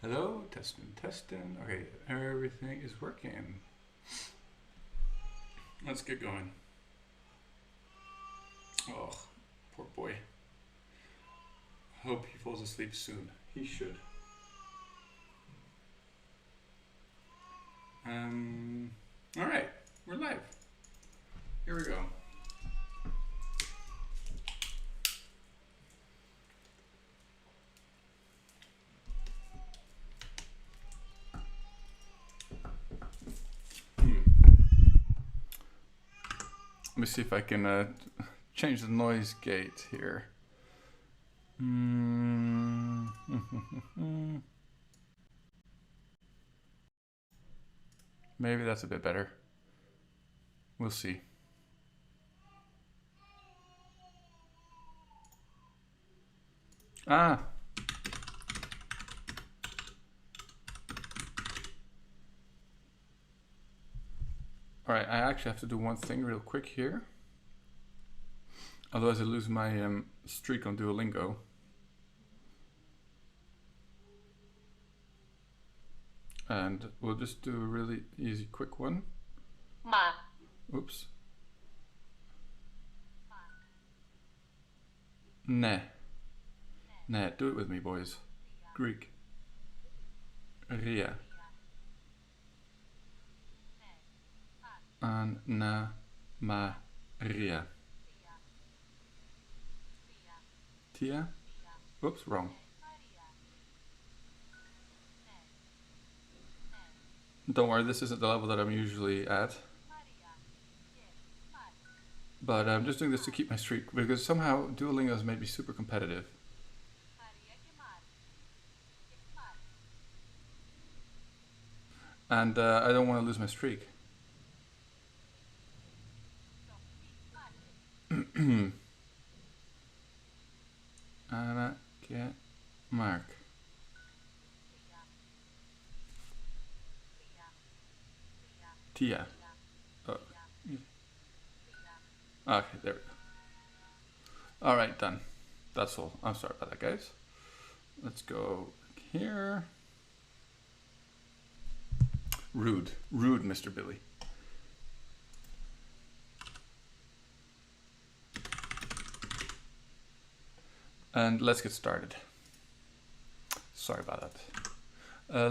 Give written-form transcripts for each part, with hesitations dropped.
Hello, testing, testing. Okay, everything is working. Let's get going. Oh, poor boy. Hope he falls asleep soon. He should. Alright, we're live. Here we go. Let me see if I can change the noise gate here. Maybe that's a bit better. We'll see. Ah. Alright, I actually have to do one thing real quick here. Otherwise I lose my streak on Duolingo. And we'll just do a really easy, quick one. Ma. Oops. Ne. Ne, do it with me, boys. Greek. Ria. And na, ma, ria. Tia? Oops, wrong. Don't worry, this isn't the level that I'm usually at. But I'm just doing this to keep my streak, because somehow Duolingo has made me super competitive. And I don't want to lose my streak. Anna, get Mark. Tia. Oh. Okay, there we go. Alright, done. That's all. I'm sorry about that, guys. Let's go here. Rude. Rude, Mr. Billy. And let's get started. Sorry about that.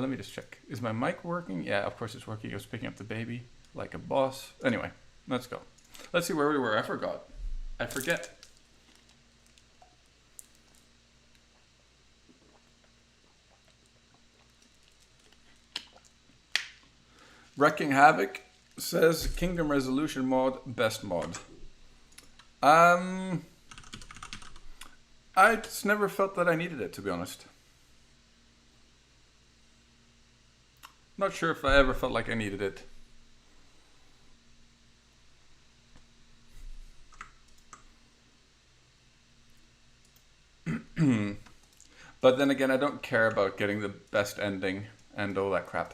Let me just check. Is my mic working? Yeah, of course it's working. I was picking up the baby like a boss. Anyway, let's go. Let's see where we were. I forgot. I forget. Wrecking Havoc says Kingdom Resolution mod, best mod. I just never felt that I needed it, to be honest. Not sure if I ever felt like I needed it. But then again, I don't care about getting the best ending and all that crap,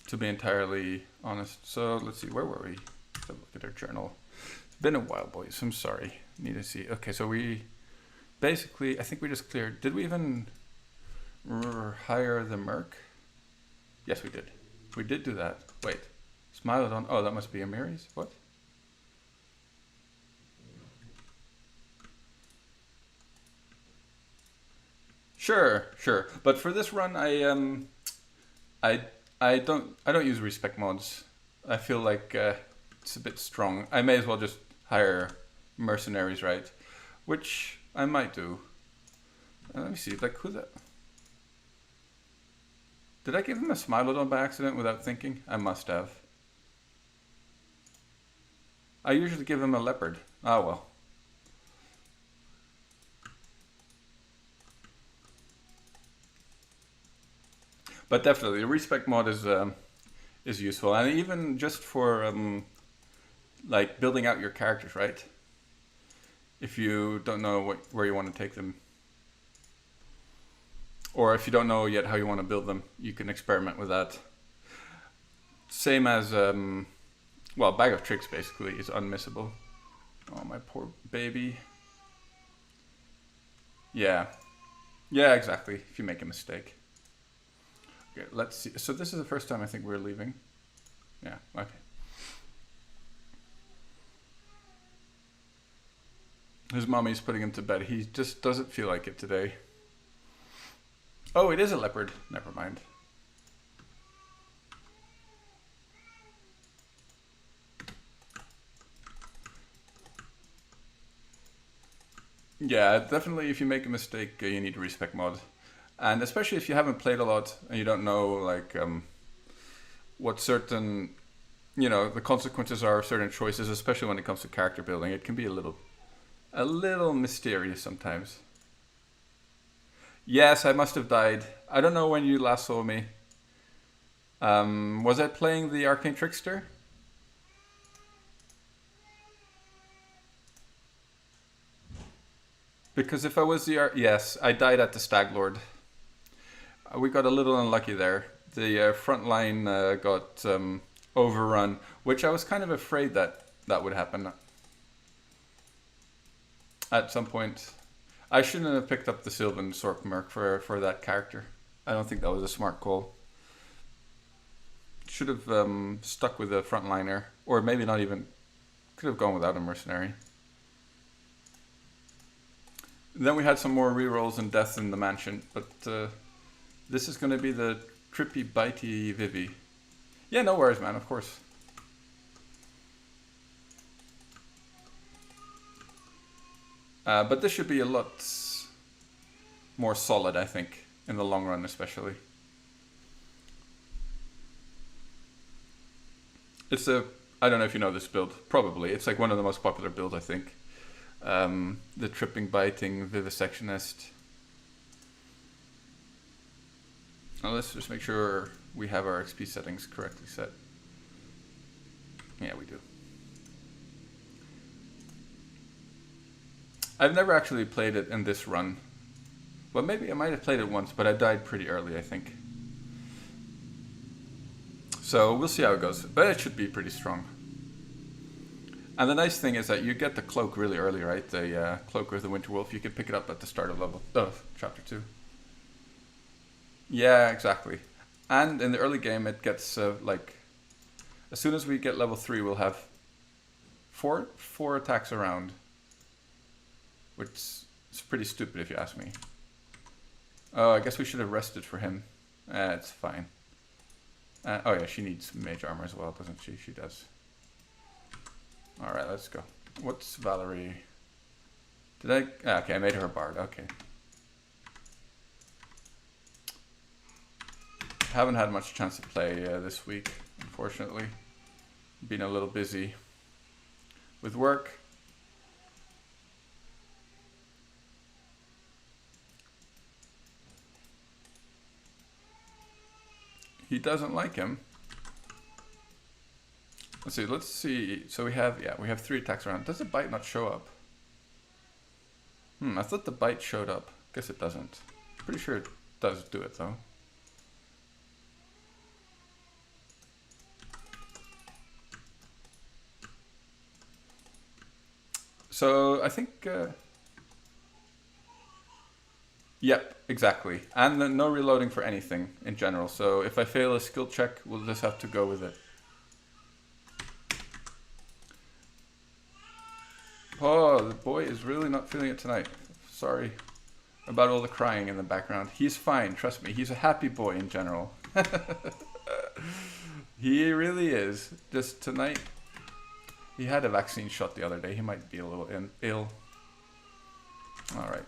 to be entirely honest. So let's see, where were we? Let's have a look at our journal. It's been a while, boys. I'm sorry. Need to see. Okay, so we basically, I think we just cleared. Did we even hire the merc? Yes, we did. We did do that. Wait. Smilodon. Oh, that must be Amiri's. What? Sure, sure. But for this run, I don't use respec mods. I feel like it's a bit strong. I may as well just hire mercenaries, right? Which I might do. Let me see. Like, who's that? Did I give him a Smilodon by accident without thinking? I must have. I usually give him a leopard. Ah, well. But definitely, the respec mod is useful, and even just for like building out your characters, right? If you don't know where you want to take them, or if you don't know yet how you want to build them, you can experiment with that. Same as well, Bag of Tricks basically is unmissable. Oh, my poor baby. Yeah, yeah, exactly. If you make a mistake. Okay, let's see. So this is the first time I think we're leaving. Yeah, okay. His mommy's putting him to bed. He just doesn't feel like it today. Oh, it is a leopard. Never mind. Yeah, definitely if you make a mistake, you need to respec mod. And especially if you haven't played a lot and you don't know like what certain, you know, the consequences are of certain choices, especially when it comes to character building. It can be a little mysterious sometimes. Yes, I must have died. I don't know when you last saw me. Was I playing the Arcane Trickster? Because if I was the yes, I died at the Stag Lord. We got a little unlucky there. The front line got overrun, which I was kind of afraid that would happen at some point. I shouldn't have picked up the Sylvan Sork Merc for that character. I don't think that was a smart call. Should have stuck with the frontliner, or maybe not even. Could have gone without a mercenary. Then we had some more rerolls and deaths in the mansion, but this is going to be the trippy, bitey Vivi. Yeah, no worries, man, of course. But this should be a lot more solid, I think, in the long run especially. It's I don't know if you know this build, probably. It's like one of the most popular builds, I think. The tripping, biting, vivisectionist. Now let's just make sure we have our XP settings correctly set. Yeah, we do. I've never actually played it in this run. Well, maybe I might have played it once, but I died pretty early, I think. So we'll see how it goes, but it should be pretty strong. And the nice thing is that you get the cloak really early, right? The cloak of the Winter Wolf. You can pick it up at the start of chapter 2. Yeah, exactly. And in the early game, it gets like as soon as we get level 3, we'll have four attacks around, which is pretty stupid if you ask me. Oh, I guess we should have rested for him. It's fine. Oh yeah, she needs mage armor as well, doesn't she? She does. Alright, let's go. What's Valerie? Did I? Okay, I made her a bard. Okay. Haven't had much chance to play this week, unfortunately. Been a little busy with work. He doesn't like him. Let's see. So we have 3 attacks around. Does the bite not show up? I thought the bite showed up. Guess it doesn't. Pretty sure it does do it though. So I think, yep, exactly. And then no reloading for anything in general. So if I fail a skill check, we'll just have to go with it. Oh, the boy is really not feeling it tonight. Sorry about all the crying in the background. He's fine, trust me. He's a happy boy in general. He really is. Just tonight, he had a vaccine shot the other day. He might be a little ill. All right.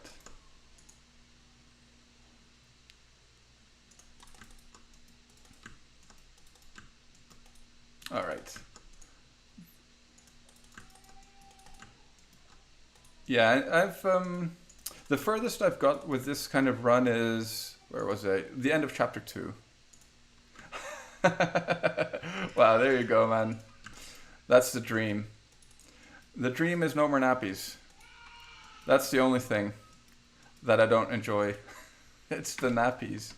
All right. Yeah, I've the furthest I've got with this kind of run is, where was I? The end of chapter 2. Wow, there you go, man. That's the dream. The dream is no more nappies. That's the only thing that I don't enjoy. It's the nappies.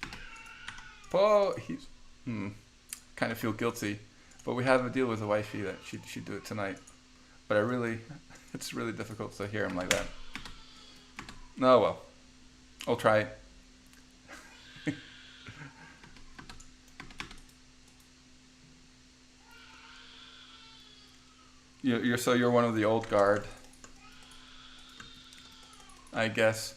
Oh, he's kind of feel guilty, but we have a deal with the wifey that she'd do it tonight. But it's really difficult to hear him like that. Oh well, I'll try. You're one of the old guard, I guess.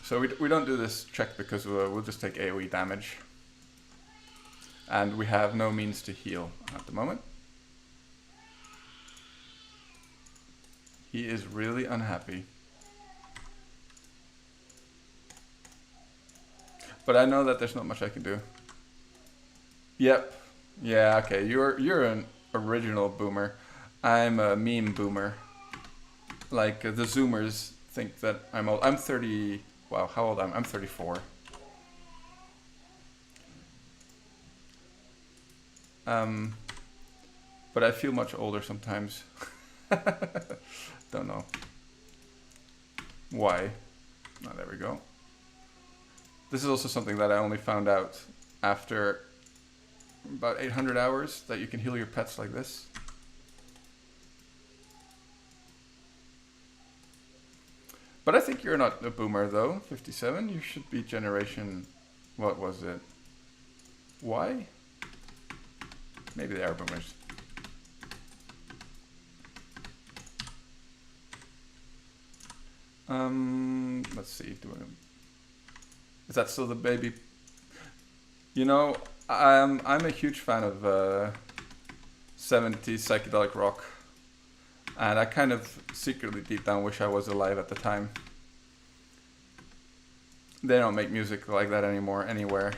So we don't do this check because we'll just take AoE damage. And we have no means to heal at the moment. He is really unhappy. But I know that there's not much I can do. Yep. Yeah, okay. You're an original boomer. I'm a meme boomer. Like the Zoomers think that I'm old. I'm 30. Wow, how old am I? I'm 34. But I feel much older sometimes. Don't know why. Oh, there we go. This is also something that I only found out after about 800 hours, that you can heal your pets like this. But I think you're not a boomer though, 57. You should be generation, what was it? Y? Maybe they are boomers. Let's see. Is that still the baby? You know, I'm a huge fan of 70s psychedelic rock, and I kind of secretly deep down wish I was alive at the time. They don't make music like that anymore anywhere.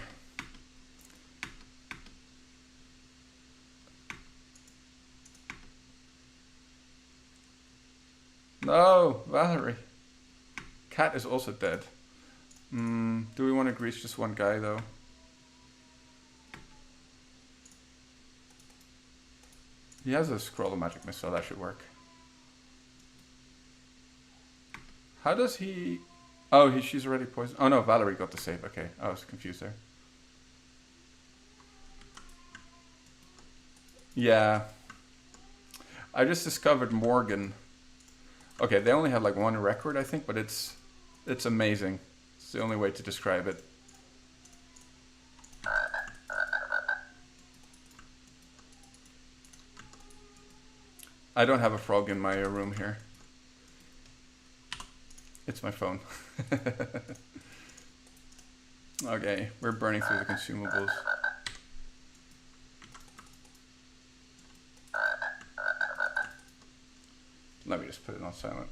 No, Valerie. Cat is also dead. Do we want to grease just one guy though? He has a scroll of magic missile, that should work. How does he... Oh, she's already poisoned. Oh no, Valerie got the save. Okay, I was confused there. Yeah. I just discovered Morgan. Okay, they only have like one record, I think, but it's amazing. It's the only way to describe it. I don't have a frog in my room here. It's my phone. Okay, we're burning through the consumables. Let me just put it on silent.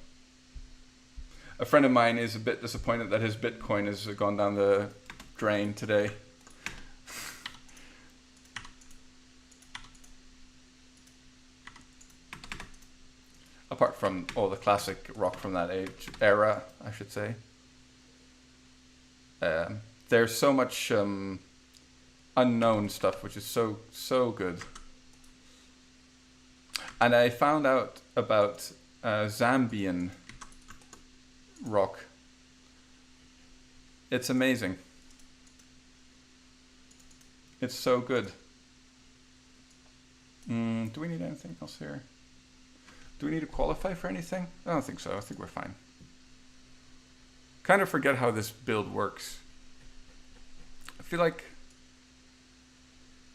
A friend of mine is a bit disappointed that his Bitcoin has gone down the drain today. Apart from all the classic rock from that era, I should say. There's so much unknown stuff, which is so good. And I found out about Zambian rock. It's amazing. It's so good. Do we need anything else here? Do we need to qualify for anything? I don't think so. I think we're fine. Kind of forget how this build works. I feel like...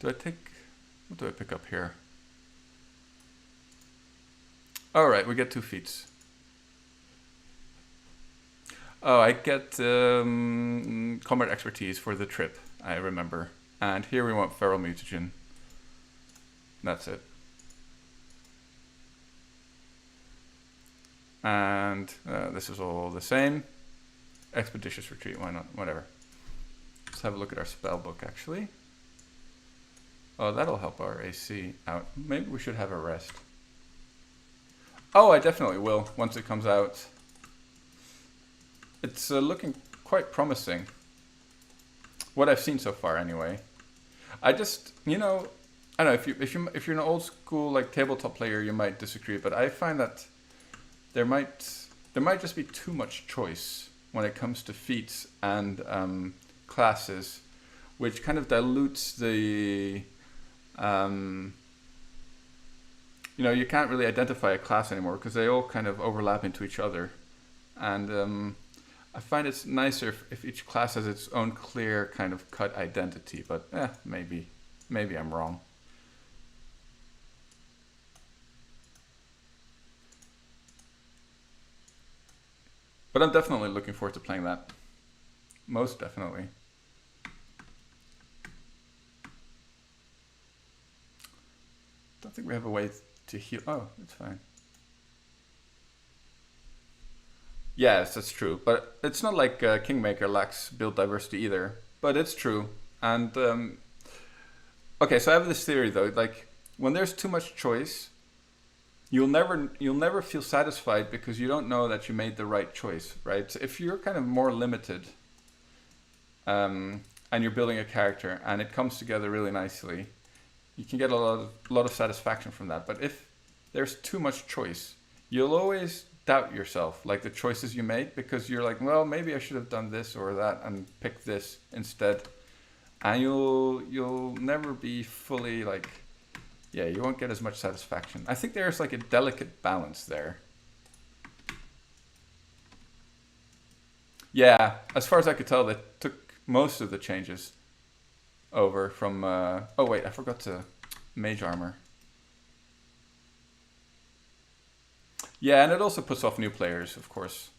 What do I pick up here? Alright, we get 2 feats. Oh, I get combat expertise for the trip, I remember. And here we want feral mutagen. That's it. And this is all the same. Expeditious retreat, why not? Whatever. Let's have a look at our spell book, actually. Oh, that'll help our AC out. Maybe we should have a rest. Oh, I definitely will, once it comes out. It's looking quite promising. What I've seen so far, anyway. I just, you know, I don't know, if you're an old school like tabletop player, you might disagree, but I find that there might just be too much choice when it comes to feats and classes, which kind of dilutes the you know, you can't really identify a class anymore because they all kind of overlap into each other, and I find it's nicer if each class has its own clear kind of cut identity, but maybe I'm wrong. But I'm definitely looking forward to playing that. Most definitely. Don't think we have a way to heal. Oh, it's fine. Yes, that's true. But it's not like Kingmaker lacks build diversity either. But it's true. And okay, so I have this theory though. Like when there's too much choice, you'll never feel satisfied because you don't know that you made the right choice, right? So if you're kind of more limited, and you're building a character and it comes together really nicely, you can get a lot of satisfaction from that. But if there's too much choice, you'll always doubt yourself, like the choices you made, because you're like, well, maybe I should have done this or that and picked this instead, and you'll never be fully like, yeah, you won't get as much satisfaction. I think there's like a delicate balance there. Yeah, as far as I could tell, they took most of the changes over from. Oh wait, I forgot to mage armor. Yeah, and it also puts off new players, of course.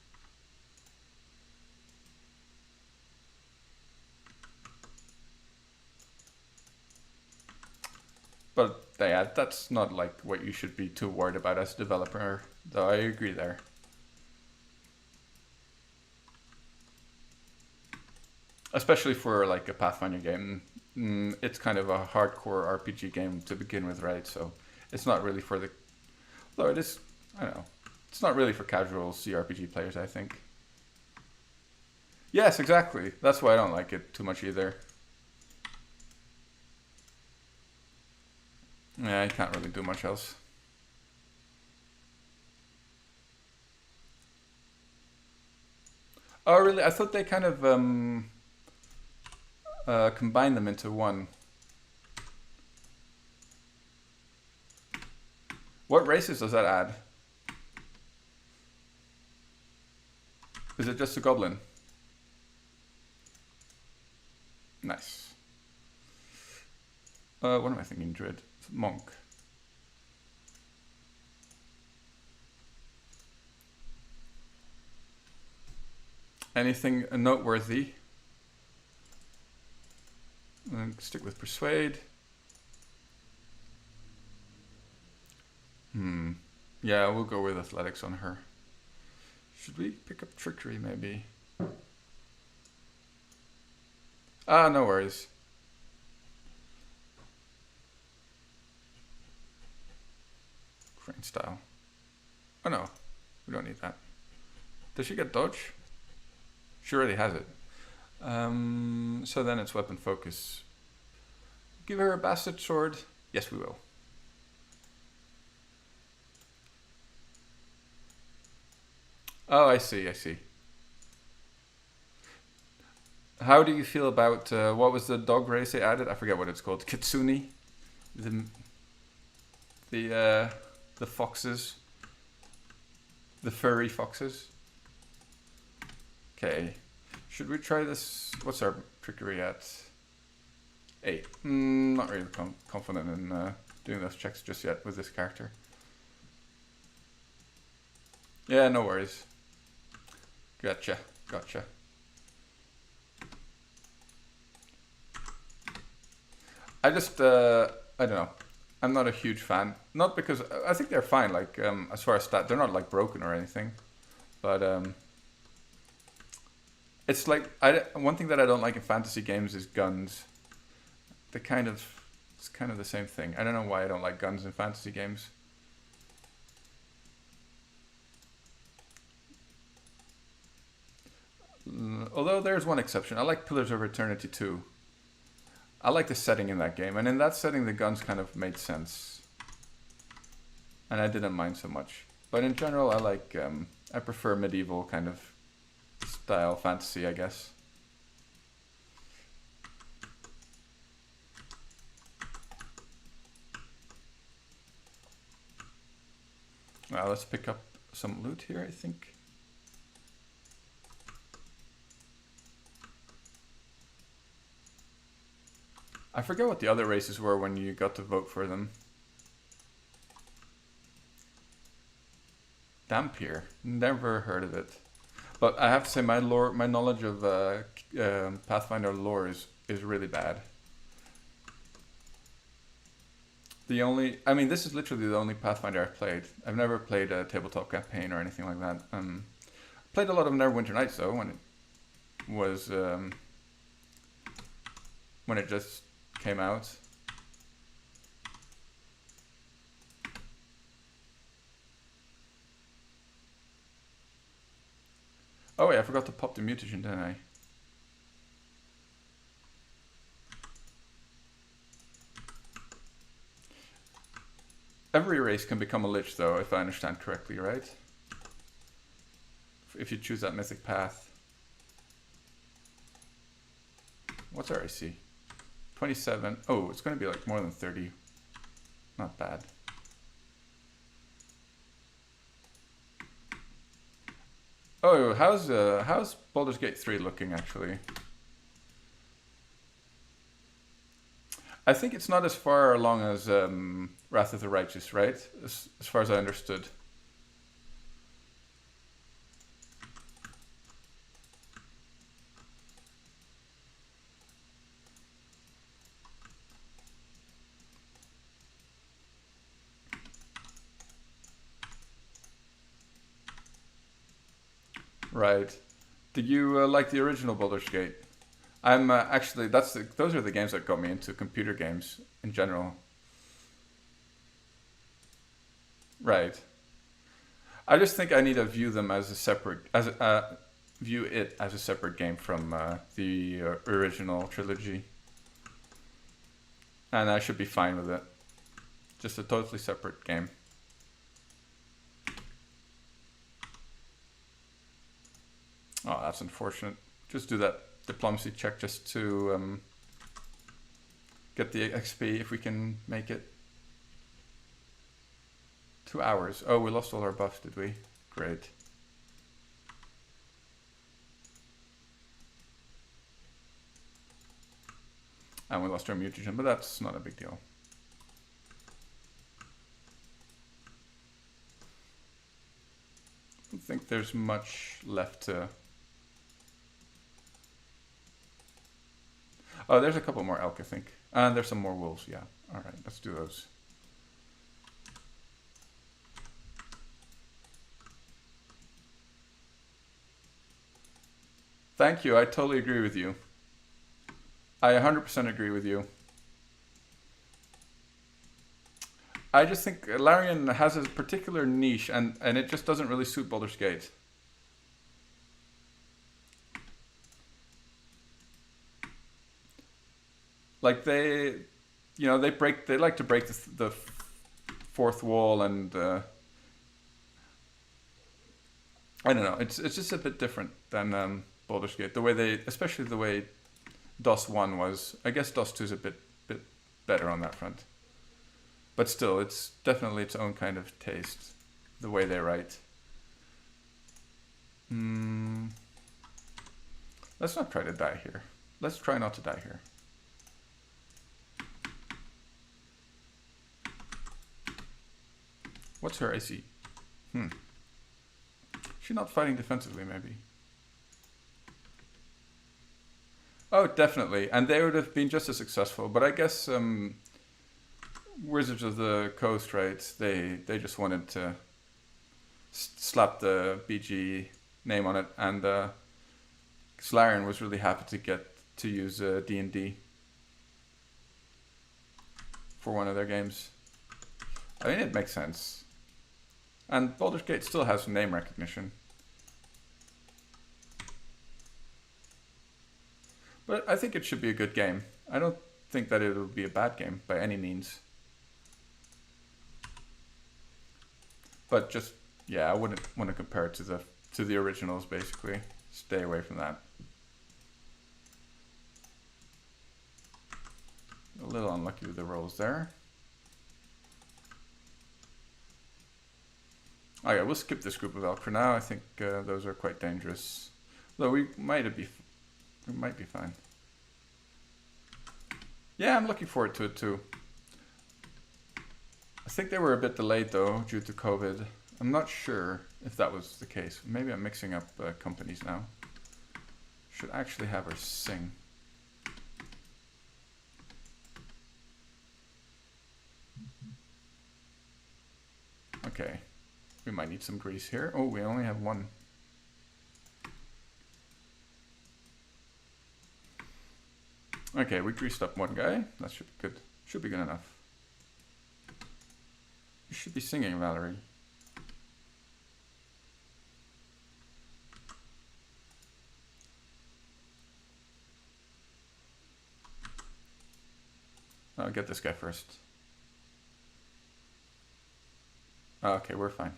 But yeah, that's not like what you should be too worried about as a developer, though I agree there. Especially for like a Pathfinder game, it's kind of a hardcore RPG game to begin with, right? So it's not really for the. Though it is, I don't know. It's not really for casual CRPG players, I think. Yes, exactly. That's why I don't like it too much either. Yeah, I can't really do much else. Oh, really? I thought they kind of combined them into one. What races does that add? Is it just a goblin? Nice. What am I thinking? Druid? Monk. Anything noteworthy? Stick with Persuade. Yeah, we'll go with Athletics on her. Should we pick up Trickery maybe? Ah, no worries. Crane style. Oh no, we don't need that. Does she get dodge? She already has it. So then it's weapon focus. Give her a bastard sword. Yes, we will. Oh, I see, I see. How do you feel about, what was the dog race they added? I forget what it's called. Kitsune? The foxes. The furry foxes. Okay. Should we try this? What's our trickery at? 8. Not really confident in doing those checks just yet with this character. Yeah, no worries. Gotcha. I just, I don't know. I'm not a huge fan. Not because, I think they're fine, like, as far as stat, they're not like broken or anything. But, it's like, one thing that I don't like in fantasy games is guns. It's kind of the same thing. I don't know why I don't like guns in fantasy games. Although there's one exception. I like Pillars of Eternity 2. I like the setting in that game, and in that setting the guns kind of made sense. And I didn't mind so much. But in general I like, I prefer medieval kind of style fantasy, I guess. Well, let's pick up some loot here, I think. I forget what the other races were when you got to vote for them. Dampier, never heard of it. But I have to say my knowledge of Pathfinder lore is really bad. I mean, this is literally the only Pathfinder I've played. I've never played a tabletop campaign or anything like that. Played a lot of Neverwinter Nights though, when it was when it just came out. Oh wait, I forgot to pop the mutagen, didn't I? Every race can become a lich though, if I understand correctly, right? If you choose that mythic path. What's our AC? 27. Oh, it's going to be like more than 30. Not bad. Oh, how's Baldur's Gate 3 looking actually? I think it's not as far along as Wrath of the Righteous, right? As far as I understood. Right. Did you like the original Baldur's Gate? I'm actually those are the games that got me into computer games in general. Right. I just think I need to view them as a separate view it as a separate game from the original trilogy, and I should be fine with it. Just a totally separate game. Oh, that's unfortunate. Just do that diplomacy check just to get the XP if we can make it. 2 hours. Oh, we lost all our buffs, did we? Great. And we lost our mutagen, but that's not a big deal. I don't think there's much left to... Oh, there's a couple more elk, I think. And there's some more wolves, yeah. Alright, let's do those. Thank you, I totally agree with you. I 100% agree with you. I just think Larian has a particular niche and it just doesn't really suit Baldur's Gate. Like they like to break the fourth wall and I don't know, it's just a bit different than Baldur's Gate. The way especially the way DOS 1 was. I guess DOS 2 is a bit better on that front. But still, it's definitely its own kind of taste, the way they write. Let's not try to die here. Let's try not to die here. What's her AC? She's not fighting defensively, maybe. Oh, definitely. And they would have been just as successful. But I guess Wizards of the Coast, right? They just wanted to slap the BG name on it. And Solarian was really happy to get to use D&D for one of their games. I mean, it makes sense. And Baldur's Gate still has some name recognition. But I think it should be a good game. I don't think that it will be a bad game by any means. But just, yeah, I wouldn't want to compare it to the originals, basically. Stay away from that. A little unlucky with the rolls there. Oh yeah, we'll skip this group of elk for now. I think those are quite dangerous. Though we might be fine. Yeah, I'm looking forward to it too. I think they were a bit delayed though due to COVID. I'm not sure if that was the case. Maybe I'm mixing up companies now. Should actually have her sing. Okay, we might need some grease here. Oh, we only have one. Okay, we greased up one guy. That should be good. Should be good enough. You should be singing, Valerie. I'll get this guy first. Okay, we're fine.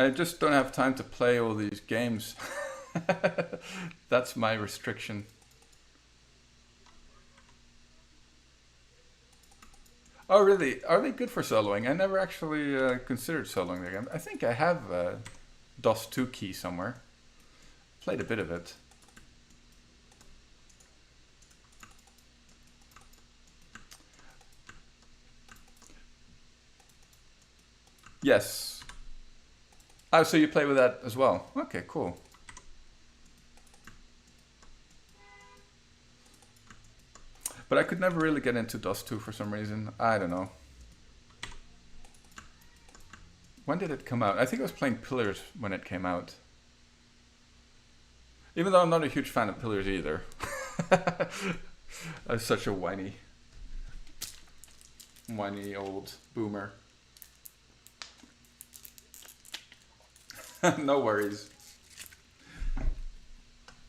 I just don't have time to play all these games. That's my restriction. Oh, really? Are they good for soloing? I never actually considered soloing the game. I think I have DOS 2 key somewhere. Played a bit of it. Yes. Oh, so you play with that as well? Okay, cool. But I could never really get into DOS 2 for some reason. I don't know. When did it come out? I think I was playing Pillars when it came out. Even though I'm not a huge fan of Pillars either. I'm such a whiny old boomer. No worries.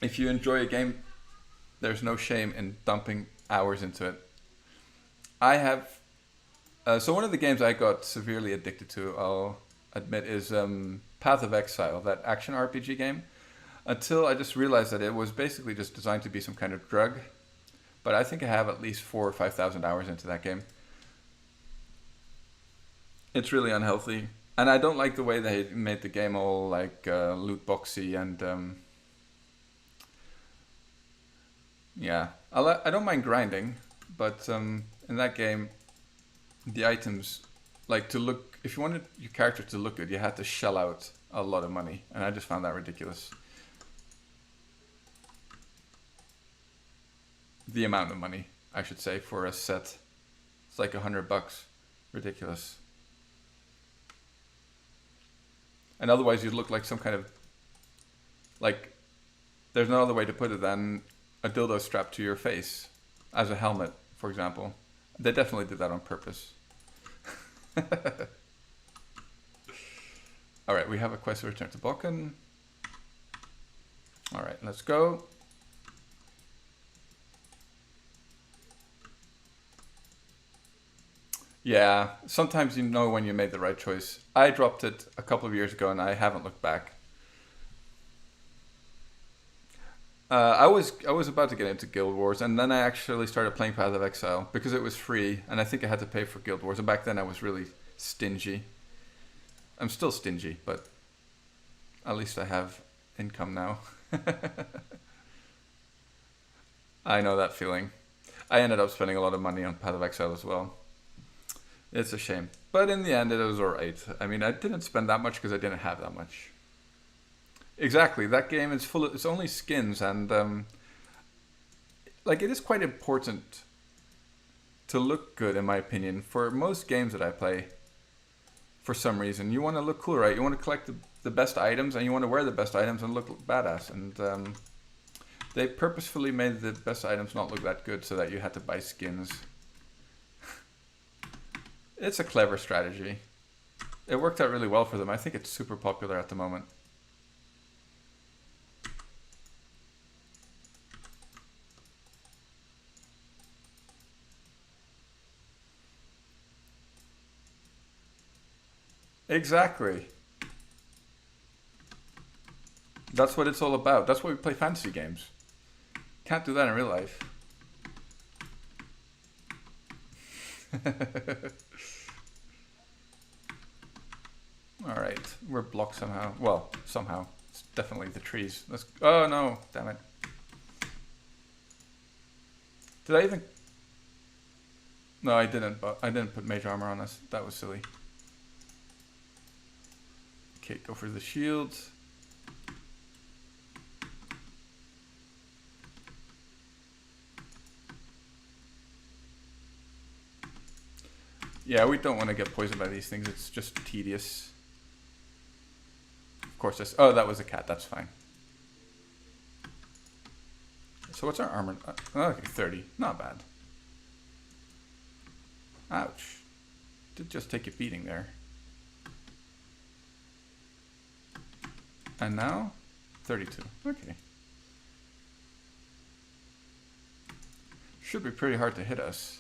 If you enjoy a game, there's no shame in dumping hours into it. I have... so one of the games I got severely addicted to, I'll admit, is Path of Exile, that action RPG game. Until I just realized that it was basically just designed to be some kind of drug. But I think I have at least 4,000 or 5,000 hours into that game. It's really unhealthy. And I don't like the way they made the game all like loot boxy and yeah. I don't mind grinding, but in that game, the items, like to look, if you wanted your character to look good, you had to shell out a lot of money, and I just found that ridiculous. The amount of money, I should say, for a set. It's like $100. Ridiculous. And otherwise you'd look like some kind of, like, there's no other way to put it than a dildo strapped to your face as a helmet, for example. They definitely did that on purpose. Alright, we have a quest to return to Balkan. Alright, let's go. Yeah, sometimes you know when you made the right choice. I dropped it a couple of years ago and I haven't looked back. I was about to get into Guild Wars, and then I actually started playing Path of Exile because it was free, and I think I had to pay for Guild Wars. And back then I was really stingy. I'm still stingy, but at least I have income now. I know that feeling. I ended up spending a lot of money on Path of Exile as well. It's a shame, but in the end it was alright. I mean, I didn't spend that much because I didn't have that much. Exactly, that game is full of, it's only skins, and like, it is quite important to look good, in my opinion. For most games that I play, for some reason, you want to look cool, right? You want to collect the best items, and you want to wear the best items and look badass, and they purposefully made the best items not look that good so that you had to buy skins. It's a clever strategy. It worked out really well for them. I think it's super popular at the moment. Exactly. That's what it's all about. That's why we play fantasy games. Can't do that in real life. Alright, we're blocked somehow. Well, somehow. It's definitely the trees. Let's. Oh no, damn it. Did I even. No, I didn't, but I didn't put mage armor on us. That was silly. Okay, go for the shield. Yeah, we don't want to get poisoned by these things. It's just tedious. Of course, this. Oh, that was a cat. That's fine. So what's our armor? Okay, 30. Not bad. Ouch. Did just take a beating there. And now? 32. Okay. Should be pretty hard to hit us.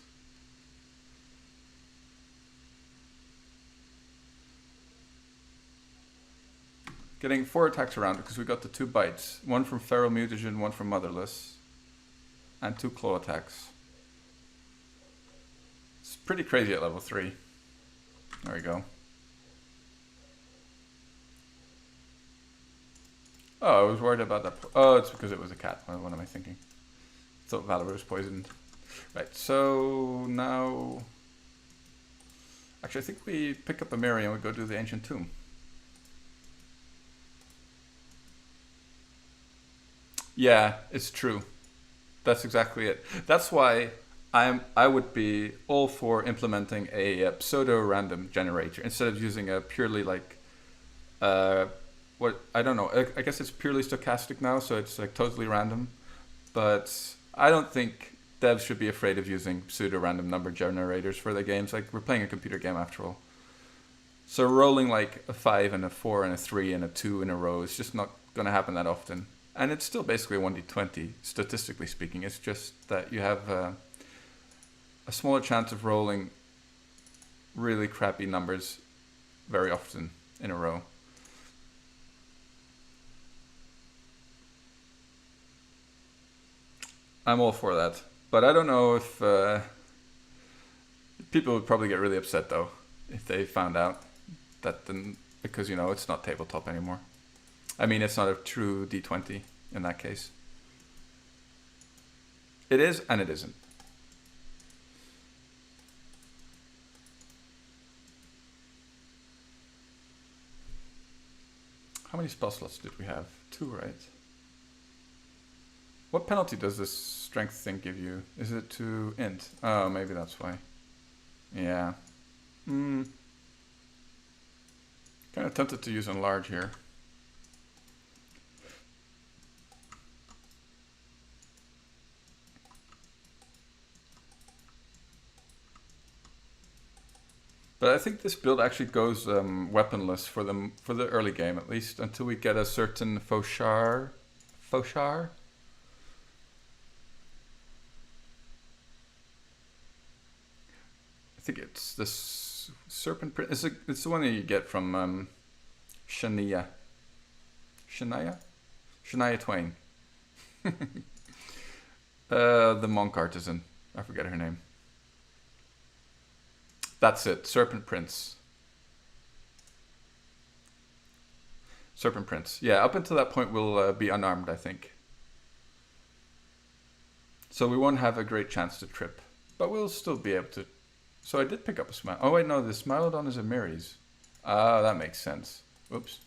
Getting 4 attacks around because we got the 2 bites. One from Feral Mutagen, one from Motherless. And 2 claw attacks. It's pretty crazy at level 3. There we go. Oh, I was worried about that. Oh, it's because it was a cat. What am I thinking? I thought Valor was poisoned. Right, so now... Actually, I think we pick up a mirror and we go do the Ancient Tomb. Yeah, it's true. That's exactly it. That's why I would be all for implementing a pseudo-random generator instead of using a purely like what I don't know. I guess it's purely stochastic now, so it's like totally random. But I don't think devs should be afraid of using pseudo-random number generators for their games. Like, we're playing a computer game after all. So rolling like a 5 and a 4 and a 3 and a 2 in a row is just not going to happen that often. And it's still basically 1d20, statistically speaking. It's just that you have a smaller chance of rolling really crappy numbers very often in a row. I'm all for that. But I don't know if... people would probably get really upset, though, if they found out that... because, you know, it's not tabletop anymore. I mean, it's not a true D20 in that case. It is, and it isn't. How many spell slots did we have? 2, right? What penalty does this strength thing give you? Is it to int? Oh, maybe that's why. Yeah. Kind of tempted to use enlarge here. But I think this build actually goes weaponless for the early game, at least, until we get a certain Fauchar. Fauchar? I think it's this Serpent Prince. It's the one that you get from Shania. Shania Twain. The monk artisan. I forget her name. That's it. Serpent Prince. Serpent Prince. Yeah, up until that point we'll be unarmed, I think. So we won't have a great chance to trip. But we'll still be able to... So I did pick up a Smile... Oh wait, no, the Smilodon is a Miries. Ah, that makes sense. Oops.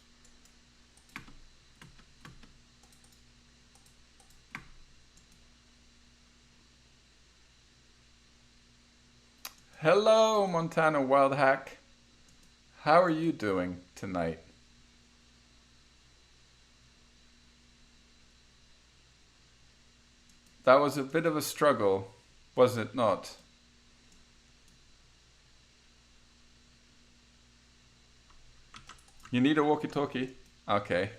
Hello, Montana Wild Hack. How are you doing tonight? That was a bit of a struggle, was it not? You need a walkie-talkie? Okay.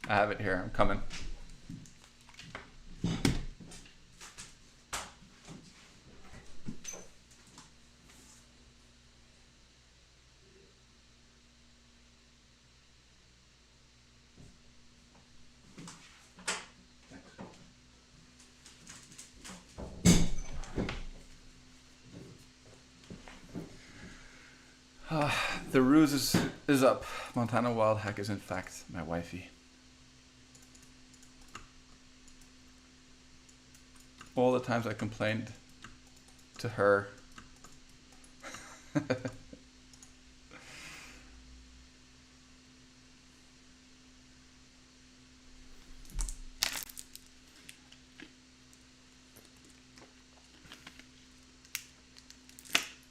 I have it here. I'm coming. The ruse is up. Montana Wild Hack is in fact my wifey. All the times I complained to her.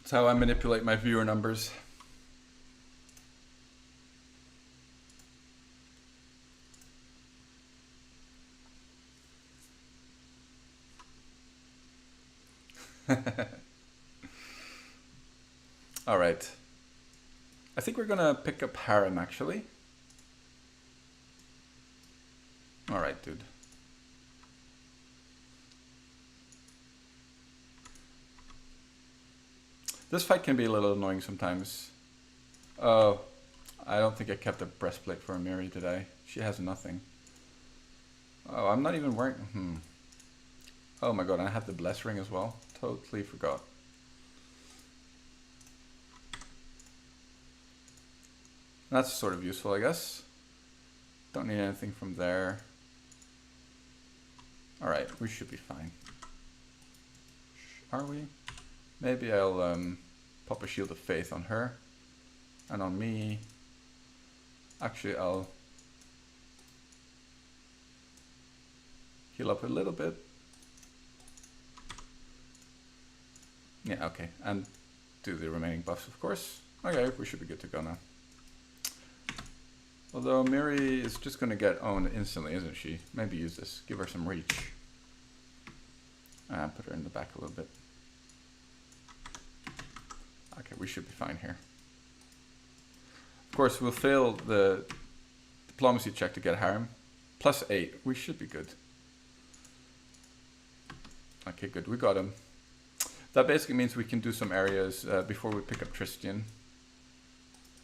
That's how I manipulate my viewer numbers. All right. I think we're gonna pick up Harem actually. All right, dude. This fight can be a little annoying sometimes. Oh, I don't think I kept a breastplate for Miri today. She has nothing. Oh, I'm not even wearing... Oh my god, I have the bless ring as well. Totally forgot. That's sort of useful, I guess. Don't need anything from there. Alright, we should be fine. Are we? Maybe I'll pop a Shield of Faith on her. And on me. Actually, I'll heal up a little bit. Yeah, okay. And do the remaining buffs, of course. Okay, we should be good to go now. Although Miri is just going to get owned instantly, isn't she? Maybe use this. Give her some reach. Put her in the back a little bit. Okay, we should be fine here. Of course, we'll fail the diplomacy check to get Harem. +8. We should be good. Okay, good. We got him. That basically means we can do some areas before we pick up Tristan.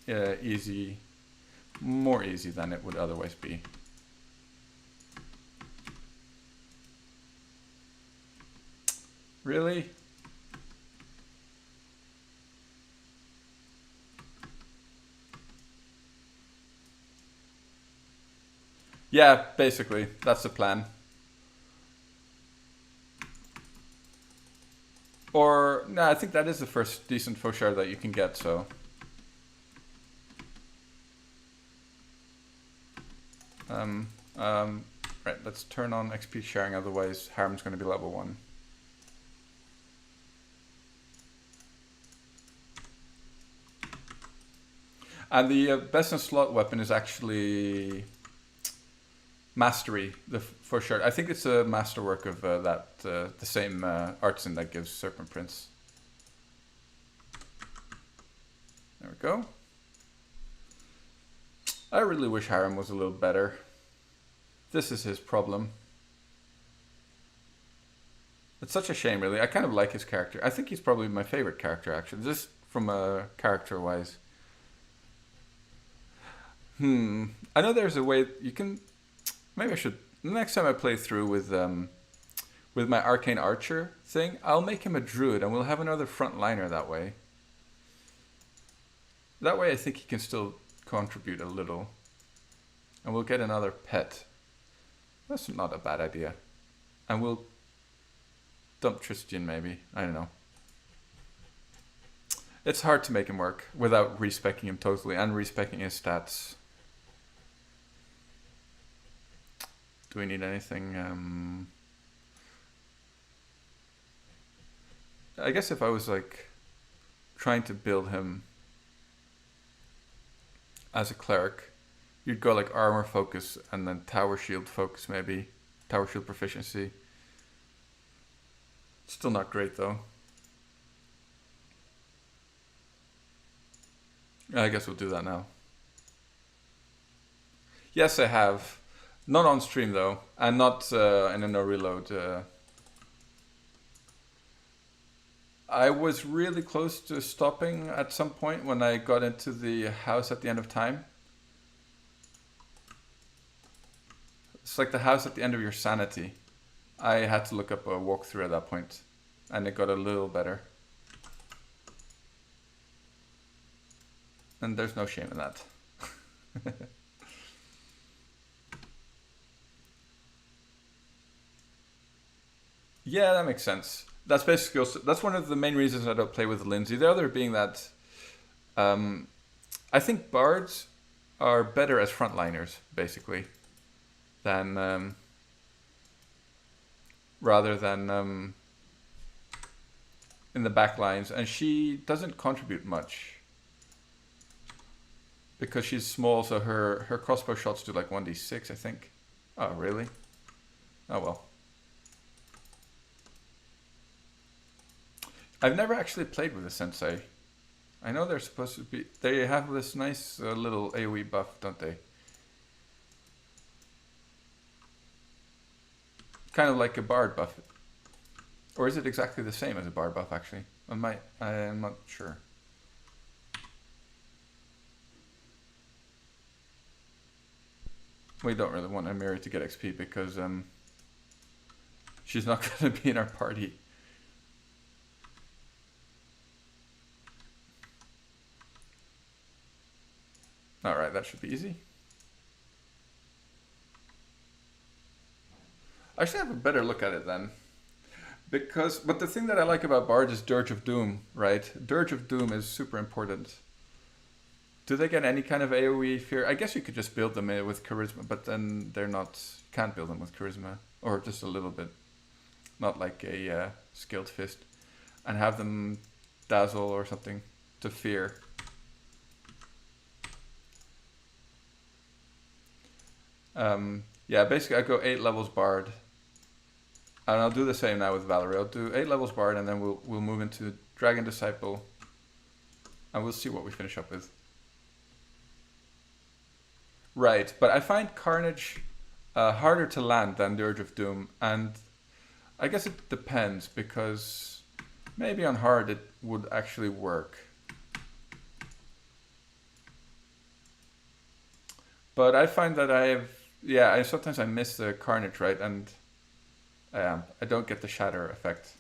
Easy. More easy than it would otherwise be. Really? Yeah, basically. That's the plan. Or, no, I think that is the first decent Fauchard that you can get, so... Right, let's turn on XP sharing, otherwise Harem's going to be level 1. And the best in slot weapon is actually Mastery, for sure. I think it's a masterwork of the same artisan that gives Serpent Prince. There we go. I really wish Harem was a little better. This is his problem. It's such a shame, really. I kind of like his character. I think he's probably my favorite character, actually. Just from character-wise. I know there's a way you can... Maybe I should... The next time I play through with my Arcane Archer thing, I'll make him a druid and we'll have another frontliner that way. That way I think he can still contribute a little. And we'll get another pet. That's not a bad idea. And we'll dump Tristan maybe. I don't know. It's hard to make him work without respecking him totally and respecking his stats. Do we need anything? I guess if I was like trying to build him as a cleric, you'd go like armor focus and then tower shield focus maybe. Tower shield proficiency. Still not great though. I guess we'll do that now. Yes, I have. Not on stream though, and not in a no reload. I was really close to stopping at some point when I got into the house at the end of time. It's like the house at the end of your sanity. I had to look up a walkthrough at that point, and it got a little better. And there's no shame in that. Yeah, that makes sense. That's basically also, that's one of the main reasons I don't play with Lindsay. The other being that um, I think bards are better as frontliners, basically, than rather than in the back lines, and she doesn't contribute much because she's small. So her crossbow shots do like 1d6, I think. Oh, really? Oh well. I've never actually played with a sensei. I know they're supposed to be. They have this nice little AoE buff, don't they? Kind of like a bard buff. Or is it exactly the same as a bard buff, actually? I'm not sure. We don't really want Amiri to get XP because she's not going to be in our party. Alright, that should be easy. I should have a better look at it then. But the thing that I like about Bards is Dirge of Doom, right? Dirge of Doom is super important. Do they get any kind of AoE fear? I guess you could just build them with charisma, but then they're not. Can't build them with charisma, or just a little bit, not like a skilled fist, and have them dazzle or something to fear. Yeah, basically I go 8 levels Bard, and I'll do the same now with Valerie. I'll do 8 levels Bard, and then we'll move into Dragon Disciple, and we'll see what we finish up with. Right, but I find Carnage harder to land than Dirge of Doom, and I guess it depends, because maybe on hard it would actually work. But I find that sometimes I miss the Carnage, right, and I don't get the Shatter effect.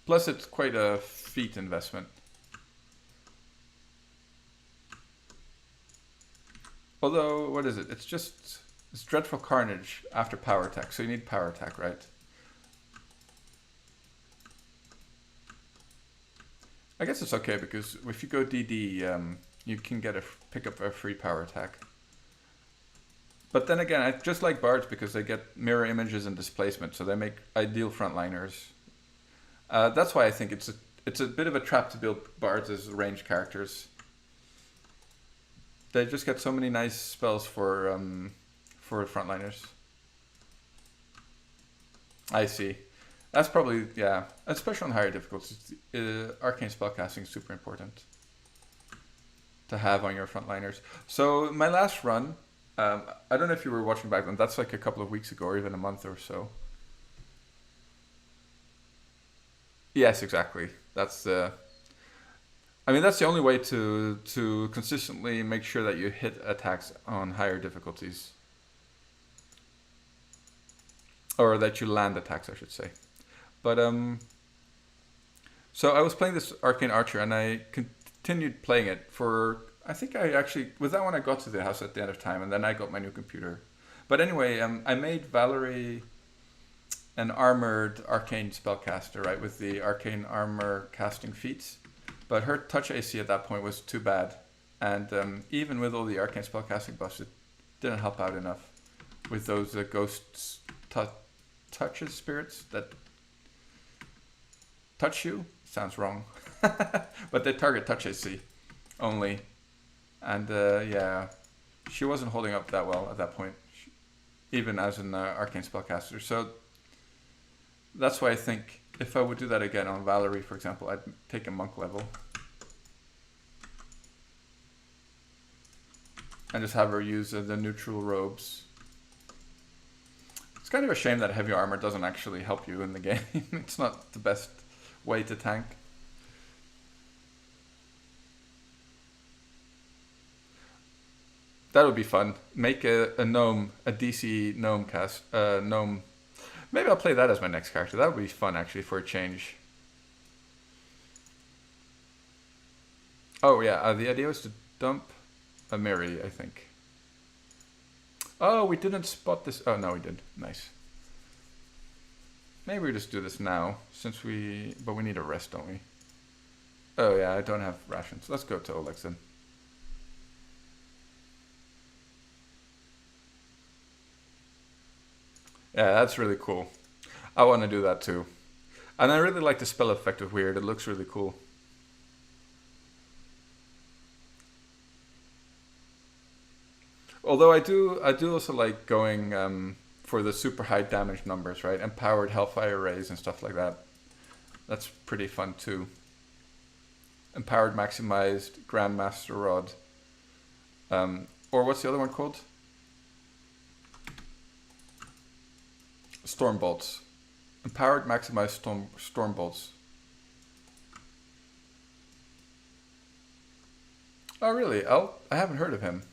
Plus it's quite a feat investment. Although, what is it? It's Dreadful Carnage after power attack, so you need power attack, right? I guess it's okay, because if you go DD, you can pick up a free power attack. But then again, I just like Bards because they get mirror images and displacement, so they make ideal frontliners. That's why I think it's a bit of a trap to build Bards as ranged characters. They just get so many nice spells for frontliners. I see. That's probably, yeah, especially on higher difficulties. Arcane spellcasting is super important to have on your frontliners. So my last run, I don't know if you were watching back then. That's like a couple of weeks ago, or even a month or so. Yes, exactly. That's the. I mean, that's the only way to consistently make sure that you hit attacks on higher difficulties. Or that you land attacks, I should say. But, so I was playing this Arcane Archer, and I continued playing it for, I think I actually, with that one I got to the house at the end of time, and then I got my new computer. But anyway, I made Valerie an armored arcane spellcaster, right, with the arcane armor casting feats. But her touch AC at that point was too bad, and even with all the arcane spellcasting buffs, it didn't help out enough with those ghosts touches spirits that touch you. Sounds wrong, but they target touch AC only, and yeah, she wasn't holding up that well at that point, even as an arcane spellcaster. So that's why I think if I would do that again on Valerie, for example, I'd take a monk level and just have her use the neutral robes. It's kind of a shame that heavy armor doesn't actually help you in the game. It's not the best way to tank. That would be fun. Make a gnome, a DC gnome cast, gnome. Maybe I'll play that as my next character. That would be fun, actually, for a change. Oh yeah, the idea was to dump a Mary, I think. Oh, we didn't spot this. Oh no, we did. Nice. Maybe we just do this now, since but we need a rest, don't we? Oh yeah, I don't have rations. Let's go to Olex then. Yeah, that's really cool. I want to do that too. And I really like the spell effect of Weird. It looks really cool. Although I do also like going for the super high damage numbers, right? Empowered Hellfire Rays and stuff like that. That's pretty fun too. Empowered Maximized Grandmaster Rod. Or what's the other one called? Storm Bolts. Empowered Maximized Storm Bolts. Oh really? Oh, I haven't heard of him.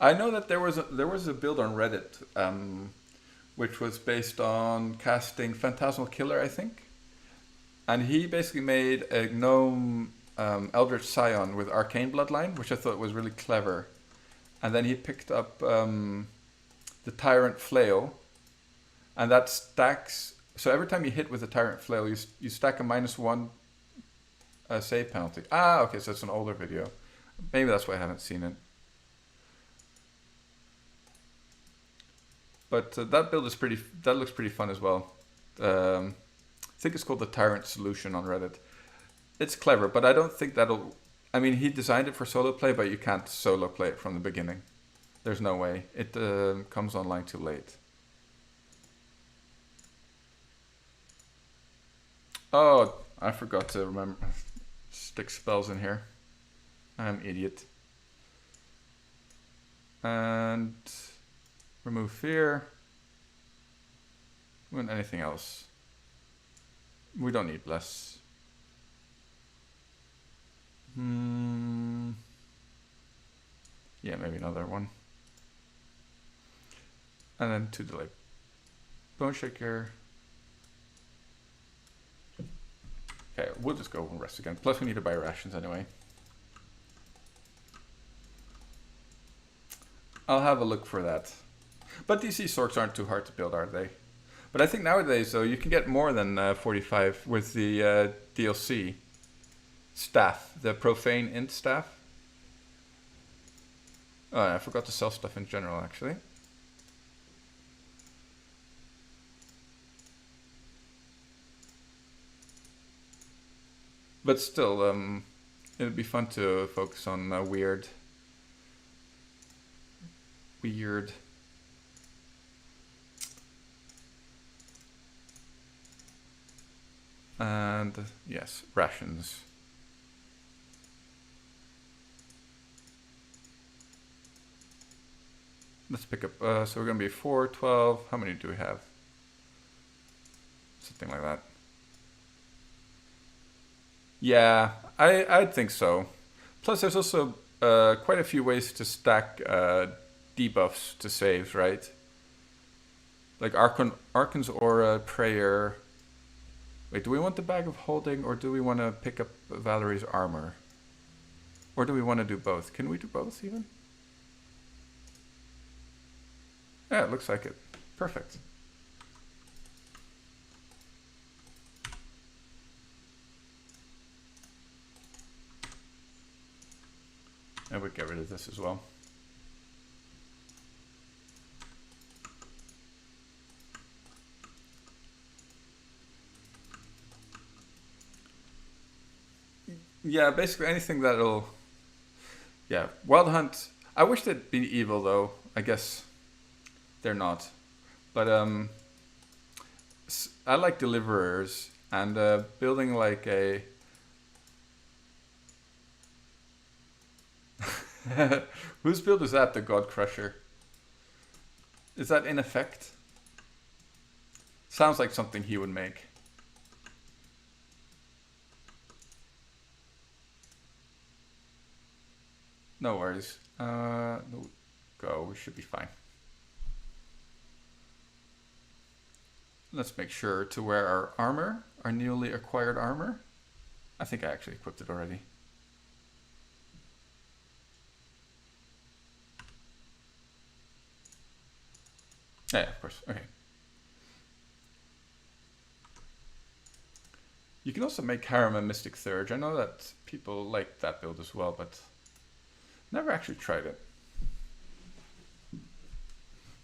I know that there was a build on Reddit, which was based on casting Phantasmal Killer, I think, and he basically made a gnome Eldritch Scion with Arcane Bloodline, which I thought was really clever, and then he picked up the Tyrant Flail, and that stacks. So every time you hit with the Tyrant Flail, you stack a -1 save penalty. Ah, okay, so it's an older video. Maybe that's why I haven't seen it. But that build is that looks pretty fun as well. I think it's called the Tyrant Solution on Reddit. It's clever, but I don't think that'll. I mean, he designed it for solo play, but you can't solo play it from the beginning. There's no way. It comes online too late. Oh, I forgot to remember stick spells in here. I'm an idiot. And remove fear. And anything else. We don't need bless. Yeah, maybe another one. And then 2 delay. Bone Shaker. Okay, we'll just go and rest again. Plus we need to buy rations anyway. I'll have a look for that. But DC Sorks aren't too hard to build, are they? But I think nowadays, though, you can get more than 45 with the DLC staff, the Profane Int staff. Oh, I forgot to sell stuff in general, actually. But still, it'd be fun to focus on weird. And yes, rations. Let's pick up, so we're gonna be 4, 12, how many do we have? Something like that. Yeah, I'd think so. Plus there's also quite a few ways to stack debuffs to saves, right? Like Archon's Aura, Prayer. Wait, do we want the Bag of Holding, or do we want to pick up Valerie's Armor? Or do we want to do both? Can we do both even? Yeah, it looks like it. Perfect. And we'll get rid of this as well. Yeah, basically anything that'll... Yeah, Wild Hunt... I wish they'd be evil, though. I guess they're not. But I like Deliverers, and building like a... Whose build is that, the God Crusher? Is that in effect? Sounds like something he would make. No worries. Go, we should be fine. let's make sure to wear our armor, our newly acquired armor. I think I actually equipped it already. Yeah, of course. Okay. You can also make Harem a Mystic Thurge. I know that people like that build as well, but never actually tried it.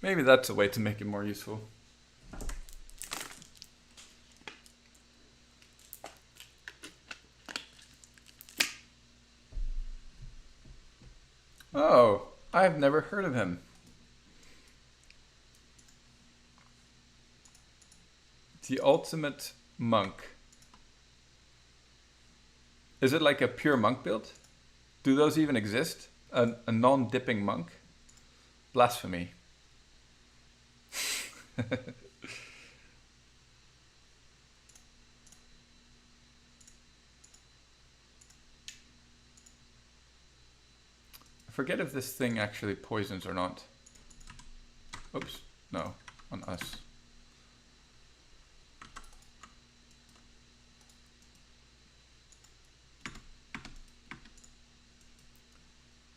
Maybe that's a way to make it more useful. Oh, I've never heard of him. The Ultimate Monk. Is it like a pure monk build? Do those even exist? A non-dipping monk? Blasphemy. I forget if this thing actually poisons or not. Oops, no, on us.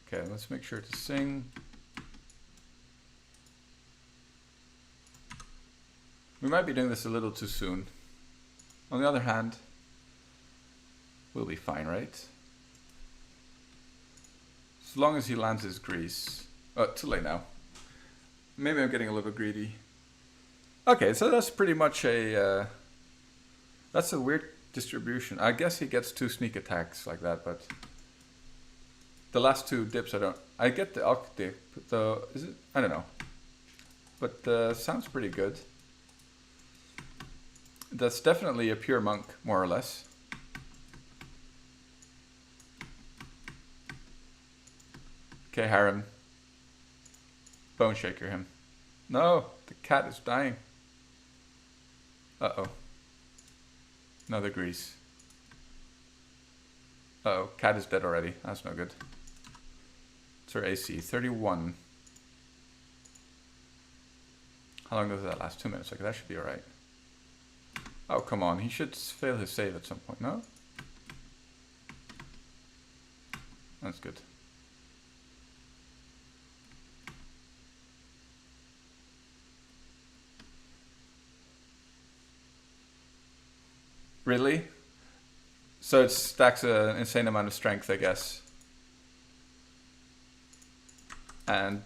Okay, let's make sure to sing. We might be doing this a little too soon. On the other hand, we'll be fine, right? As long as he lands his grease. Oh, too late now. Maybe I'm getting a little bit greedy. Okay, so that's pretty much a... that's a weird distribution. I guess he gets 2 sneak attacks like that, but... the last 2 dips I don't... I get the Alk dip, though... is it? I don't know. But sounds pretty good. That's definitely a pure monk, more or less. Okay, Harem. Bone shaker him. No, the cat is dying. Uh-oh. Another grease. Uh-oh, cat is dead already. That's no good. What's her AC? 31. How long does that last? 2 minutes. Okay, that should be alright. Oh, come on. He should fail his save at some point, no? That's good. Really? So it stacks an insane amount of strength, I guess. And...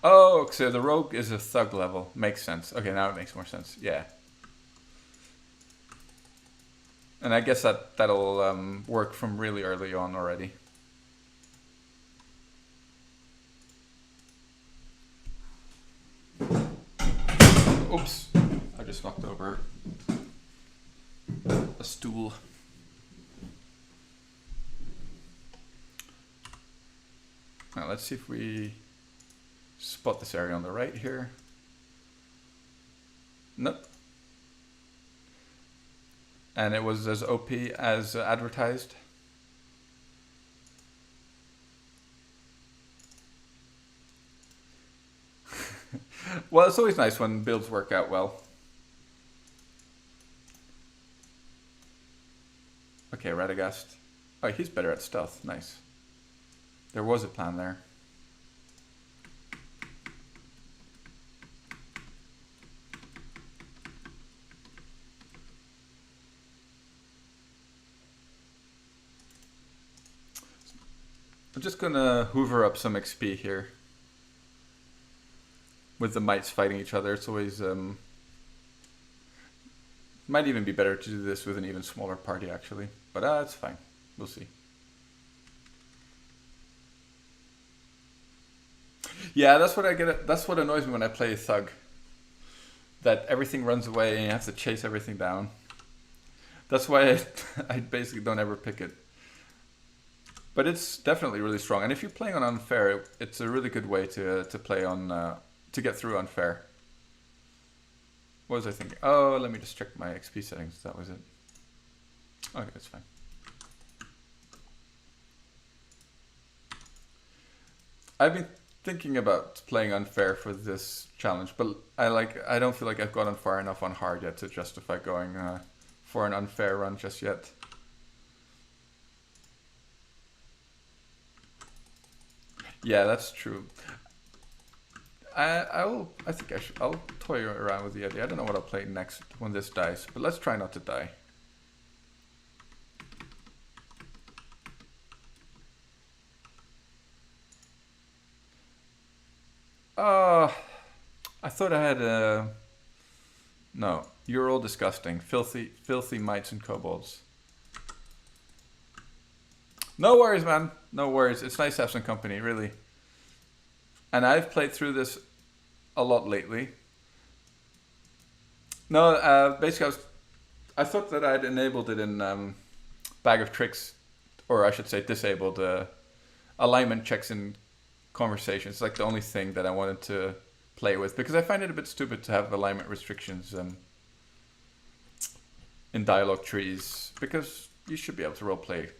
oh, so the rogue is a thug level. Makes sense. Okay, now it makes more sense. Yeah. And I guess that'll work from really early on already. Oops. I just knocked over a stool. Now let's see if we spot this area on the right here. Nope. And it was as OP as advertised. Well, it's always nice when builds work out well. Okay, Radagast. Oh, he's better at stealth. Nice. There was a plan there. I'm just gonna hoover up some XP here. With the mites fighting each other, it's always... might even be better to do this with an even smaller party, actually. But it's fine. We'll see. Yeah, that's what I get. That's what annoys me when I play a thug. That everything runs away and you have to chase everything down. That's why I basically don't ever pick it. But it's definitely really strong. And if you're playing on unfair, it's a really good way to play on... to get through unfair. What was I thinking? Oh, let me just check my XP settings. That was it. Okay, that's fine. I've been thinking about playing unfair for this challenge, but I don't feel like I've gotten far enough on hard yet to justify going for an unfair run just yet. Yeah, that's true. I think I'll toy around with the idea. I don't know what I'll play next when this dies, but let's try not to die. I thought I had a... No, you're all disgusting. Filthy mites and kobolds. No worries, man. No worries. It's nice to have some company, really. And I've played through this a lot lately. No, basically I thought that I'd enabled it in Bag of Tricks, or I should say disabled alignment checks in conversations. It's like the only thing that I wanted to play with, because I find it a bit stupid to have alignment restrictions in dialogue trees, because you should be able to roleplay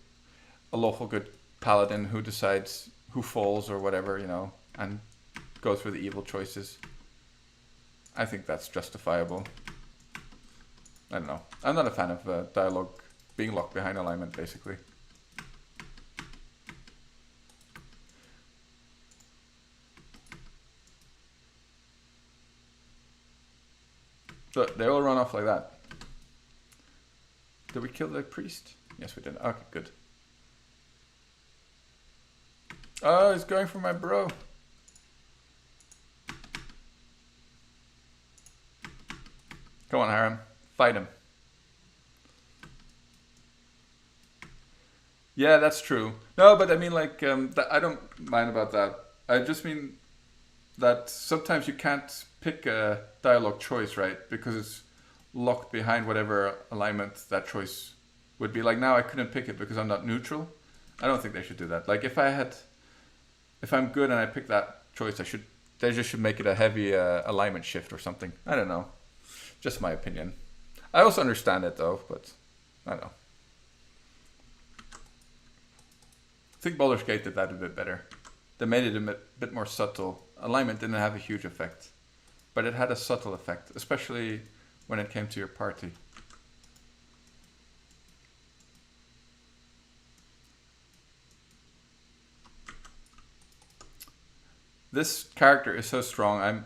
a lawful good paladin who decides who falls or whatever, you know, and go through the evil choices. I think that's justifiable. I don't know. I'm not a fan of dialogue being locked behind alignment, basically. So they all run off like that. Did we kill the priest? Yes, we did. Okay, good. Oh, he's going for my bro. Come on, Harem. Fight him. Yeah, that's true. No, but I mean, like, I don't mind about that. I just mean that sometimes you can't pick a dialogue choice, right? Because it's locked behind whatever alignment that choice would be. Like now I couldn't pick it because I'm not neutral. I don't think they should do that. Like if I'm good and I pick that choice, they just should make it a heavy alignment shift or something. I don't know. Just my opinion. I also understand it though, but I don't know. I think Baldur's Gate did that a bit better. They made it a bit more subtle. Alignment didn't have a huge effect, but it had a subtle effect, especially when it came to your party. This character is so strong.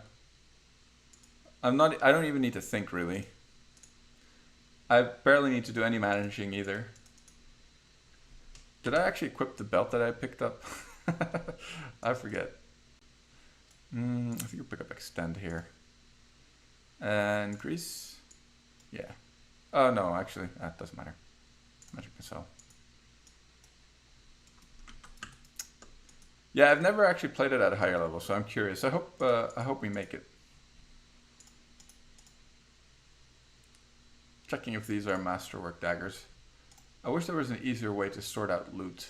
I don't even need to think really. I barely need to do any managing either. Did I actually equip the belt that I picked up? I forget. I think you'll pick up extend here. And grease? Yeah. Oh no, actually, that doesn't matter. Magic missile. Yeah, I've never actually played it at a higher level, so I'm curious. I hope we make it. Checking if these are masterwork daggers. I wish there was an easier way to sort out loot.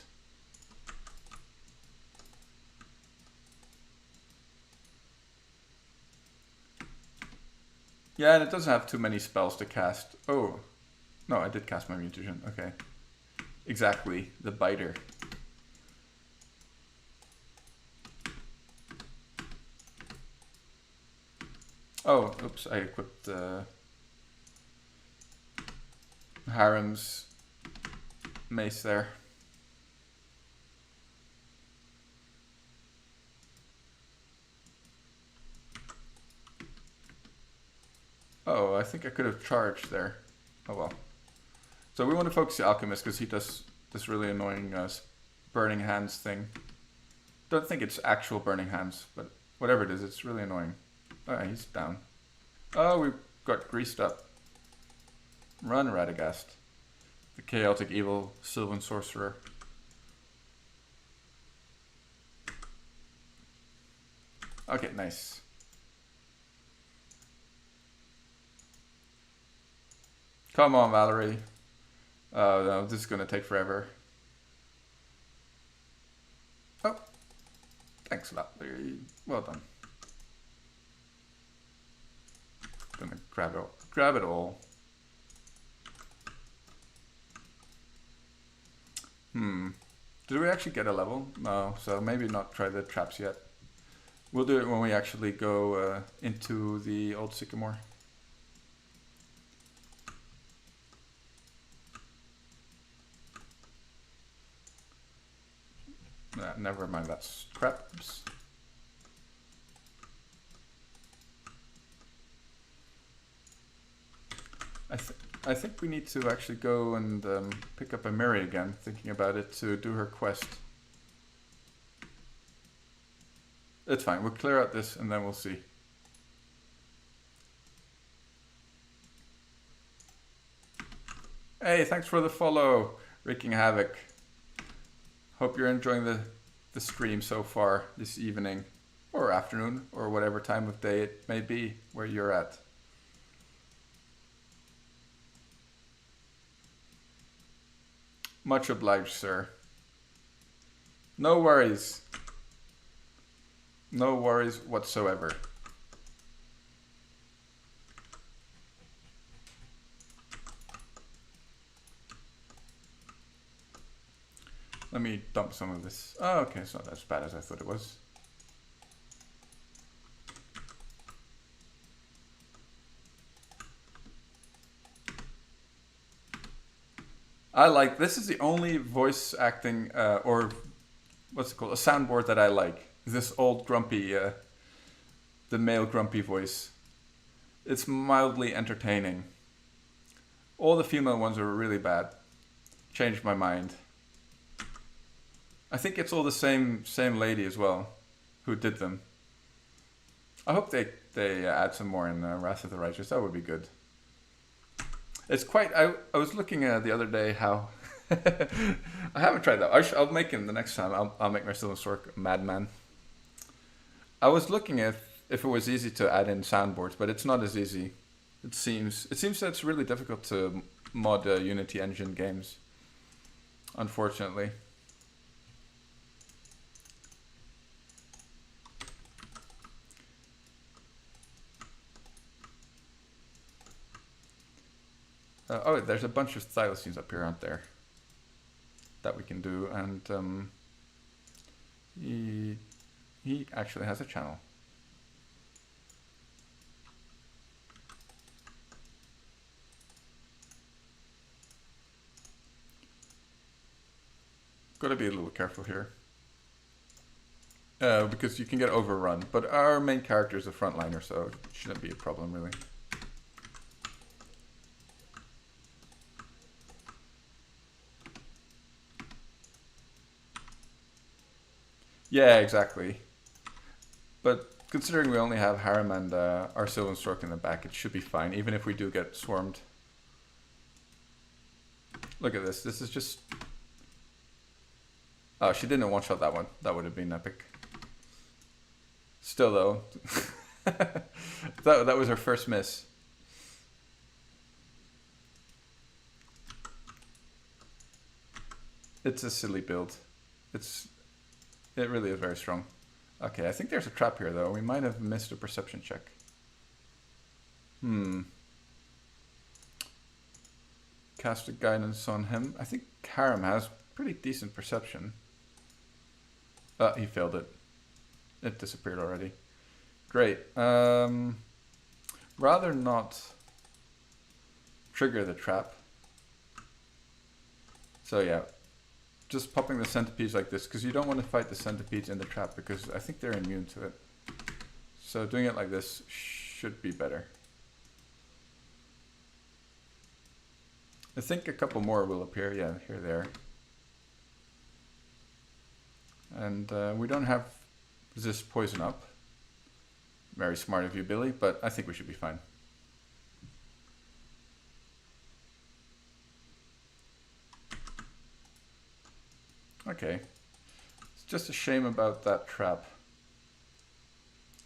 Yeah, and it doesn't have too many spells to cast. Oh, no, I did cast my mutation. Okay. Exactly, the biter. Oh, oops, I equipped Harem's mace there. Oh, I think I could have charged there. Oh well. So we want to focus the alchemist because he does this really annoying burning hands thing. Don't think it's actual burning hands, but whatever it is, it's really annoying. Oh, he's down. Oh, we got greased up. Run, Radagast. The chaotic evil Sylvan sorcerer. Okay, nice. Come on, Valerie. Oh no, this is gonna take forever. Oh, thanks, Valerie. Well done. Gonna grab it all. Did we actually get a level? No, so maybe not try the traps yet. We'll do it when we actually go into the old sycamore. Nah, never mind, that's crabs. I think we need to actually go and pick up a Mary again, thinking about it, to do her quest. It's fine, we'll clear out this and then we'll see. Hey, thanks for the follow, Wreaking Havoc. Hope you're enjoying the stream so far this evening, or afternoon, or whatever time of day it may be where you're at. Much obliged, sir. No worries. No worries whatsoever. Let me dump some of this. Oh, okay, it's not as bad as I thought it was. I like, this is the only voice acting, or what's it called, a soundboard that I like. This old grumpy, the male grumpy voice. It's mildly entertaining. All the female ones are really bad. Changed my mind. I think it's all the same lady as well, who did them. I hope they add some more in Wrath of the Righteous. That would be good. It's quite. I was looking at the other day how. I haven't tried that. I'll make him the next time. I'll make Marcellus Stork Madman. I was looking at if it was easy to add in soundboards, but it's not as easy. It seems that it's really difficult to mod Unity Engine games. Unfortunately. Oh, there's a bunch of thylacines up here, aren't there? That we can do, and he actually has a channel. Gotta be a little careful here. Because you can get overrun, but our main character is a frontliner, so it shouldn't be a problem really. Yeah, exactly. But considering we only have Harem and our Sylvan Stork in the back, it should be fine, even if we do get swarmed. Look at this. This is just... Oh, she didn't one-shot that one. That would have been epic. Still, though. that was her first miss. It's a silly build. It really is very strong. Okay, I think there's a trap here, though. We might have missed a perception check. Cast a guidance on him. I think Harem has pretty decent perception. He failed it. It disappeared already. Great. Rather not trigger the trap. So yeah. Just popping the centipedes like this, because you don't want to fight the centipedes in the trap, because I think they're immune to it. So doing it like this should be better. I think a couple more will appear. Yeah, here they are. And we don't have this poison up. Very smart of you, Billy, but I think we should be fine. Okay. It's just a shame about that trap.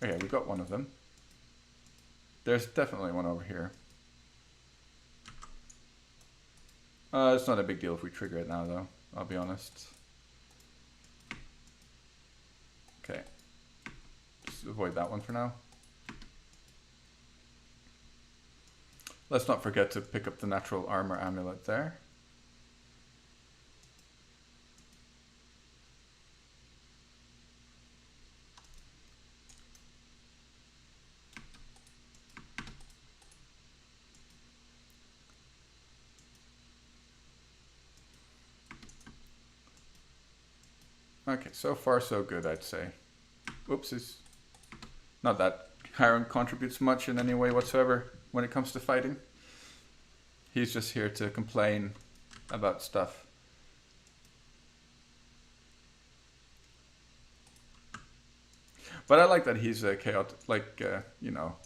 Okay, we got one of them. There's definitely one over here. It's not a big deal if we trigger it now, though. I'll be honest. Okay. Just avoid that one for now. Let's not forget to pick up the natural armor amulet there. Okay, so far so good, I'd say. Oopsies. Not that Hiram contributes much in any way whatsoever when it comes to fighting. He's just here to complain about stuff. But I like that he's a chaotic, like, you know,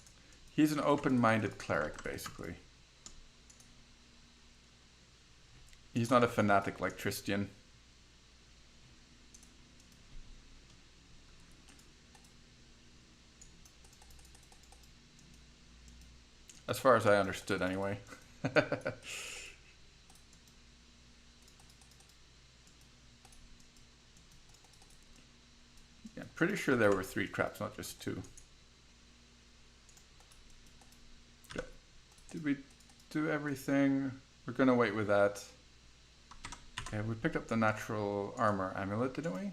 he's an open-minded cleric, basically. He's not a fanatic like Tristian. As far as I understood, anyway. Yeah, I'm pretty sure there were 3 traps, not just 2. Yeah. Did we do everything? We're gonna wait with that. Okay, we picked up the natural armor amulet, didn't we?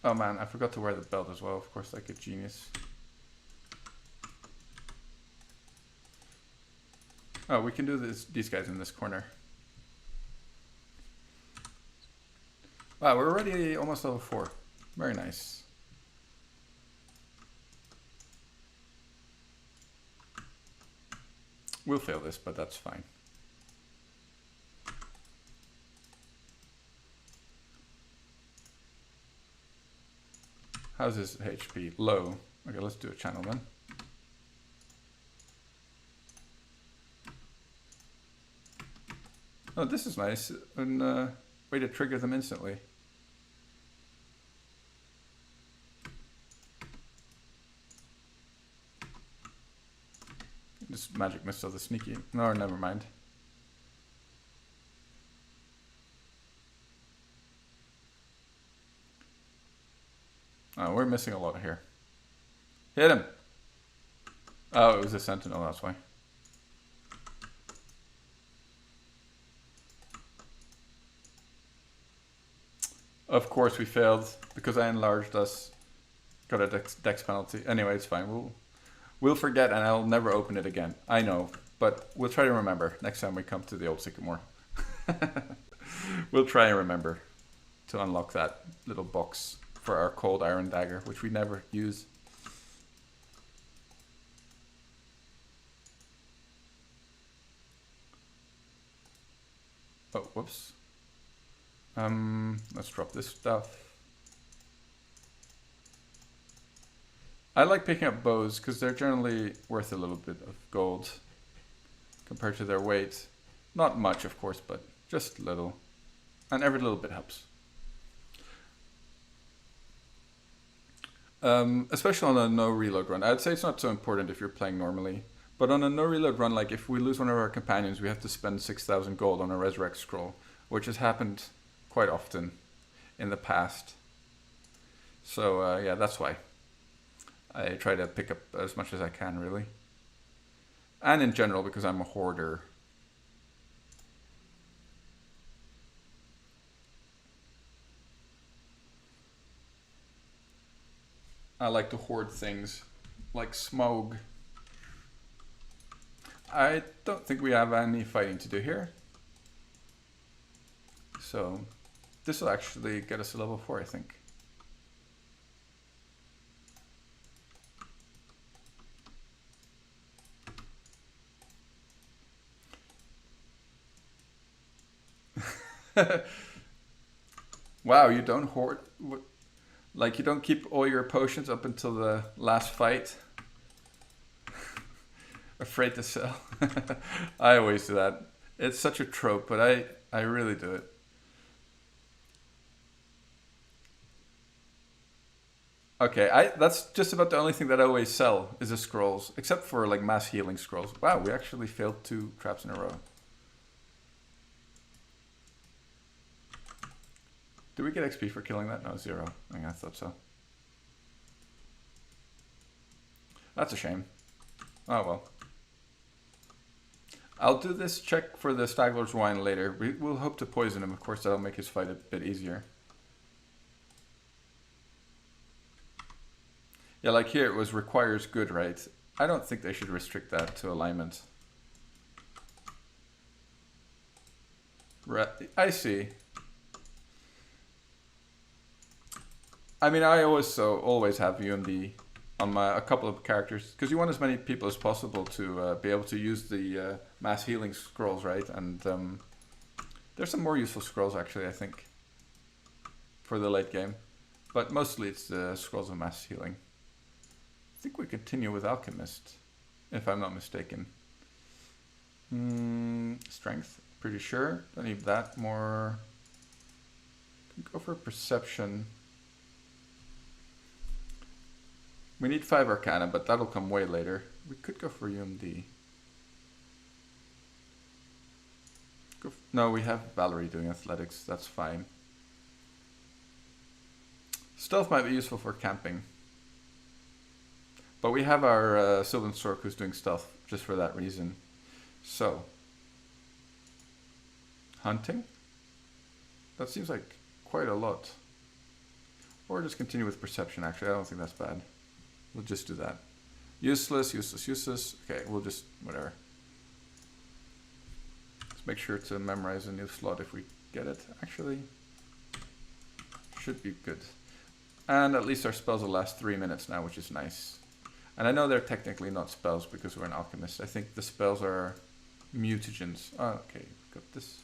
Oh man, I forgot to wear the belt as well, of course, like a genius. Oh, we can do these guys in this corner. Wow, we're already almost level 4. Very nice. We'll fail this, but that's fine. How's his HP? Low. Okay, let's do a channel then. Oh, this is nice. And way to trigger them instantly. Just magic missile the sneaky. No, never mind. Oh, we're missing a lot here. Hit him! Oh, it was a sentinel, that's why. Of course we failed, because I enlarged us. Got a dex penalty. Anyway, it's fine. We'll forget and I'll never open it again. I know, but we'll try to remember next time we come to the old sycamore. We'll try and remember to unlock that little box for our cold iron dagger, which we never use. Oh, whoops. Let's drop this stuff. I like picking up bows because they're generally worth a little bit of gold compared to their weight. Not much, of course, but just little. And every little bit helps. Especially on a no reload run. I'd say it's not so important if you're playing normally. But on a no reload run, like if we lose one of our companions, we have to spend 6,000 gold on a resurrect scroll, which has happened quite often in the past. So yeah, that's why I try to pick up as much as I can, really. And in general, because I'm a hoarder. I like to hoard things like smoke. I don't think we have any fighting to do here. So this will actually get us to level 4, I think. Wow, you don't hoard, like you don't keep all your potions up until the last fight? Afraid to sell. I always do that. It's such a trope, but I really do it. Okay, that's just about the only thing that I always sell is the scrolls, except for like mass healing scrolls. Wow, we actually failed 2 traps in a row. Do we get XP for killing that? No, 0. I thought so. That's a shame. Oh well. I'll do this check for the Stagler's Wine later. We'll hope to poison him, of course, that'll make his fight a bit easier. Yeah, like here it was requires good, right? I don't think they should restrict that to alignment. Right, I see. I mean, I always have UMD on a couple of characters because you want as many people as possible to be able to use the mass healing scrolls, right? And there's some more useful scrolls actually, I think, for the late game, but mostly it's the scrolls of mass healing. I think we continue with Alchemist, if I'm not mistaken. Strength, pretty sure. Don't need that. More. Go for Perception. We need 5 Arcana, but that'll come way later. We could go for UMD. No, we have Valerie doing Athletics. That's fine. Stealth might be useful for camping. But we have our Sylvan Stork who's doing Stealth just for that reason. So. Hunting? That seems like quite a lot. Or just continue with Perception, actually. I don't think that's bad. We'll just do that. Useless, useless, useless. Okay, we'll just, whatever. Let's make sure to memorize a new slot if we get it, actually. Should be good. And at least our spells will last 3 minutes now, which is nice. And I know they're technically not spells because we're an alchemist. I think the spells are mutagens. Oh, okay, got this.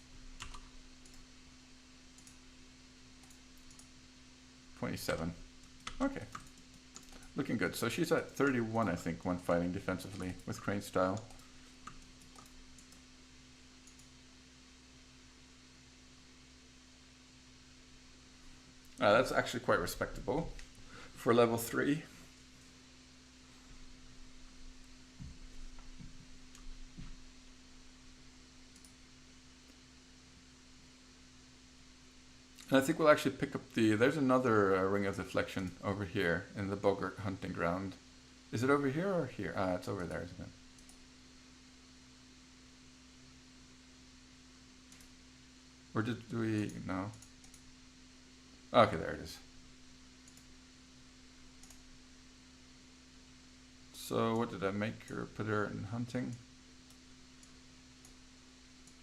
27. Okay. Looking good. So she's at 31, I think, when fighting defensively with Crane style. That's actually quite respectable for level 3. And I think we'll actually pick up there's another Ring of Deflection over here in the Boggart hunting ground. Is it over here or here? It's over there, isn't it? Or do we, no. Okay, there it is. So what did I make her? Put her in hunting?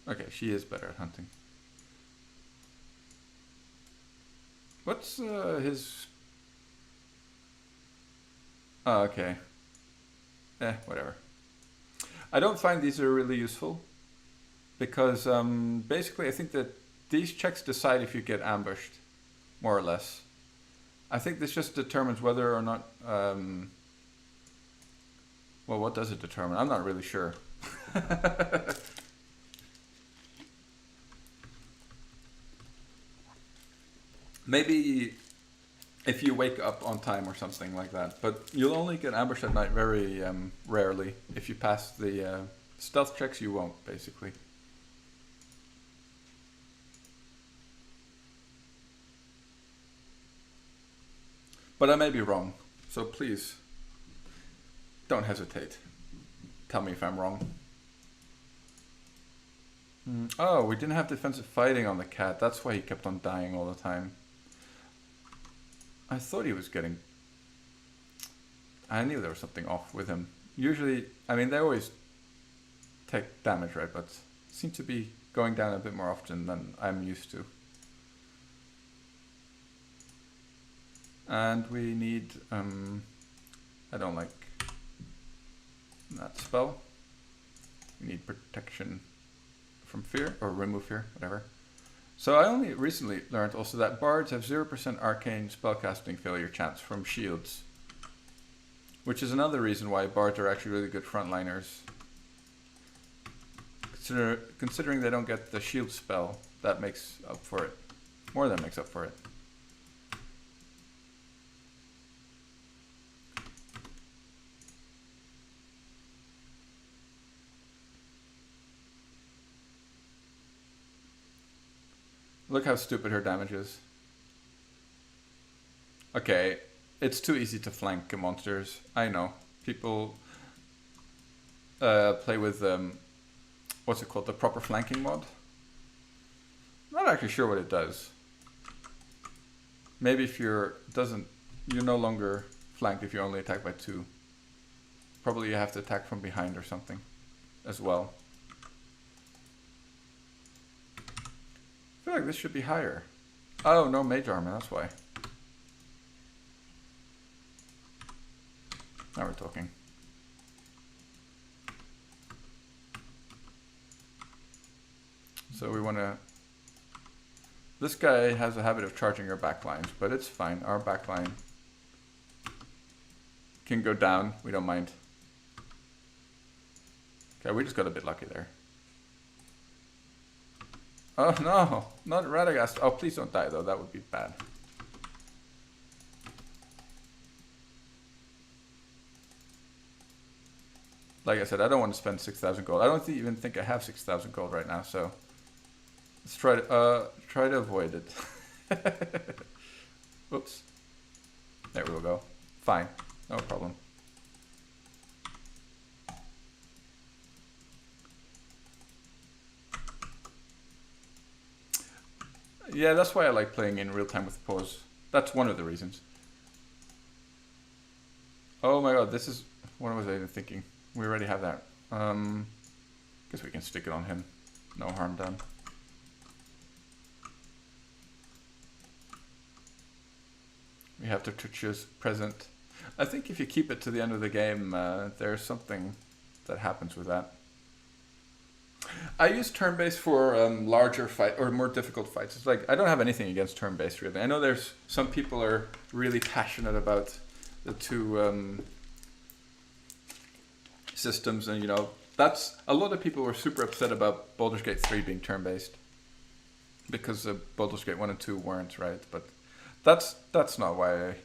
Okay, she is better at hunting. What's his... Oh, okay. Whatever. I don't find these are really useful because basically I think that these checks decide if you get ambushed, more or less. I think this just determines whether or not... well, what does it determine? I'm not really sure. Maybe if you wake up on time or something like that. But you'll only get ambushed at night very rarely. If you pass the stealth checks, you won't, basically. But I may be wrong. So please, don't hesitate. Tell me if I'm wrong. Oh, we didn't have defensive fighting on the cat. That's why he kept on dying all the time. I thought he was getting... I knew there was something off with him. Usually, I mean, they always take damage, right? But seem to be going down a bit more often than I'm used to. And we need... I don't like that spell. We need protection from fear, or remove fear, whatever. So I only recently learned also that bards have 0% arcane spellcasting failure chance from shields. Which is another reason why bards are actually really good frontliners. Considering they don't get the shield spell, that makes up for it. More than makes up for it. Look how stupid her damage is. Okay, it's too easy to flank monsters. I know. People play with, what's it called? The proper flanking mod? I'm not actually sure what it does. Maybe if you're no longer flanked if you only attack by 2. Probably you have to attack from behind or something as well. I feel like this should be higher. Oh, no mage armor, that's why. Now we're talking. So we want to... This guy has a habit of charging our backlines, but it's fine. Our backline can go down. We don't mind. Okay, we just got a bit lucky there. Oh no, not Radagast. Oh, please don't die though. That would be bad. Like I said, I don't want to spend 6,000 gold. I don't even think I have 6,000 gold right now, so let's try to avoid it. Oops. There we go. Fine, no problem. Yeah, that's why I like playing in real time with pause. That's one of the reasons. Oh my god, this is... What was I even thinking? We already have that. Guess we can stick it on him. No harm done. We have to choose present. I think if you keep it to the end of the game, there's something that happens with that. I use turn-based for larger fight or more difficult fights. It's like I don't have anything against turn-based really. I know there's some people are really passionate about the two systems, and you know that's a lot of people were super upset about Baldur's Gate 3 being turn-based because Baldur's Gate 1 and 2 weren't, right? But that's not why.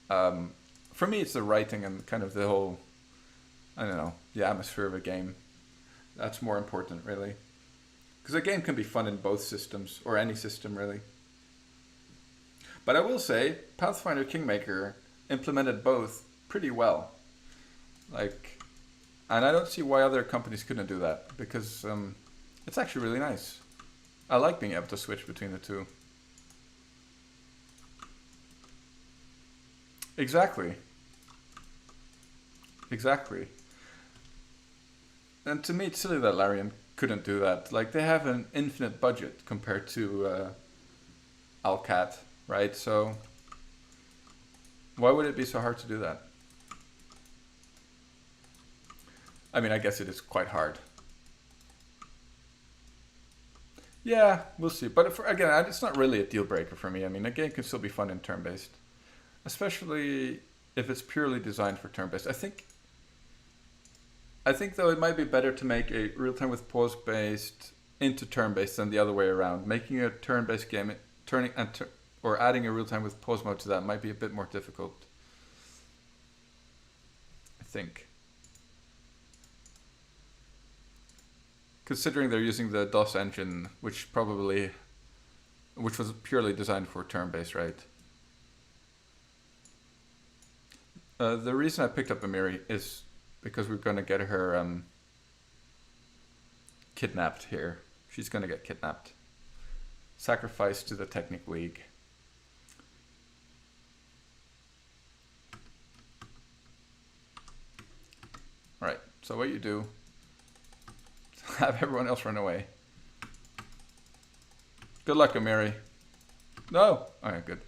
For me, it's the writing and kind of the whole, I don't know, the atmosphere of a game. That's more important, really. Because a game can be fun in both systems, or any system, really. But I will say, Pathfinder Kingmaker implemented both pretty well. Like, and I don't see why other companies couldn't do that, because it's actually really nice. I like being able to switch between the two. Exactly. Exactly. And to me, it's silly that Larian couldn't do that. Like, they have an infinite budget compared to Alcat, right? So, why would it be so hard to do that? I mean, I guess it is quite hard. Yeah, we'll see. But again, it's not really a deal breaker for me. I mean, a game can still be fun in turn-based. Especially if it's purely designed for turn-based. I think though it might be better to make a real-time with pause based into turn-based than the other way around. Making a turn-based game, or adding a real-time with pause mode to that might be a bit more difficult. I think. Considering they're using the DOS engine, which was purely designed for turn-based, right? The reason I picked up Amiri is because we're going to get her kidnapped here. She's going to get kidnapped. Sacrificed to the Technic League. Alright, so what you do, have everyone else run away. Good luck, Amiri. No! Alright, good.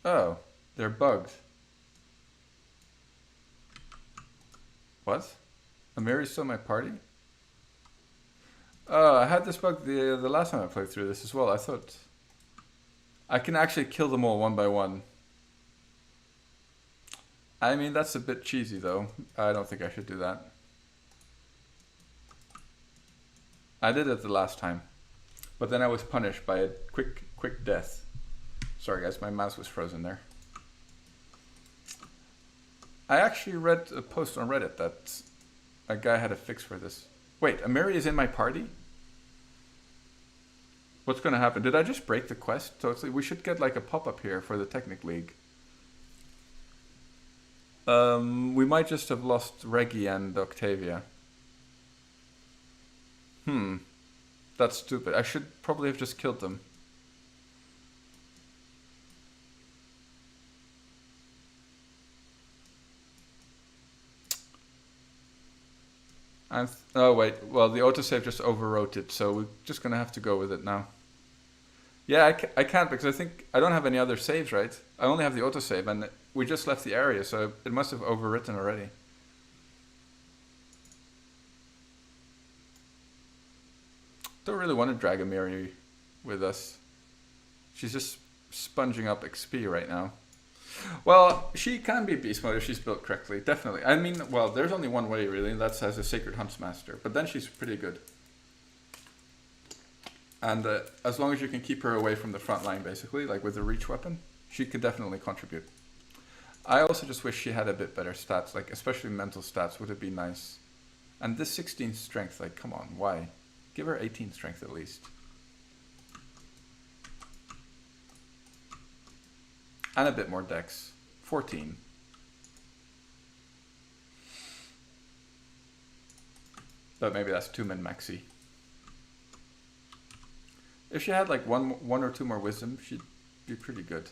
Oh, they're bugged. What? Amiri's still my party? Oh, I had this bug the last time I played through this as well. I thought I can actually kill them all one by one. I mean, that's a bit cheesy though. I don't think I should do that. I did it the last time, but then I was punished by a quick death. Sorry guys, my mouse was frozen there. I actually read a post on Reddit that a guy had a fix for this. Wait, Amiri is in my party? What's gonna happen? Did I just break the quest totally? We should get like a pop-up here for the Technic League. We might just have lost Reggie and Octavia. That's stupid. I should probably have just killed them. Oh wait, well the autosave just overwrote it, so we're just gonna have to go with it now. Yeah, I can't because I think I don't have any other saves, right? I only have the autosave, and we just left the area, so it must have overwritten already. Don't really want to drag a Miri with us. She's just sponging up XP right now. Well, she can be beast mode if she's built correctly, definitely. I mean, well, there's only one way really, and that's as a Sacred Huntsmaster. But then she's pretty good. And as long as you can keep her away from the front line, basically, like with the reach weapon, she could definitely contribute. I also just wish she had a bit better stats, like especially mental stats would have been nice. And this 16 strength, like, come on, why? Give her 18 strength at least. And a bit more dex. 14. But maybe that's too min-maxy. If she had like one or two more wisdom, she'd be pretty good.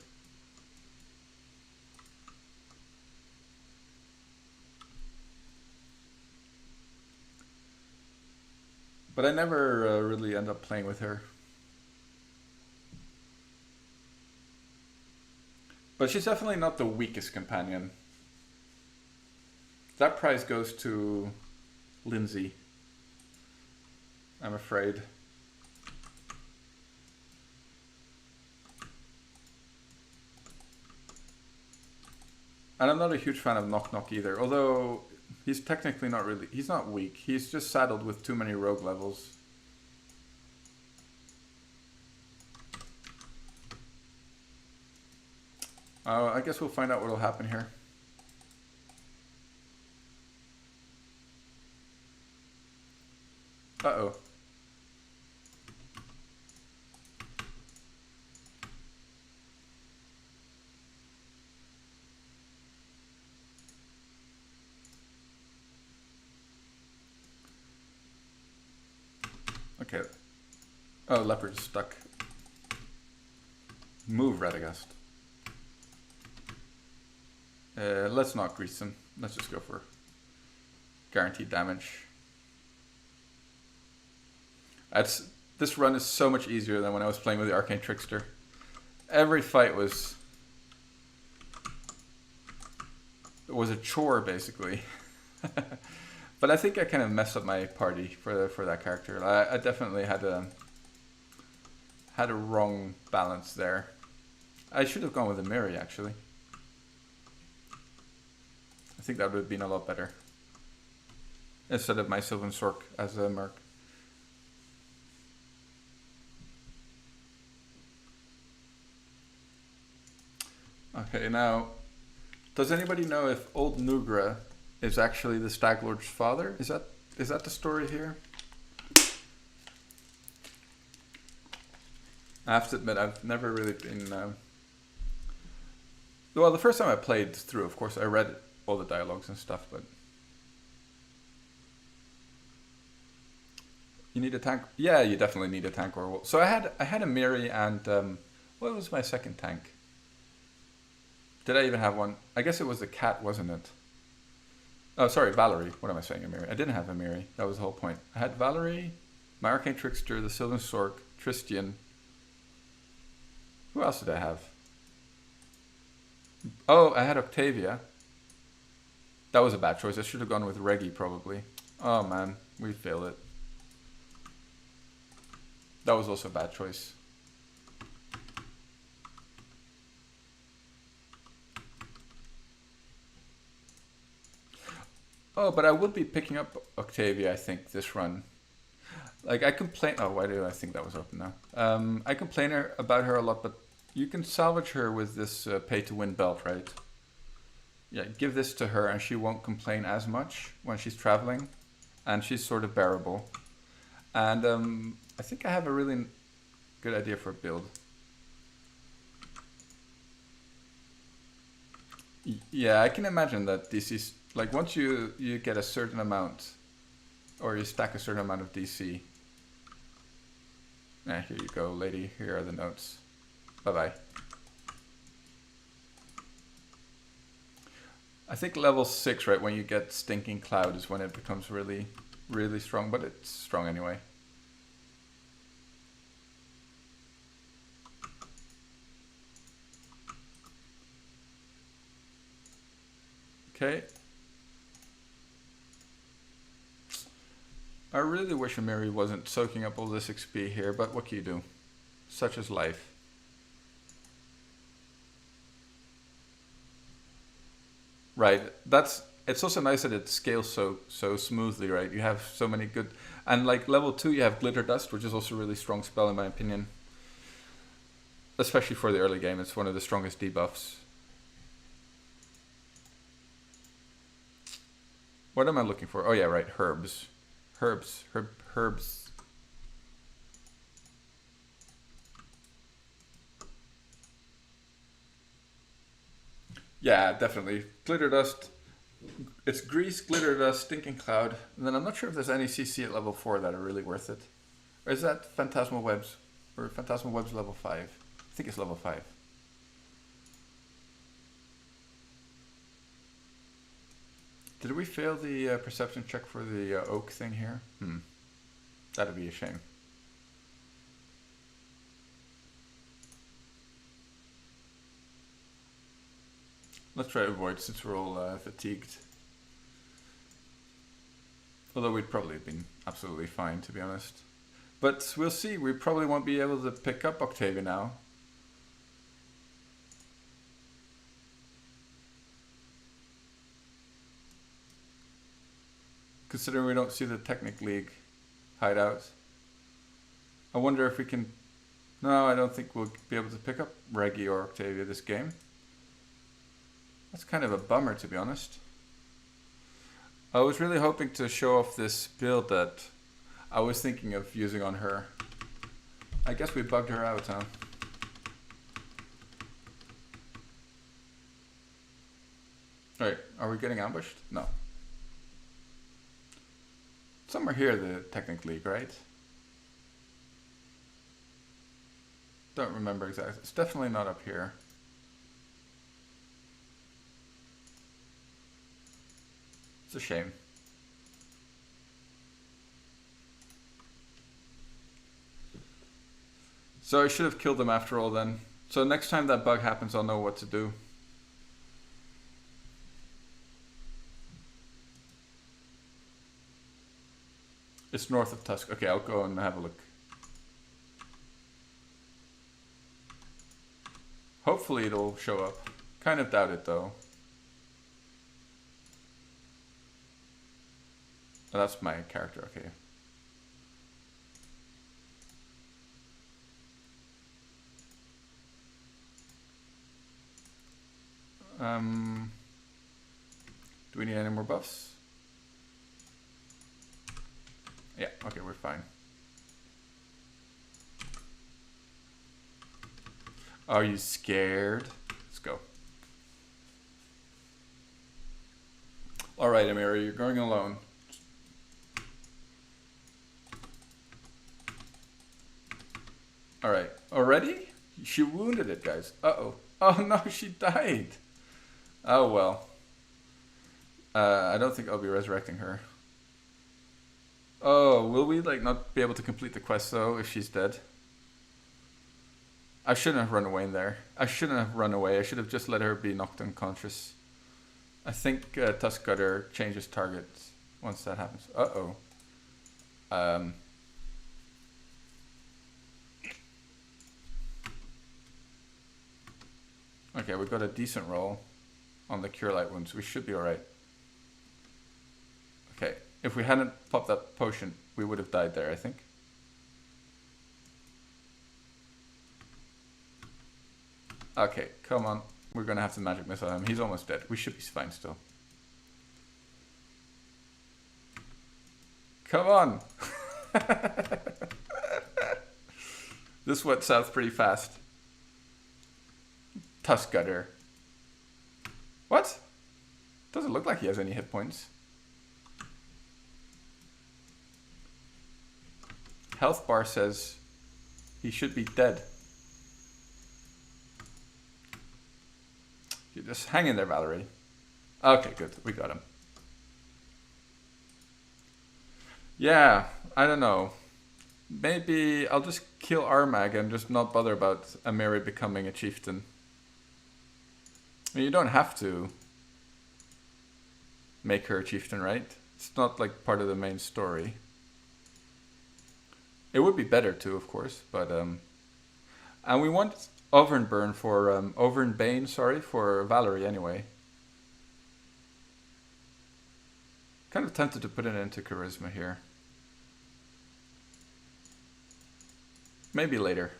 But I never really end up playing with her. But she's definitely not the weakest companion. That prize goes to Lindsay, I'm afraid. And I'm not a huge fan of Knock Knock either, although he's technically not really, he's not weak, he's just saddled with too many rogue levels. I guess we'll find out what will happen here. Uh-oh. Okay. Oh, leopard's stuck. Move, Radagast. Let's not grease him. Let's just go for guaranteed damage. This run is so much easier than when I was playing with the Arcane Trickster. Every fight was a chore, basically. But I think I kind of messed up my party for that character. I definitely had a wrong balance there. I should have gone with a Miri, actually. I think that would have been a lot better. Instead of my Sylvan Sork as a merc. Okay, now, does anybody know if Old Nugra is actually the Stag Lord's father? Is that the story here? I have to admit, I've never really been... Well, the first time I played through, of course, I read all the dialogues and stuff, but... You need a tank? Yeah, you definitely need a tank or a wolf. So I had a Miri and... what was my second tank? Did I even have one? I guess it was the cat, wasn't it? Oh, sorry, Valerie. What am I saying, a Miri? I didn't have a Miri. That was the whole point. I had Valerie, my Arcane Trickster, the Sylvan Sork, Tristian. Who else did I have? Oh, I had Octavia. That was a bad choice. I should have gone with Reggie, probably. Oh, man. We failed it. That was also a bad choice. Oh, but I would be picking up Octavia, I think, this run. Like, I complain... Oh, why do I think that was open now? I complain about her a lot, but you can salvage her with this pay-to-win belt, right? Yeah, give this to her and she won't complain as much when she's traveling. And she's sort of bearable. And I think I have a really good idea for a build. Yeah, I can imagine that DC's... Like, once you get a certain amount, or you stack a certain amount of DC. Here you go, lady. Here are the notes. Bye-bye. I think level 6, right, when you get Stinking Cloud is when it becomes really really strong, but it's strong anyway. Okay. I really wish Amiri wasn't soaking up all this XP here, but what can you do? Such is life. Right. It's also nice that it scales so smoothly, right? You have so many good, and like level 2 you have Glitter Dust, which is also a really strong spell in my opinion. Especially for the early game, it's one of the strongest debuffs. What am I looking for? Oh yeah, right, herbs. Herbs. Yeah, definitely. Glitter Dust. It's Grease, Glitter Dust, Stinking Cloud. And then I'm not sure if there's any CC at level 4 that are really worth it. Or is that Phantasmal Webs? Or Phantasmal Webs level 5? I think it's level 5. Did we fail the perception check for the oak thing here? That'd be a shame. Let's try to avoid since we're all fatigued. Although we'd probably have been absolutely fine, to be honest. But we'll see. We probably won't be able to pick up Octavia now. Considering we don't see the Technic League hideout. I wonder if we can... No, I don't think we'll be able to pick up Reggie or Octavia this game. That's kind of a bummer, to be honest. I was really hoping to show off this build that I was thinking of using on her. I guess we bugged her out, huh? Alright, are we getting ambushed? No. Somewhere here, the Technic League, right? Don't remember exactly. It's definitely not up here. It's a shame. So I should have killed them after all then. So next time that bug happens, I'll know what to do. It's north of Tusk. Okay, I'll go and have a look. Hopefully it'll show up. Kind of doubt it though. Oh, that's my character, okay. Do we need any more buffs? Yeah, okay, we're fine. Are you scared? Let's go. Alright, Amira, you're going alone. Alright, already? She wounded it, guys. Uh-oh. Oh no, she died. Oh well. I don't think I'll be resurrecting her. Oh, will we like not be able to complete the quest though if she's dead? I shouldn't have run away in there. I shouldn't have run away. I should have just let her be knocked unconscious. I think Tusk Cutter changes targets once that happens. Uh-oh. Okay, we got a decent roll on the Cure Light wounds. We should be alright. Okay, if we hadn't popped that potion, we would have died there, I think. Okay, come on. We're gonna have to magic missile him. He's almost dead. We should be fine still. Come on! This went south pretty fast. Tusk Cutter. What? Doesn't look like he has any hit points. Health bar says he should be dead. You just hang in there, Valerie. Okay, good. We got him. Yeah, I don't know. Maybe I'll just kill Armag and just not bother about Amiri becoming a chieftain. I mean, you don't have to make her a chieftain, right? It's not like part of the main story. It would be better too, of course, but and we want Overnburn for Overnbane, sorry, for Valerie anyway. Kind of tempted to put it into charisma here. Maybe later.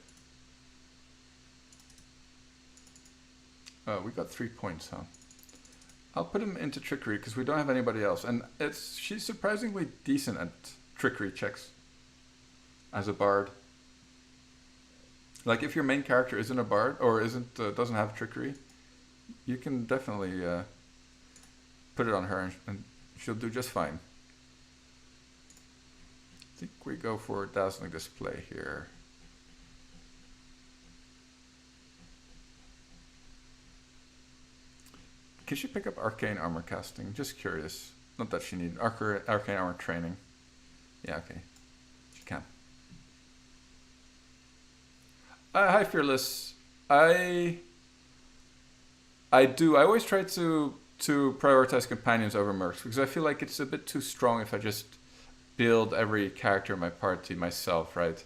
Oh, we got 3 points, huh? I'll put him into trickery because we don't have anybody else, and she's surprisingly decent at trickery checks as a bard. Like if your main character isn't a bard or doesn't have trickery, you can definitely put it on her and she'll do just fine. I think we go for dazzling display here. Can she pick up arcane armor casting? Just curious. Not that she needs arcane armor training. Yeah, okay. She can. Hi, Fearless. I always try to prioritize companions over mercs because I feel like it's a bit too strong if I just build every character in my party myself, right?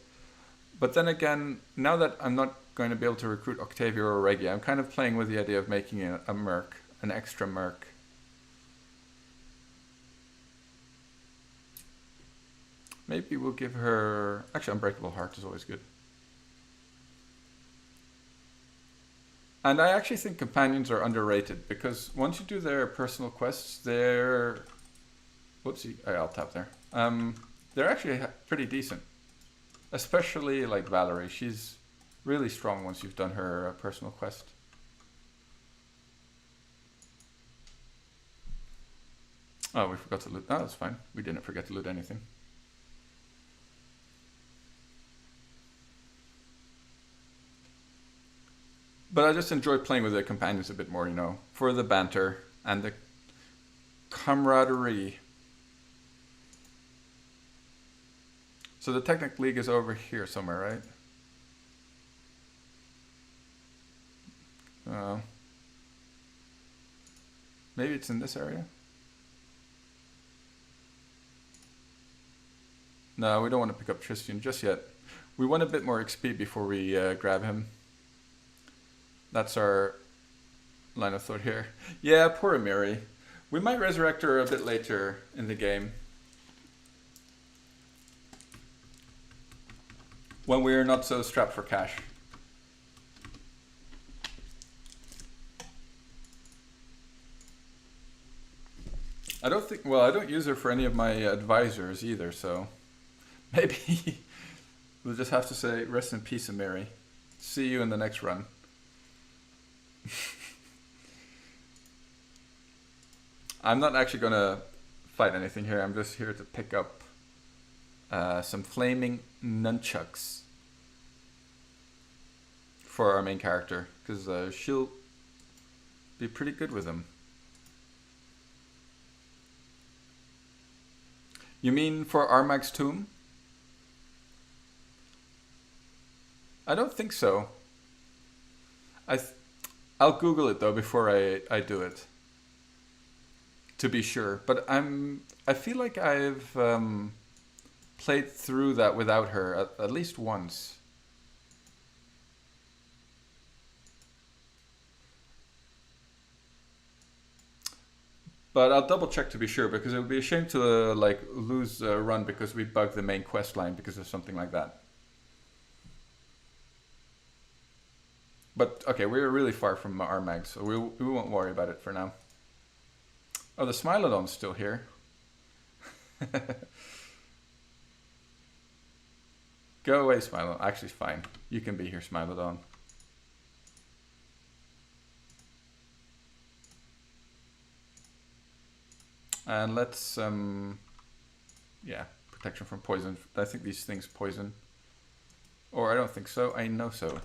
But then again, now that I'm not going to be able to recruit Octavia or Regia, I'm kind of playing with the idea of making a merc, an extra merc. Maybe we'll give her... Actually, Unbreakable Heart is always good. And I actually think companions are underrated because once you do their personal quests, they're... Whoopsie, I'll tap there. They're actually pretty decent. Especially like Valerie. She's really strong once you've done her personal quest. Oh, we forgot to loot. Oh, that's fine. We didn't forget to loot anything. But I just enjoy playing with the companions a bit more, you know, for the banter and the camaraderie. So the Technic League is over here somewhere, right? Maybe it's in this area? No, we don't want to pick up Tristian just yet. We want a bit more XP before we grab him. That's our line of thought here. Yeah, poor Amiri. We might resurrect her a bit later in the game. When we're not so strapped for cash. I don't use her for any of my advisors either, so maybe we'll just have to say rest in peace, Amiri. See you in the next run. I'm not actually gonna fight anything here. I'm just here to pick up some flaming nunchucks for our main character because she'll be pretty good with them. You mean for Armag's tomb? I don't think so. I'll Google it though before I do it. To be sure, but I feel like I've played through that without her at least once. But I'll double check to be sure because it would be a shame to like lose a run because we bugged the main quest line because of something like that. But okay, we're really far from Armag, so we won't worry about it for now. Oh, the Smilodon's still here. Go away, Smilodon. Actually, fine. You can be here, Smilodon. And let's, yeah, protection from poison. I think these things poison. Or I don't think so. I know so.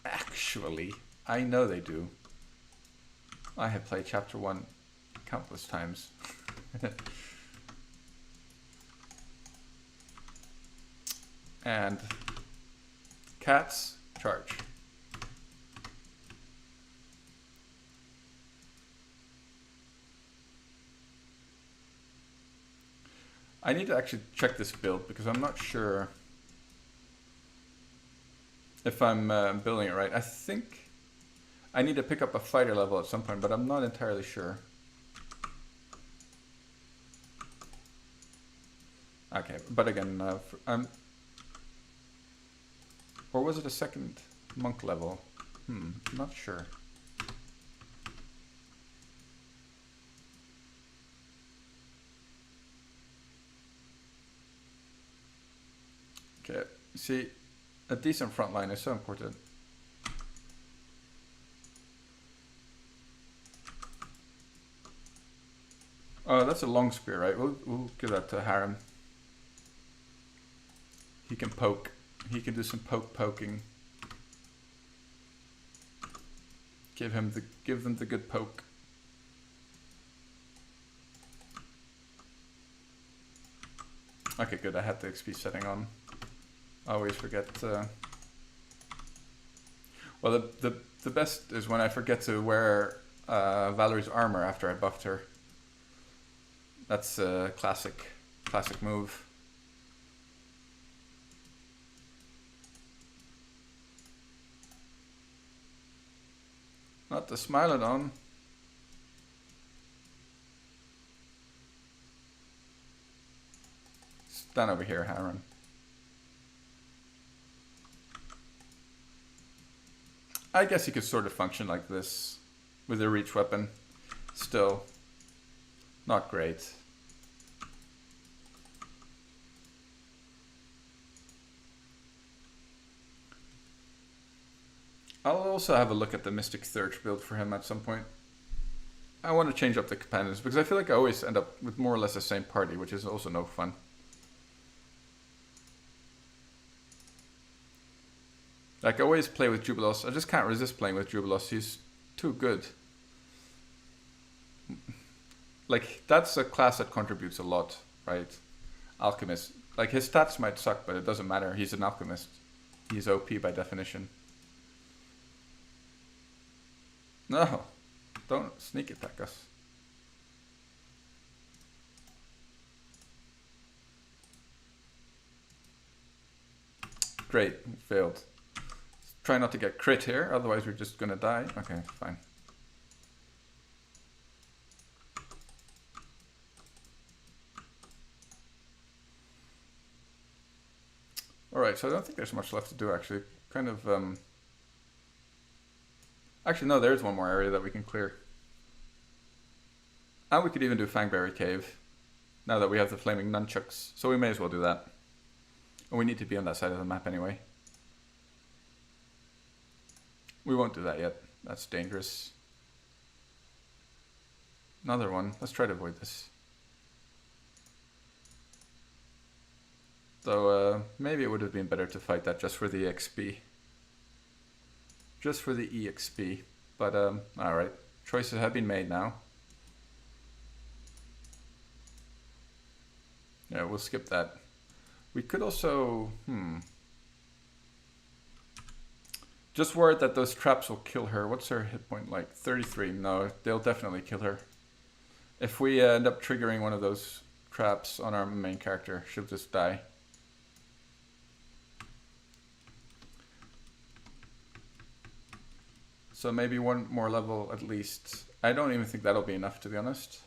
Actually, I know they do. I have played chapter 1 countless times. And cats, charge. I need to actually check this build because I'm not sure if I'm building it right. I think I need to pick up a fighter level at some point, but I'm not entirely sure. Okay, but again, or was it a second monk level? Not sure. Okay, see, a decent front line is so important. Oh, that's a long spear, right? We'll give that to Harem. He can poke. He can do some poking. Give them the good poke. Okay, good. I had the XP setting on. I always forget. Well, the best is when I forget to wear Valerie's armor after I buffed her. That's a classic move. Not the Smilodon. Stand over here, Harem. I guess he could sort of function like this with a reach weapon. Still not great. I'll also have a look at the Mystic Thirch build for him at some point. I want to change up the companions because I feel like I always end up with more or less the same party, which is also no fun. Like I always play with Jubilos. I just can't resist playing with Jubilos. He's too good. Like that's a class that contributes a lot, right? Alchemist. Like his stats might suck, but it doesn't matter. He's an alchemist. He's OP by definition. No, don't sneak attack us. Great, failed. Try not to get crit here, otherwise we're just gonna die. Okay, fine. Alright, so I don't think there's much left to do actually. Kind of, actually no, there's one more area that we can clear. And we could even do Fangberry Cave, now that we have the Flaming Nunchucks. So we may as well do that. And we need to be on that side of the map anyway. We won't do that yet. That's dangerous. Another one. Let's try to avoid this. Though maybe it would have been better to fight that just for the XP. Just for the EXP. But alright. Choices have been made now. Yeah, we'll skip that. We could also... Just worried that those traps will kill her. What's her hit point like? 33. No, they'll definitely kill her. If we end up triggering one of those traps on our main character, she'll just die. So maybe one more level at least. I don't even think that'll be enough, to be honest.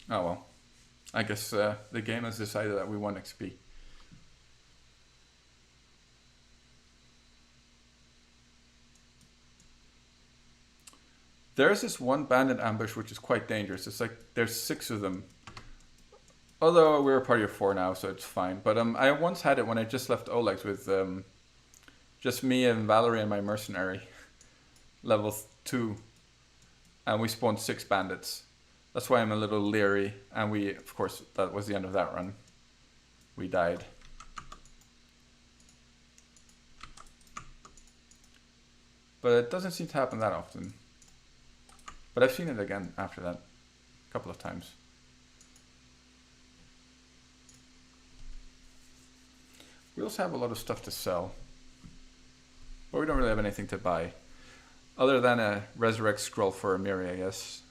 Oh well. I guess the game has decided that we want XP. There's this one bandit ambush which is quite dangerous. It's like there's 6 of them. Although we're a party of 4 now, so it's fine. But I once had it when I just left Oleg's with just me and Valerie and my mercenary, level 2, and we spawned 6 bandits. That's why I'm a little leery, and we, of course, that was the end of that run. We died. But it doesn't seem to happen that often. But I've seen it again after that, a couple of times. We also have a lot of stuff to sell, but we don't really have anything to buy. Other than a resurrect scroll for a Miri, I guess.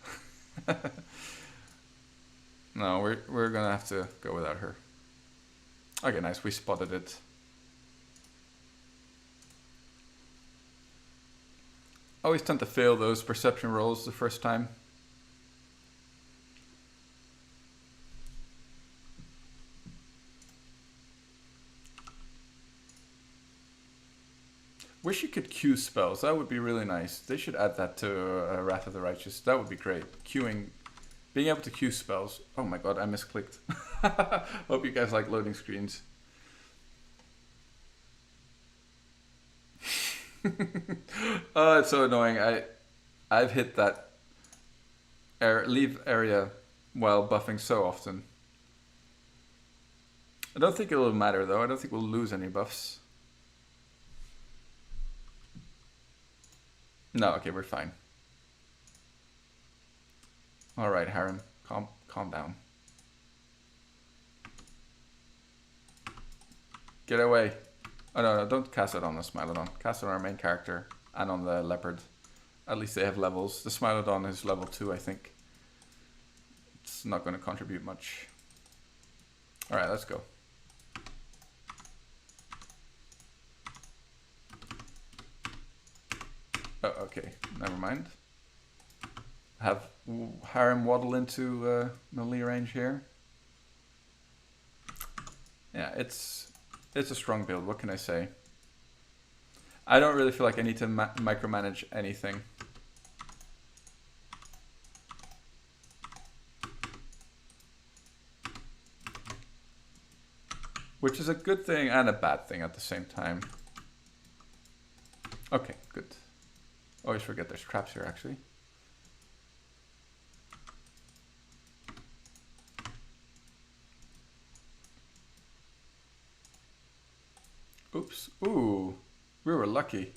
No, we're gonna have to go without her. Okay, nice, we spotted it. I always tend to fail those perception rolls the first time. Wish you could queue spells. That would be really nice. They should add that to Wrath of the Righteous. That would be great. Queuing, being able to queue spells. Oh my god, I misclicked. Hope you guys like loading screens. Oh, it's so annoying. I've hit that leave area while buffing so often. I don't think it will matter though. I don't think we'll lose any buffs. No, okay, we're fine. All right, Harem, calm down. Get away. Oh no, don't cast it on the Smilodon. Cast it on our main character and on the Leopard. At least they have levels. The Smilodon is level 2, I think. It's not going to contribute much. All right, let's go. Oh, okay, never mind. Have Harem waddle into melee range here. Yeah, it's a strong build, what can I say? I don't really feel like I need to micromanage anything. Which is a good thing and a bad thing at the same time. Okay, good. Always forget there's traps here, actually. Oops. Ooh. We were lucky.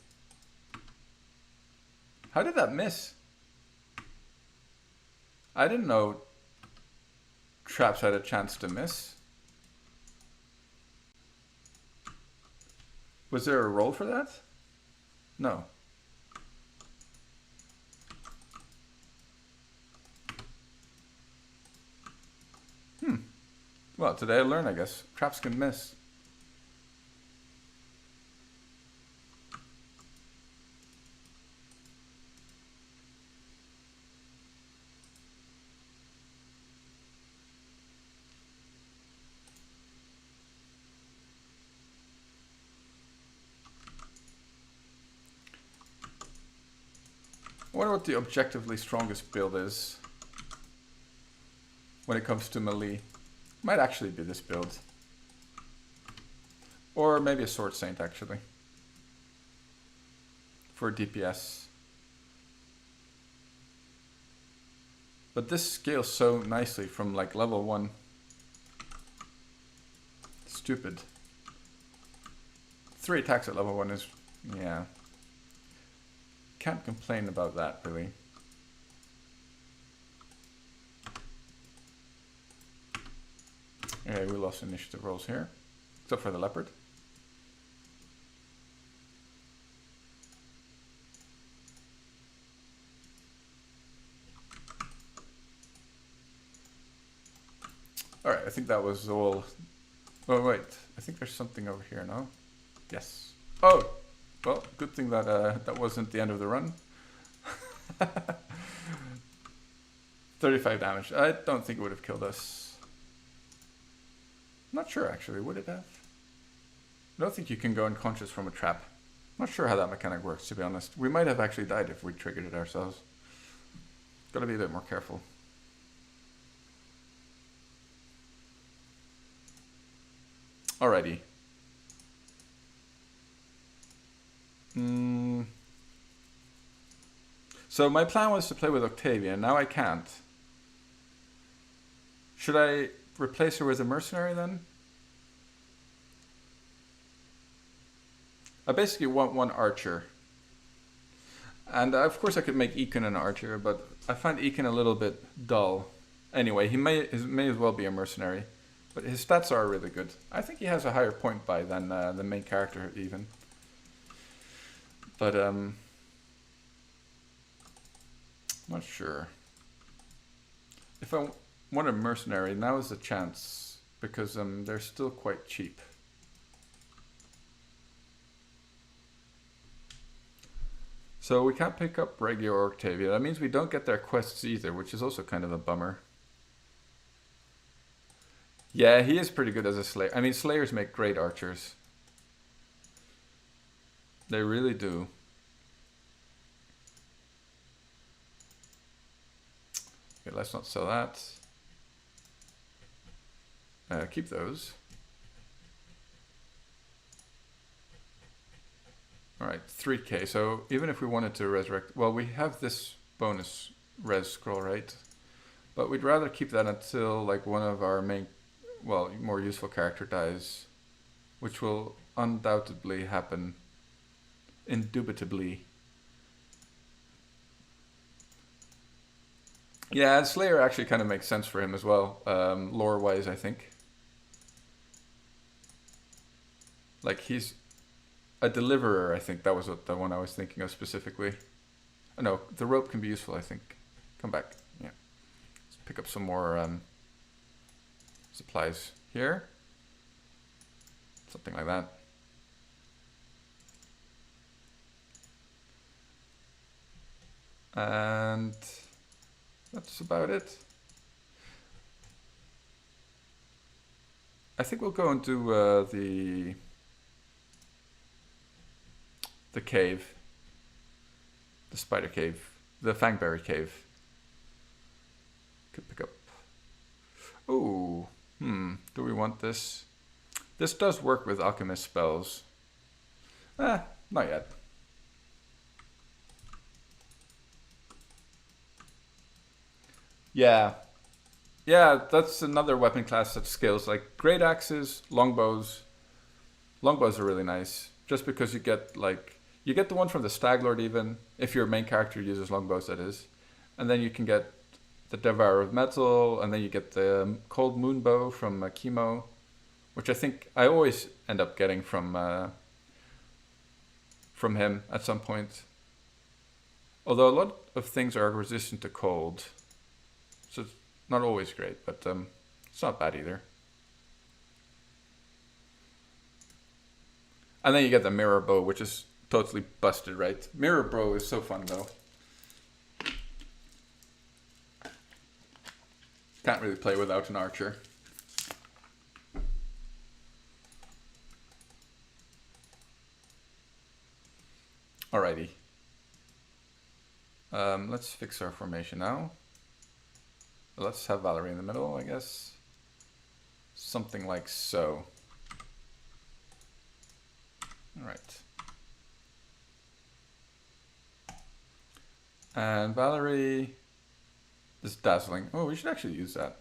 How did that miss? I didn't know traps had a chance to miss. Was there a roll for that? No. Well, today I learned, I guess. Traps can miss. I wonder what the objectively strongest build is when it comes to melee. Might actually be this build. Or maybe a Sword Saint, actually. For DPS. But this scales so nicely from like level 1. Stupid. 3 attacks at level 1 is... yeah. Can't complain about that, really. Okay, we lost initiative rolls here. Except for the Leopard. Alright, I think that was all... oh wait, I think there's something over here now. Yes. Oh! Well, good thing that that wasn't the end of the run. 35 damage. I don't think it would have killed us. Not sure actually, would it have? I don't think you can go unconscious from a trap. Not sure how that mechanic works, to be honest. We might have actually died if we triggered it ourselves. Gotta be a bit more careful. Alrighty. So my plan was to play with Octavia, now I can't. Should I replace her with a mercenary then? I basically want one archer. And of course I could make Ekin an archer, but I find Ekin a little bit dull. Anyway, he may as well be a mercenary, but his stats are really good. I think he has a higher point buy than the main character even. But I'm not sure. If I want a mercenary, now is the chance, because they're still quite cheap. So we can't pick up Reggie or Octavia. That means we don't get their quests either, which is also kind of a bummer. Yeah, he is pretty good as a Slayer. I mean, Slayers make great archers. They really do. Okay, let's not sell that. Keep those. Alright, 3k. So even if we wanted to resurrect... Well, we have this bonus res scroll, right? But we'd rather keep that until like one of our main... Well, more useful character dies. Which will undoubtedly happen. Indubitably. Yeah, and Slayer actually kind of makes sense for him as well. Lore-wise, I think. Like, he's a deliverer, I think. That was the one I was thinking of specifically. Oh, no, the rope can be useful, I think. Come back. Yeah. Let's pick up some more supplies here. Something like that. And that's about it. I think we'll go and do the cave, the spider cave, the fangberry cave. Could pick up. Oh, do we want this? This does work with alchemist spells. Not yet. Yeah. Yeah, that's another weapon class that scales. Like great axes, longbows. Longbows are really nice. Just because you get the one from the Stag Lord even, if your main character uses longbows, that is. And then you can get the Devourer of Metal, and then you get the Cold Moon Bow from Chemo, which I think I always end up getting from him at some point. Although a lot of things are resistant to cold, so it's not always great, but it's not bad either. And then you get the Mirror Bow, which is totally busted, right? Mirror Bow is so fun though. Can't really play without an archer. Alrighty. Let's fix our formation now. Let's have Valerie in the middle, I guess. Something like so. Alright. And Valerie is dazzling. Oh, we should actually use that.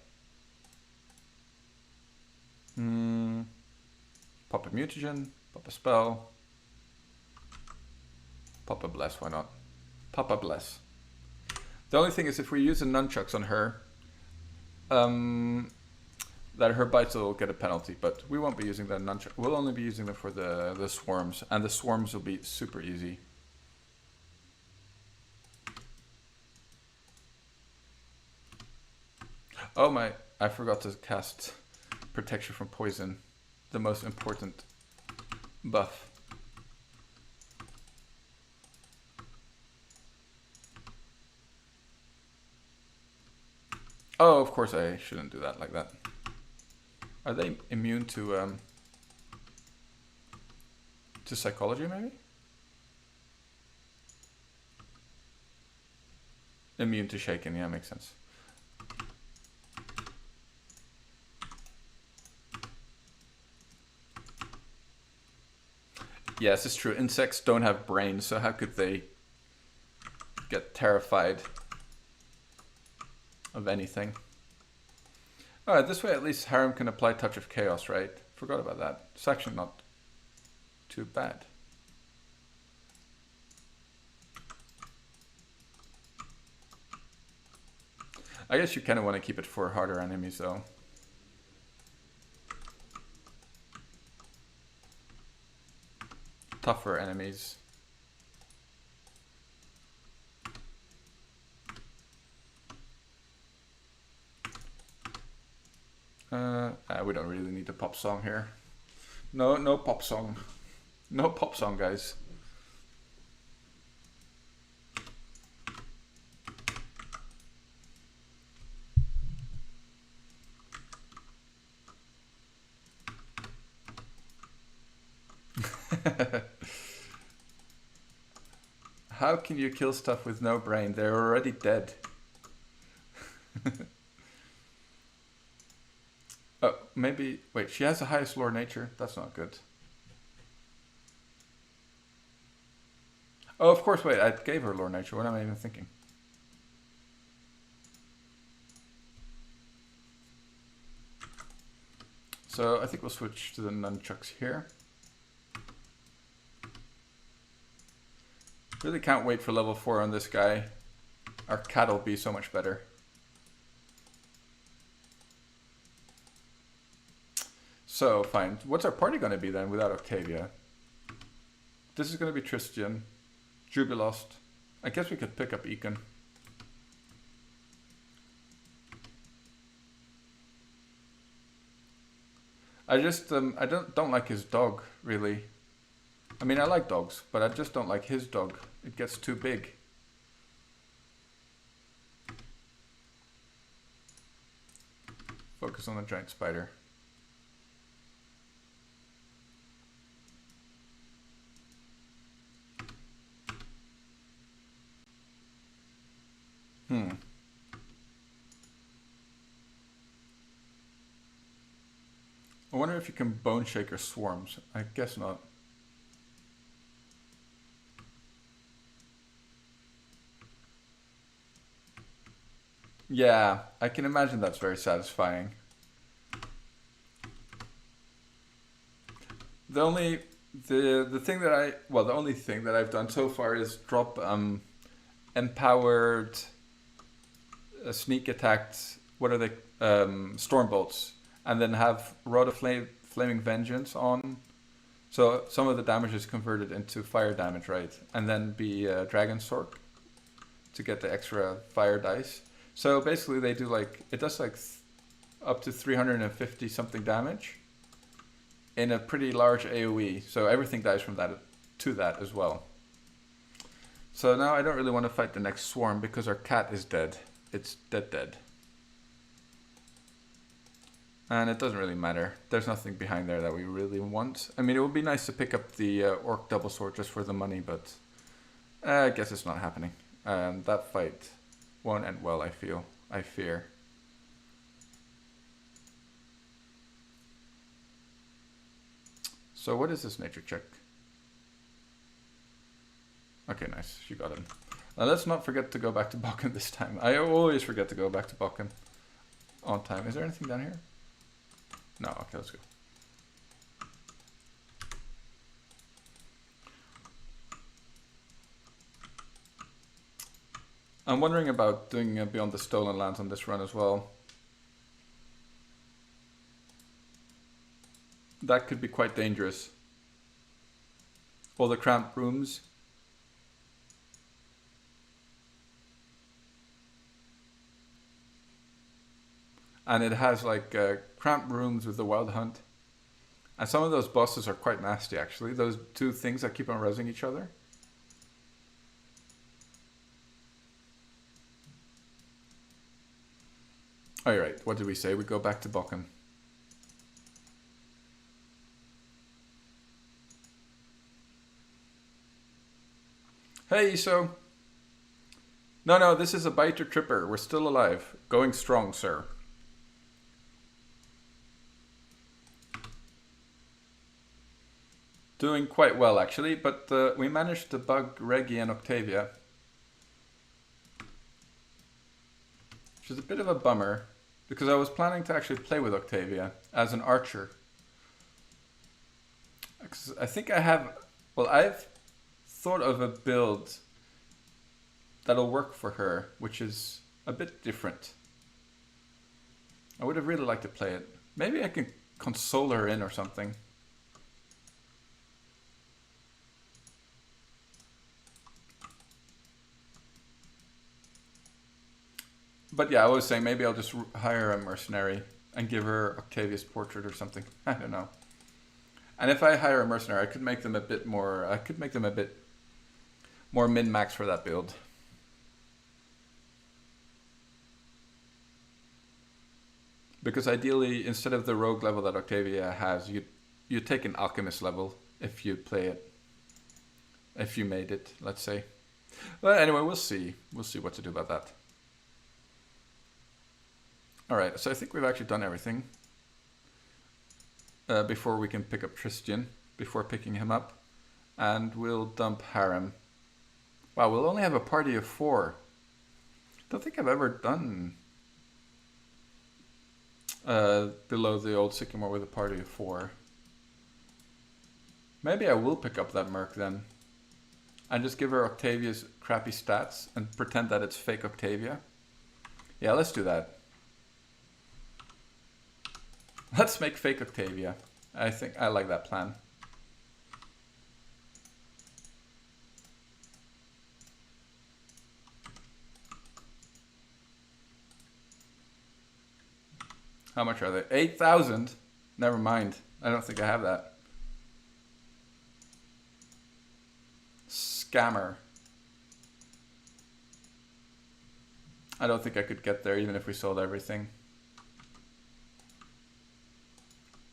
Pop a mutagen, pop a spell. Pop a bless, why not? Pop a bless. The only thing is if we use the nunchucks on her, that her bites will get a penalty, but we won't be using the nunchuck. We'll only be using them for the swarms, and the swarms will be super easy. Oh my, I forgot to cast protection from poison, the most important buff. Oh, of course I shouldn't do that like that. Are they immune to psychology, maybe? Immune to shaken, yeah, makes sense. Yes, it's true. Insects don't have brains, so how could they get terrified of anything? Alright, this way at least Harem can apply Touch of Chaos, right? Forgot about that. It's actually not too bad. I guess you kind of want to keep it for harder enemies though. Tougher enemies. We don't really need a pop song here. No pop song. No pop song, guys. How can you kill stuff with no brain? They're already dead. Oh, maybe... Wait, she has the highest lore nature? That's not good. Oh, of course, wait, I gave her lore nature. What am I even thinking? So I think we'll switch to the nunchucks here. Really can't wait for level 4 on this guy. Our cat will be so much better. So, fine. What's our party going to be then without Octavia? This is going to be Tristian. Jubilost. I guess we could pick up Ekin. I just, I don't like his dog, really. I mean, I like dogs, but I just don't like his dog. It gets too big. Focus on the giant spider. I wonder if you can bone shaker swarms. I guess not. Yeah, I can imagine that's very satisfying. The only thing that the only thing that I've done so far is drop empowered sneak attacked, what are they, storm bolts, and then have Rod of Flaming Vengeance on, so some of the damage is converted into fire damage, right? And then be Dragon Sword to get the extra fire dice. So basically they do like, it does like up to 350 something damage in a pretty large AoE, so everything dies from that to that as well. So now I don't really want to fight the next swarm because our cat is dead. It's dead. And it doesn't really matter. There's nothing behind there that we really want. I mean, it would be nice to pick up the Orc Double Sword just for the money, but I guess it's not happening. That fight won't end well, I fear. So what is this nature check? Okay, nice. She got him. Now let's not forget to go back to Bakken this time. I always forget to go back to Bakken on time. Is there anything down here? No, okay, let's go. I'm wondering about doing Beyond the Stolen Lands on this run as well. That could be quite dangerous. All the cramped rooms. And it has like cramped rooms with the Wild Hunt. And some of those bosses are quite nasty actually. Those two things that keep on rezzing each other. Alright, what did we say? We go back to Bakken. Hey, Iso. No, this is a biter tripper. We're still alive. Going strong, sir. Doing quite well, actually, but we managed to bug Reggie and Octavia. Which is a bit of a bummer, because I was planning to actually play with Octavia as an archer. I think I have... Well, I've thought of a build that'll work for her, which is a bit different. I would have really liked to play it. Maybe I can console her in or something. But yeah, I was saying maybe I'll just hire a mercenary and give her Octavia's portrait or something. I don't know. And if I hire a mercenary, I could make them a bit more. I could make them a bit more min-max for that build. Because ideally, instead of the rogue level that Octavia has, you take an alchemist level if you play it. If you made it, let's say. But anyway, we'll see. We'll see what to do about that. Alright, so I think we've actually done everything. Before we can pick up Tristan, before picking him up. And we'll dump Harem. Wow, we'll only have a party of 4. Don't think I've ever done below the old Sycamore with a party of 4. Maybe I will pick up that Merc then. And just give her Octavia's crappy stats and pretend that it's fake Octavia. Yeah, let's do that. Let's make fake Octavia. I think I like that plan. How much are they? 8,000? Never mind. I don't think I have that. Scammer. I don't think I could get there even if we sold everything.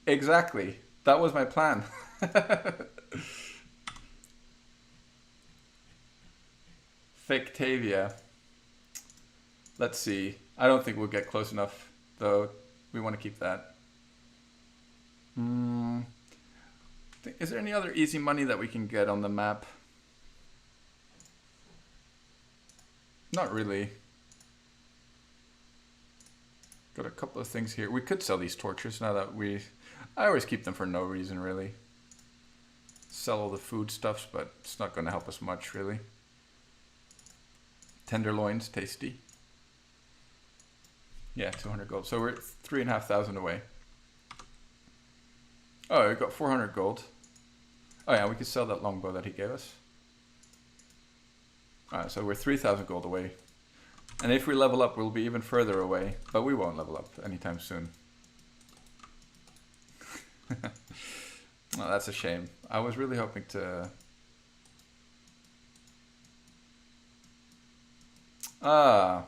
Exactly. That was my plan. Fictavia. Let's see. I don't think we'll get close enough, though. We want to keep that. Is there any other easy money that we can get on the map? Not really. Got a couple of things here. We could sell these torches now that I always keep them for no reason, really. Sell all the foodstuffs, but it's not going to help us much, really. Tenderloins, tasty. Yeah, 200 gold. So we're 3,500 away. Oh, we got 400 gold. Oh yeah, we could sell that longbow that he gave us. Alright, so we're 3,000 gold away. And if we level up, we'll be even further away. But we won't level up anytime soon. Well, that's a shame. I was really hoping to... I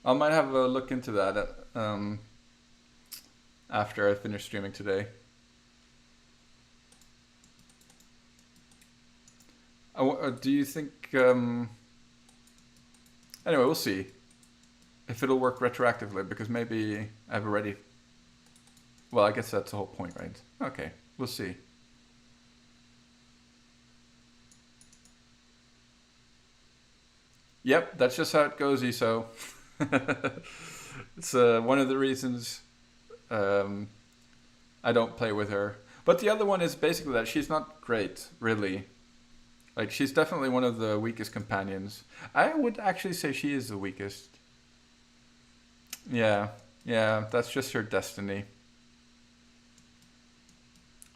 might have a look into that after I finish streaming today. Do you think... Anyway, we'll see if it'll work retroactively, because maybe I've already... Well, I guess that's the whole point, right? Okay, we'll see. Yep, that's just how it goes, ESO. It's one of the reasons I don't play with her. But the other one is basically that she's not great, really. Like, she's definitely one of the weakest companions. I would actually say she is the weakest. Yeah, that's just her destiny.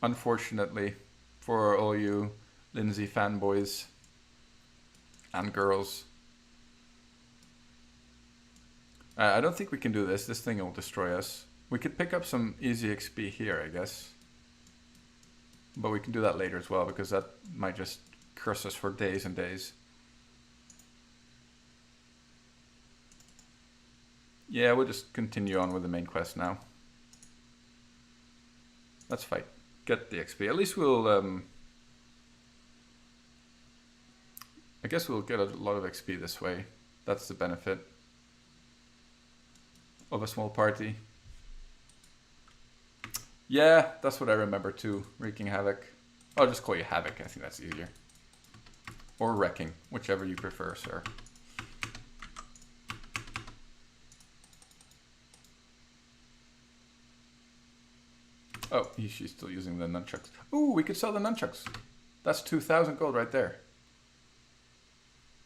Unfortunately, for all you Lindsay fanboys and girls. I don't think we can do this. This thing will destroy us. We could pick up some easy XP here, I guess. But we can do that later as well, because that might just curse us for days and days. Yeah, we'll just continue on with the main quest now. Let's fight. Get the XP. At least we'll... I guess we'll get a lot of XP this way. That's the benefit of a small party. Yeah, that's what I remember too. Wreaking Havoc. I'll just call you Havoc. I think that's easier. Or Wrecking, whichever you prefer, sir. Oh, she's still using the nunchucks. Ooh, we could sell the nunchucks. That's 2,000 gold right there.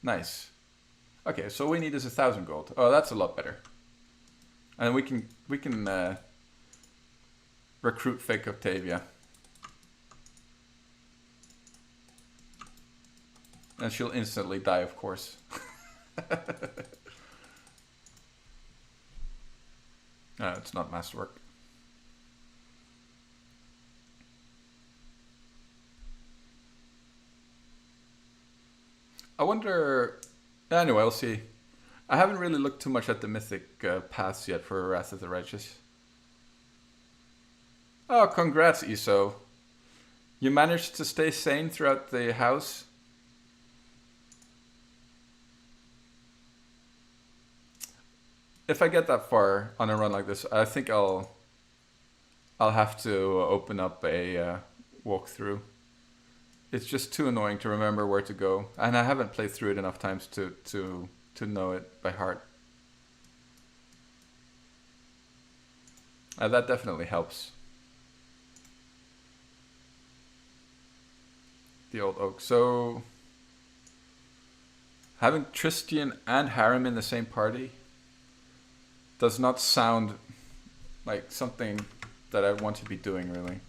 Nice. Okay, so all we need is 1,000 gold. Oh, that's a lot better. And we can recruit fake Octavia. And she'll instantly die, of course. No, it's not masterwork. I wonder... Anyway, we'll see. I haven't really looked too much at the mythic paths yet for Wrath of the Righteous. Oh, congrats, Iso. You managed to stay sane throughout the house? If I get that far on a run like this, I think I'll have to open up a walkthrough. It's just too annoying to remember where to go, and I haven't played through it enough times to know it by heart. That definitely helps. The old oak. So having Tristian and Harem in the same party does not sound like something that I want to be doing, really.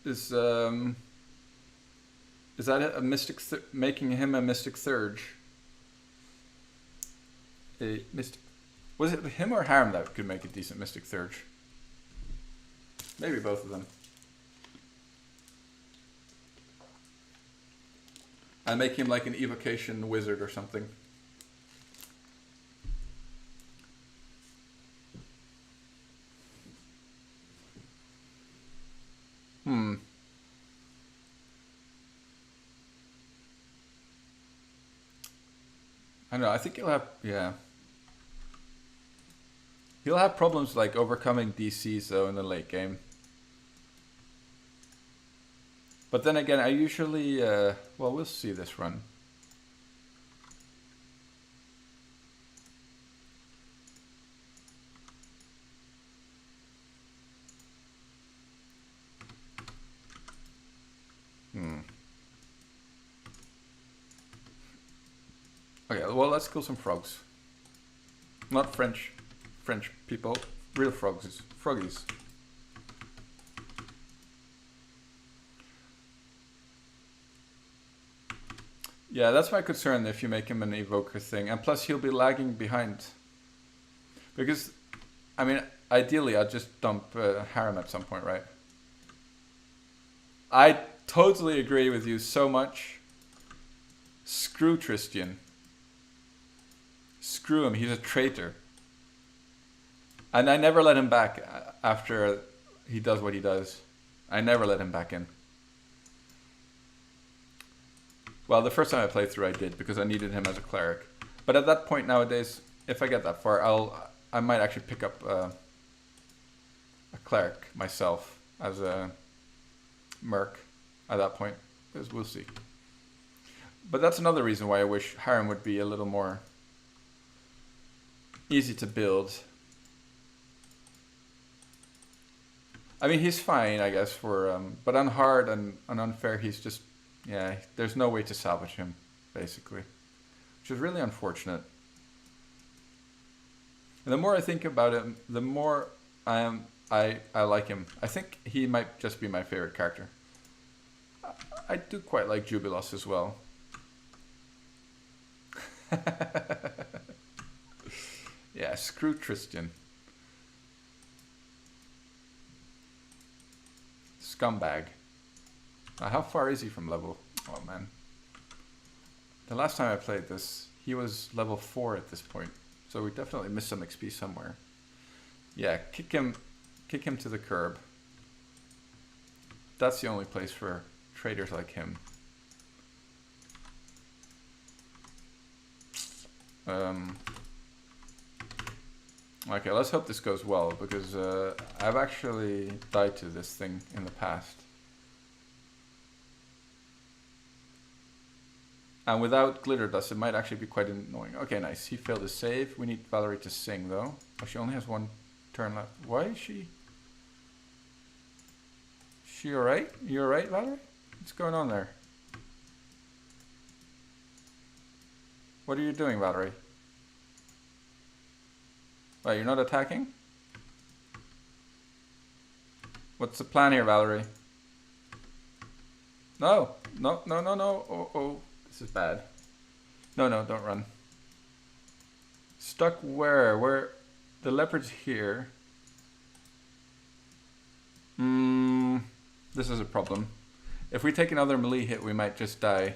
Is that a mystic? Making him a mystic Thurge? A mystic. Was it him or Harem that could make a decent mystic Thurge? Maybe both of them. And make him like an evocation wizard or something. I don't know, I think he'll have, yeah. He'll have problems like overcoming DCs though in the late game. But then again, I usually, well, we'll see this run. Okay, well, let's kill some frogs. Not French people, real frogs, froggies. Yeah, that's my concern if you make him an evoker thing. And plus he'll be lagging behind. Because, I mean, ideally I'd just dump Harem at some point, right? I totally agree with you so much. Screw Tristian. Screw him, he's a traitor. And I never let him back after he does what he does. I never let him back in. Well, the first time I played through I did because I needed him as a cleric. But at that point nowadays, if I get that far, I might actually pick up a cleric myself as a merc at that point. Because we'll see. But that's another reason why I wish Harem would be a little more easy to build. I mean, he's fine, I guess, for but on hard and on unfair, he's just, yeah, there's no way to salvage him, basically, which is really unfortunate. And the more I think about him, the more I like him. I think he might just be my favorite character. I do quite like Jubilos as well. Yeah, screw Tristian. Scumbag. How far is he from level? Oh man. The last time I played this, he was level 4 at this point. So we definitely missed some XP somewhere. Yeah, kick him to the curb. That's the only place for traders like him. Okay, let's hope this goes well, because I've actually died to this thing in the past. And without glitter dust, it might actually be quite annoying. Okay, nice. He failed his save. We need Valerie to sing, though. Oh, she only has one turn left. Why is she... She alright? You alright, Valerie? What's going on there? What are you doing, Valerie? Oh, you're not attacking? What's the plan here, Valerie? No! No, no, no, no. Oh, oh. This is bad. No, no, don't run. Stuck where? Where? The leopard's here. This is a problem. If we take another melee hit, we might just die.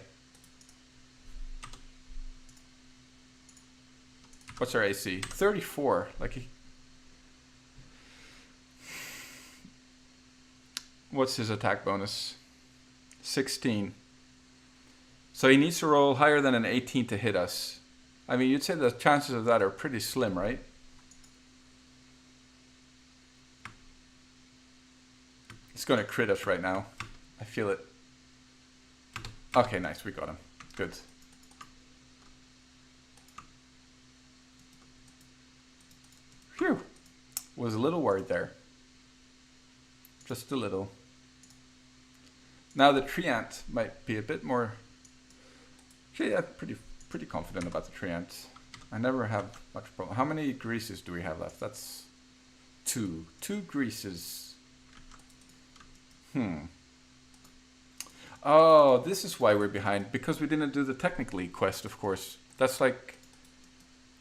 What's our AC? 34. Like he... What's his attack bonus? 16. So he needs to roll higher than an 18 to hit us. I mean, you'd say the chances of that are pretty slim, right? He's going to crit us right now. I feel it. Okay, nice. We got him. Good. Phew. Was a little worried there. Just a little. Now the tree ant might be a bit more... Actually, I'm pretty confident about the tree ant. I never have much problem. How many greases do we have left? That's 2. 2 greases. Oh, this is why we're behind. Because we didn't do the Technical League quest, of course. That's like...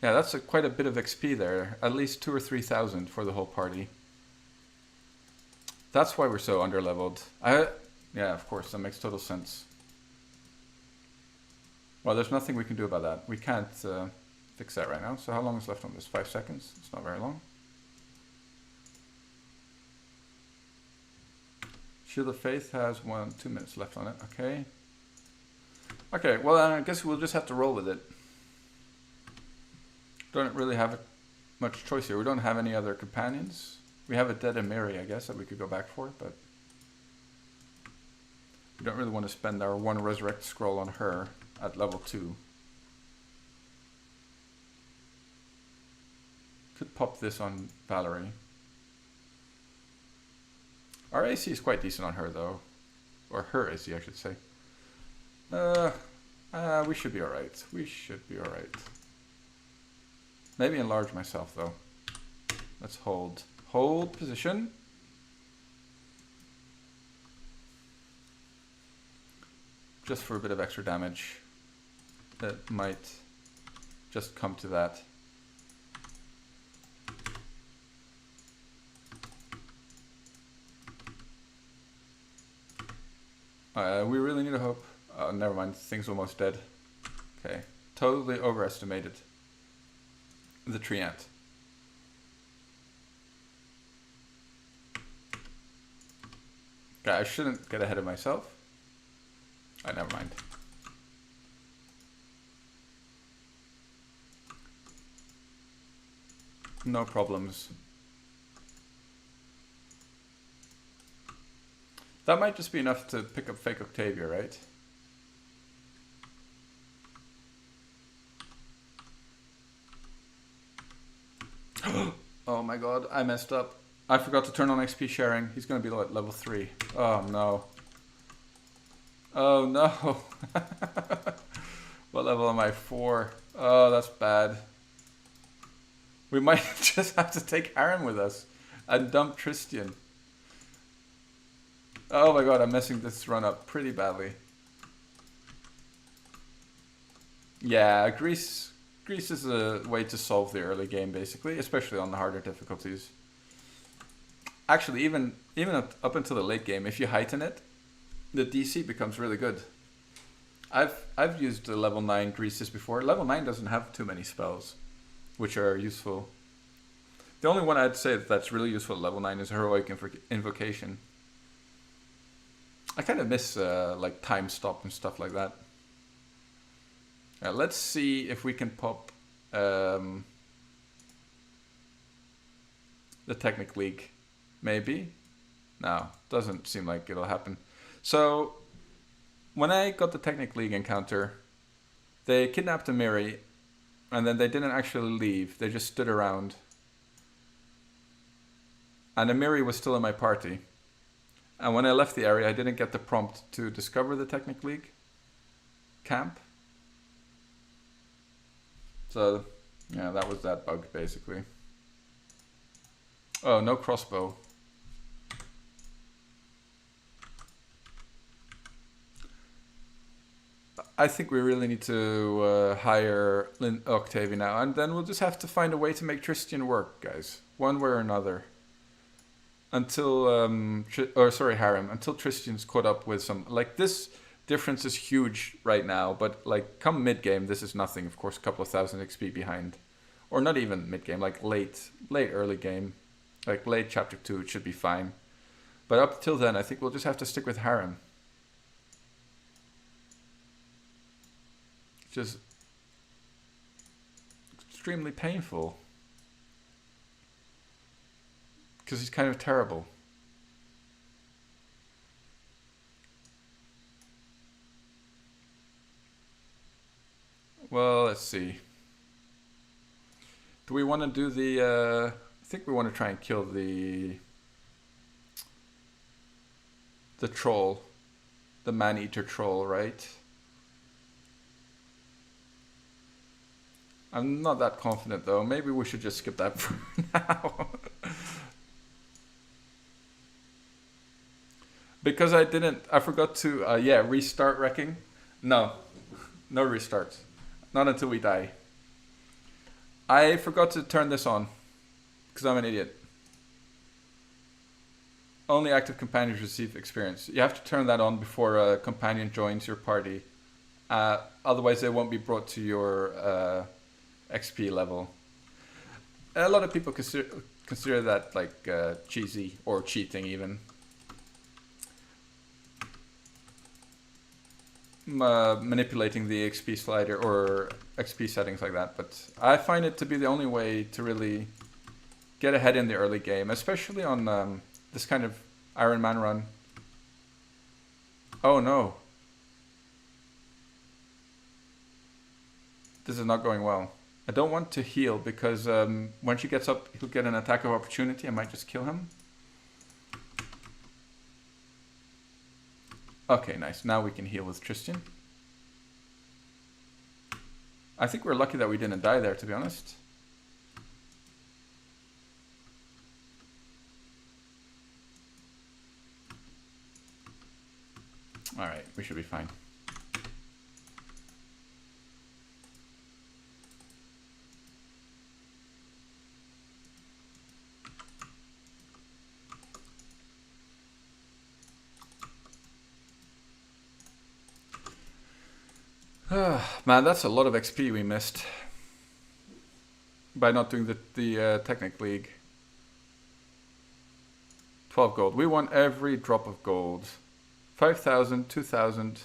Yeah, that's quite a bit of XP there. At least 2,000 or 3,000 for the whole party. That's why we're so underleveled. Yeah, of course, that makes total sense. Well, there's nothing we can do about that. We can't fix that right now. So how long is left on this? 5 seconds? It's not very long. Shield of Faith has 2 minutes left on it. Okay. Okay, well, I guess we'll just have to roll with it. Don't really have much choice here. We don't have any other companions. We have a dead Emiri, I guess, that we could go back for, but we don't really want to spend our 1 resurrect scroll on her at level 2. Could pop this on Valerie. Our AC is quite decent on her, though. Or her AC, I should say. We should be alright. We should be alright. Maybe enlarge myself, though. Let's hold. Hold position. Just for a bit of extra damage. That might just come to that. We really need a hope. Oh, never mind. Thing's almost dead. Okay. Totally overestimated the tree ant. Okay, I shouldn't get ahead of myself. Never mind. No problems. That might just be enough to pick up fake Octavia, right? Oh my god, I messed up. I forgot to turn on XP sharing. He's going to be at level 3. Oh no. Oh no. What level am I? 4. Oh, that's bad. We might just have to take Aaron with us and dump Tristian. Oh my god, I'm messing this run up pretty badly. Yeah, Greece is a way to solve the early game, basically, especially on the harder difficulties. Actually, even up until the late game, if you heighten it, the DC becomes really good. I've used the level 9 Greases before. Level 9 doesn't have too many spells, which are useful. The only one I'd say that's really useful at level 9 is Heroic Invocation. I kind of miss like Time Stop and stuff like that. Let's see if we can pop the Technical League. Maybe? No, doesn't seem like it'll happen. So when I got the Technical League encounter, They kidnapped Amiri, and then they didn't actually leave. They just stood around. And Amiri was still in my party. And when I left the area, I didn't get the prompt to discover the Technic League camp. So, yeah, that was that bug, basically. Oh, no crossbow. I think we really need to hire Octavia now, and then we'll just have to find a way to make Tristan work, guys. One way or another. Until, Harem. Until Tristan's caught up with some... Like, this difference is huge right now, but, like, come mid-game, this is nothing. Of course, a couple of thousand XP behind. Or not even mid-game, like late early game. Like, late Chapter 2, it should be fine. But up till then, I think we'll just have to stick with Harem. Just extremely painful. Because he's kind of terrible. Well, let's see. Do we want to do the... I think we want to try and kill the troll. The man-eater troll, right? I'm not that confident though. Maybe we should just skip that for now. Because I forgot to, restart wrecking. No restarts. Not until we die. I forgot to turn this on. Because I'm an idiot. Only active companions receive experience. You have to turn that on before a companion joins your party. Otherwise they won't be brought to your XP level. A lot of people consider that like cheesy or cheating even. Manipulating the XP slider or XP settings like that, but I find it to be the only way to really get ahead in the early game, especially on this kind of Iron Man run. Oh no. This is not going well. I don't want to heal because when she gets up, he'll get an attack of opportunity. I might just kill him. Okay, nice. Now we can heal with Tristan. I think we're lucky that we didn't die there, to be honest. Alright, we should be fine. Man, that's a lot of XP we missed by not doing the Technic League. 12 gold. We want every drop of gold. 5,000, 2,000.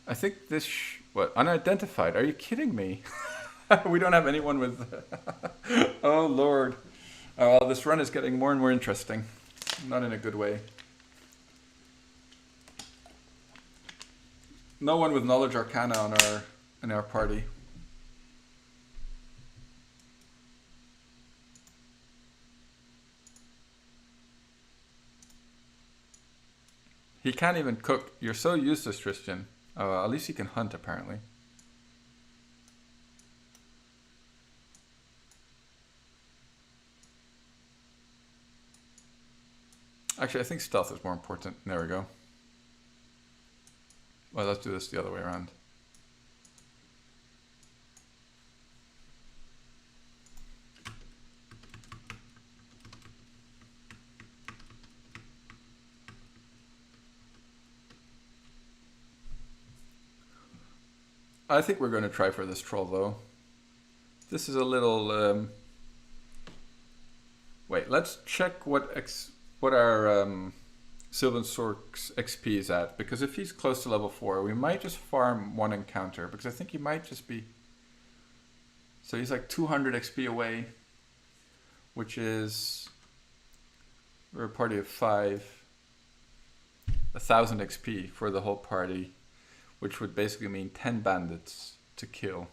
I think this... what? Unidentified. Are you kidding me? We don't have anyone with... Oh, Lord. This run is getting more and more interesting. Not in a good way. No one with Knowledge Arcana in our party. He can't even cook. You're so useless, Tristan. At least he can hunt, apparently. Actually, I think stealth is more important. There we go. Well, let's do this the other way around. I think we're going to try for this troll, though. This is a little... Wait, let's check what our Sylvan Sork's XP is at. Because if he's close to level 4, we might just farm one encounter. Because I think he might just be... So he's like 200 XP away. Which is... We're a party of 5. 1,000 XP for the whole party. which would basically mean 10 bandits to kill.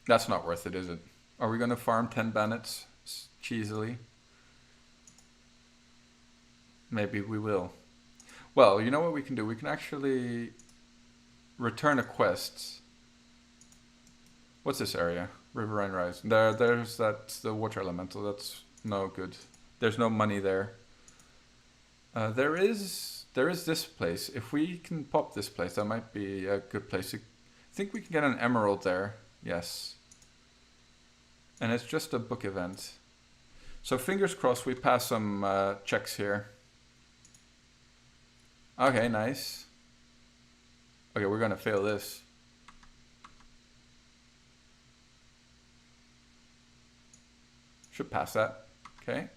That's not worth it, is it? Are we going to farm 10 bandits cheesily? Maybe we will. Well, you know what we can do? We can actually return a quest. What's this area? Riverine Rise. There's the water elemental. That's no good. There's no money there. There is this place. If we can pop this place, that might be a good place. I think we can get an emerald there. Yes. And it's just a book event. So fingers crossed we pass some checks here. Okay, nice. Okay, we're gonna fail this. Should pass that. Okay.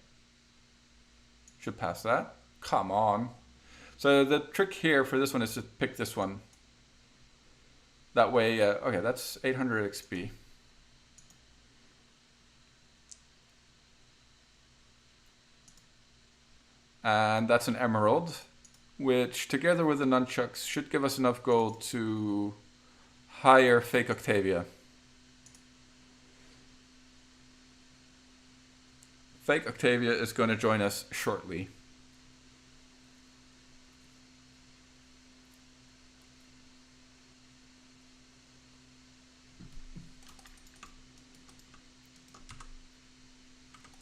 Should pass that. Come on. So the trick here for this one is to pick this one. That way, okay, that's 800 XP. And that's an emerald, which together with the nunchucks should give us enough gold to hire Fake Octavia. Fake Octavia is going to join us shortly.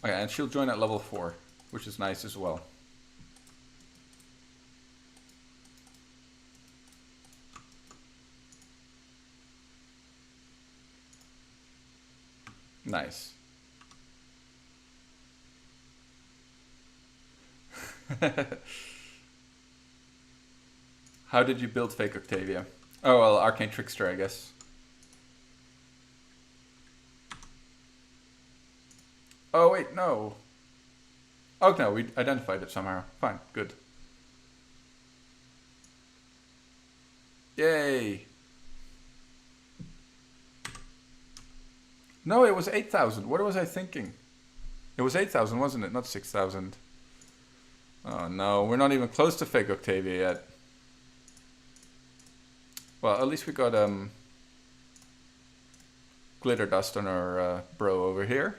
Oh yeah, and she'll join at level 4, which is nice as well. Nice. How did you build Fake Octavia? Oh, well, Arcane Trickster, I guess. Oh, wait, no. Oh, no, we identified it somehow. Fine, good. Yay. No, it was 8,000. What was I thinking? It was 8,000, wasn't it? Not 6,000. Oh, no. We're not even close to Fake Octavia yet. Well, at least we got glitter dust on our bro over here.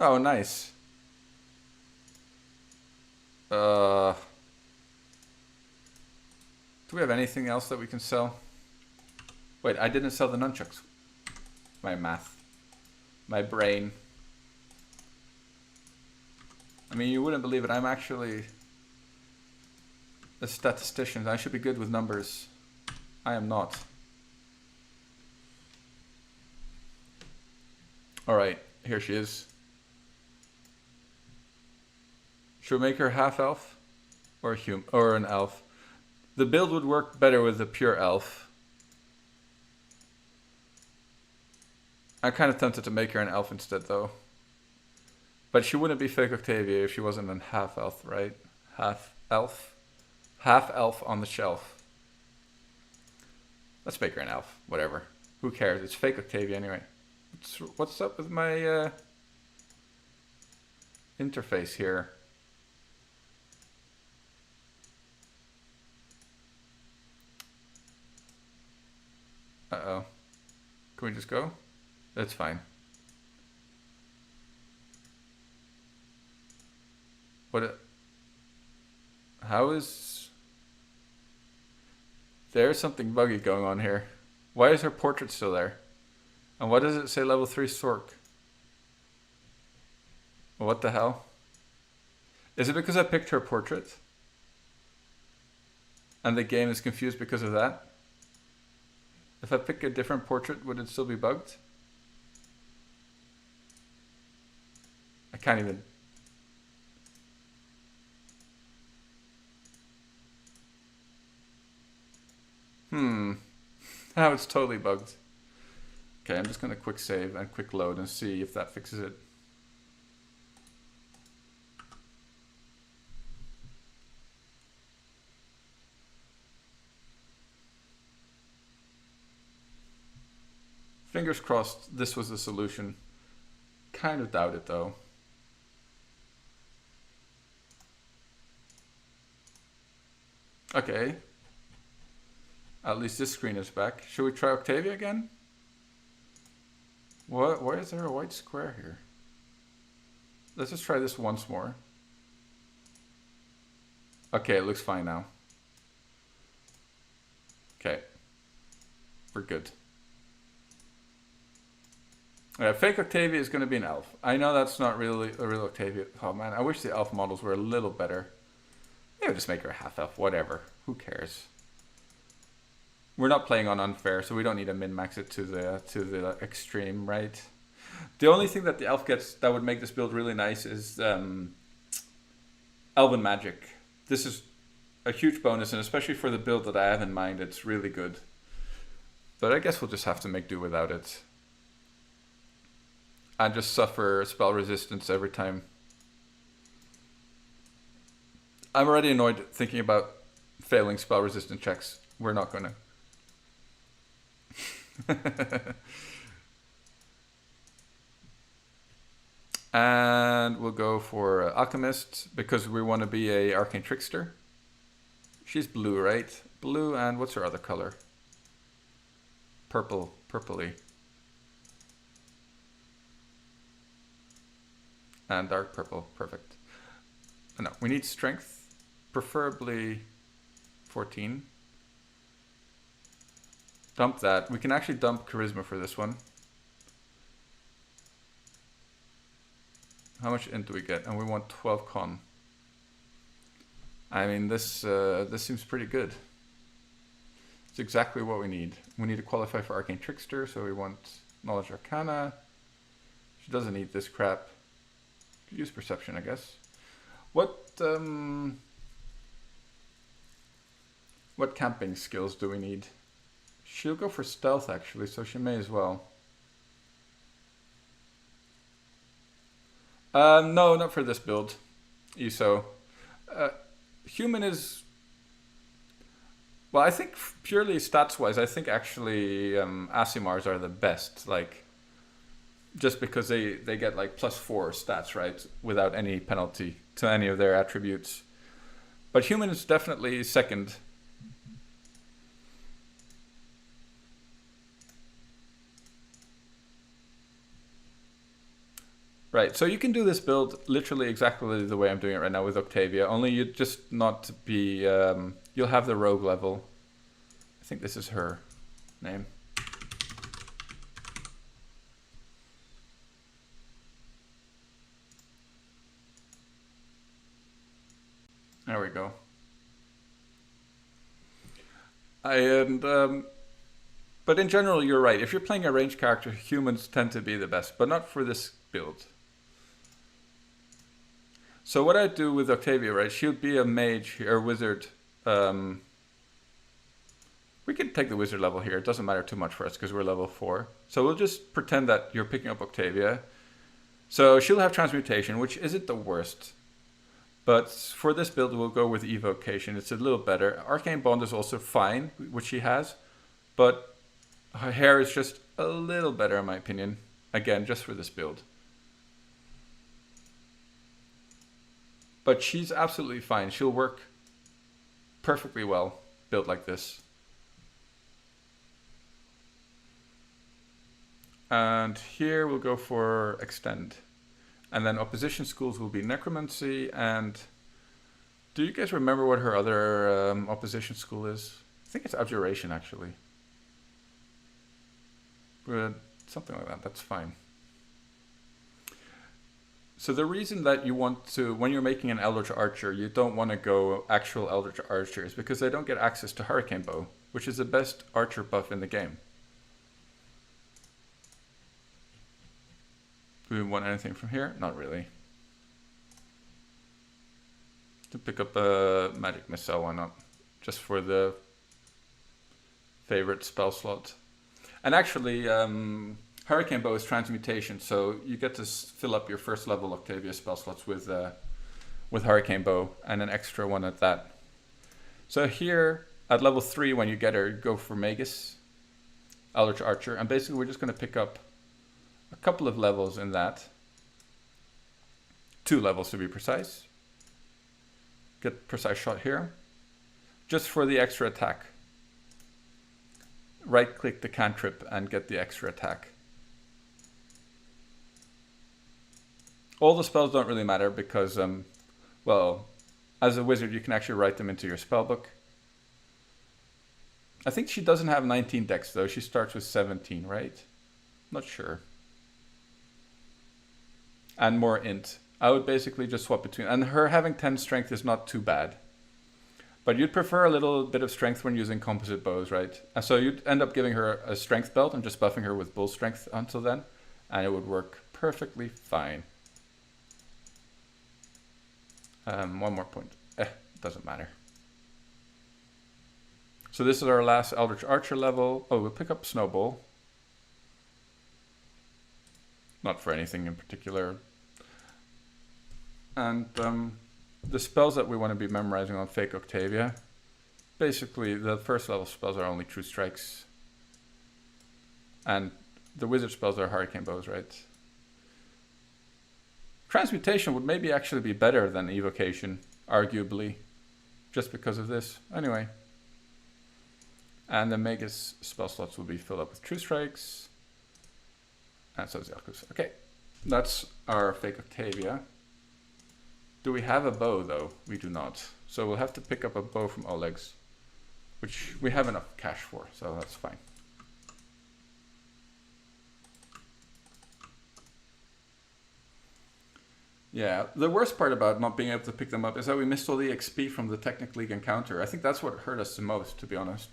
Oh, nice. Do we have anything else that we can sell? Wait, I didn't sell the nunchucks. My math. My brain. I mean, you wouldn't believe it. I'm actually a statistician. I should be good with numbers. I am not. Alright, here she is. Should we make her half elf? Or or an elf? The build would work better with a pure elf. I'm kind of tempted to make her an elf instead, though. But she wouldn't be Fake Octavia if she wasn't a half elf, right? Half elf? Half elf on the shelf. Let's make her an elf. Whatever. Who cares? It's Fake Octavia anyway. What's up with my interface here? Uh-oh. Can we just go? That's fine. What? How is... There's something buggy going on here. Why is her portrait still there? And why does it say level 3 Sork? What the hell? Is it because I picked her portrait? And the game is confused because of that? If I pick a different portrait, would it still be bugged? I can't even... Now it's totally bugged. Okay, I'm just going to quick save and quick load and see if that fixes it. fingers crossed this was the solution. Kind of doubt it though. Okay. At least this screen is back. Should we try Octavia again? What? Why is there a white square here? Let's just try this once more. Okay, it looks fine now. Okay. We're good. Fake Octavia is going to be an elf. I know that's not really a real Octavia. Oh man, I wish the elf models were a little better. Maybe just make her a half elf, whatever. Who cares? We're not playing on unfair, so we don't need to min-max it to the extreme, right? The only thing that the elf gets that would make this build really nice is Elven Magic. This is a huge bonus, and especially for the build that I have in mind, it's really good. But I guess we'll just have to make do without it. And just suffer spell resistance every time. I'm already annoyed thinking about failing spell resistant checks. We're not gonna. And we'll go for Alchemist because we want to be a Arcane Trickster. She's blue, right? Blue, and what's her other color? Purple, purpley. And dark purple, perfect. No, we need strength, preferably 14. Dump that. We can actually dump charisma for this one. How much int do we get? And we want 12 con. I mean, this seems pretty good. It's exactly what we need. We need to qualify for Arcane Trickster, so we want Knowledge Arcana. She doesn't need this crap. Use Perception, I guess. What camping skills do we need? She'll go for stealth actually, so she may as well. No, not for this build. ESO. Human is... Well, I think purely stats-wise, I think actually Aasimars are the best. Like, just because they get like +4 stats, right? Without any penalty to any of their attributes. But human is definitely second. Right, so you can do this build literally exactly the way I'm doing it right now with Octavia, only you just not to be, you'll have the rogue level. I think this is her name. There we go. But in general, you're right. If you're playing a ranged character, humans tend to be the best, but not for this build. So what I do with Octavia, right? She'll be a mage or wizard. We can take the wizard level here. It doesn't matter too much for us because we're level 4. So we'll just pretend that you're picking up Octavia. So she'll have transmutation, which isn't the worst. But for this build, we'll go with evocation. It's a little better. Arcane Bond is also fine, which she has. But her hair is just a little better in my opinion. Again, just for this build. But she's absolutely fine. She'll work perfectly well built like this. And here we'll go for extend. And then opposition schools will be necromancy. And do you guys remember what her other opposition school is? I think it's abjuration actually. But something like that, that's fine. So the reason that you want to, when you're making an Eldritch Archer, you don't want to go actual Eldritch Archers because they don't get access to Hurricane Bow, which is the best archer buff in the game. Do we want anything from here? Not really. To pick up a Magic Missile, why not? Just for the favorite spell slot. And actually, Hurricane Bow is transmutation, so you get to fill up your first level Octavia spell slots with Hurricane Bow, and an extra one at that. So here, at level 3, when you get her, go for Magus. Aldrich Archer, and basically we're just going to pick up a couple of levels in that. 2 levels to be precise. Get precise shot here. Just for the extra attack. Right click the cantrip and get the extra attack. All the spells don't really matter because, well, as a wizard you can actually write them into your spellbook. I think she doesn't have 19 dex though, she starts with 17, right? Not sure. And more int. I would basically just swap between, and her having 10 strength is not too bad. But you'd prefer a little bit of strength when using composite bows, right? And so you'd end up giving her a strength belt and just buffing her with bull strength until then, and it would work perfectly fine. One more point. Doesn't matter. So this is our last Aldrich Archer level. Oh, we'll pick up Snowball. Not for anything in particular. And the spells that we want to be memorizing on Fake Octavia, basically the first level spells are only True Strikes. And the wizard spells are Hurricane Bows, right? Transmutation would maybe actually be better than Evocation, arguably, just because of this. Anyway. And the Magus spell slots will be filled up with True Strikes. And so is Yakuza. Okay, that's our Fake Octavia. Do we have a bow though? We do not. So we'll have to pick up a bow from Oleg's, which we have enough cash for, so that's fine. Yeah, the worst part about not being able to pick them up is that we missed all the XP from the Technic League encounter. I think that's what hurt us the most, to be honest.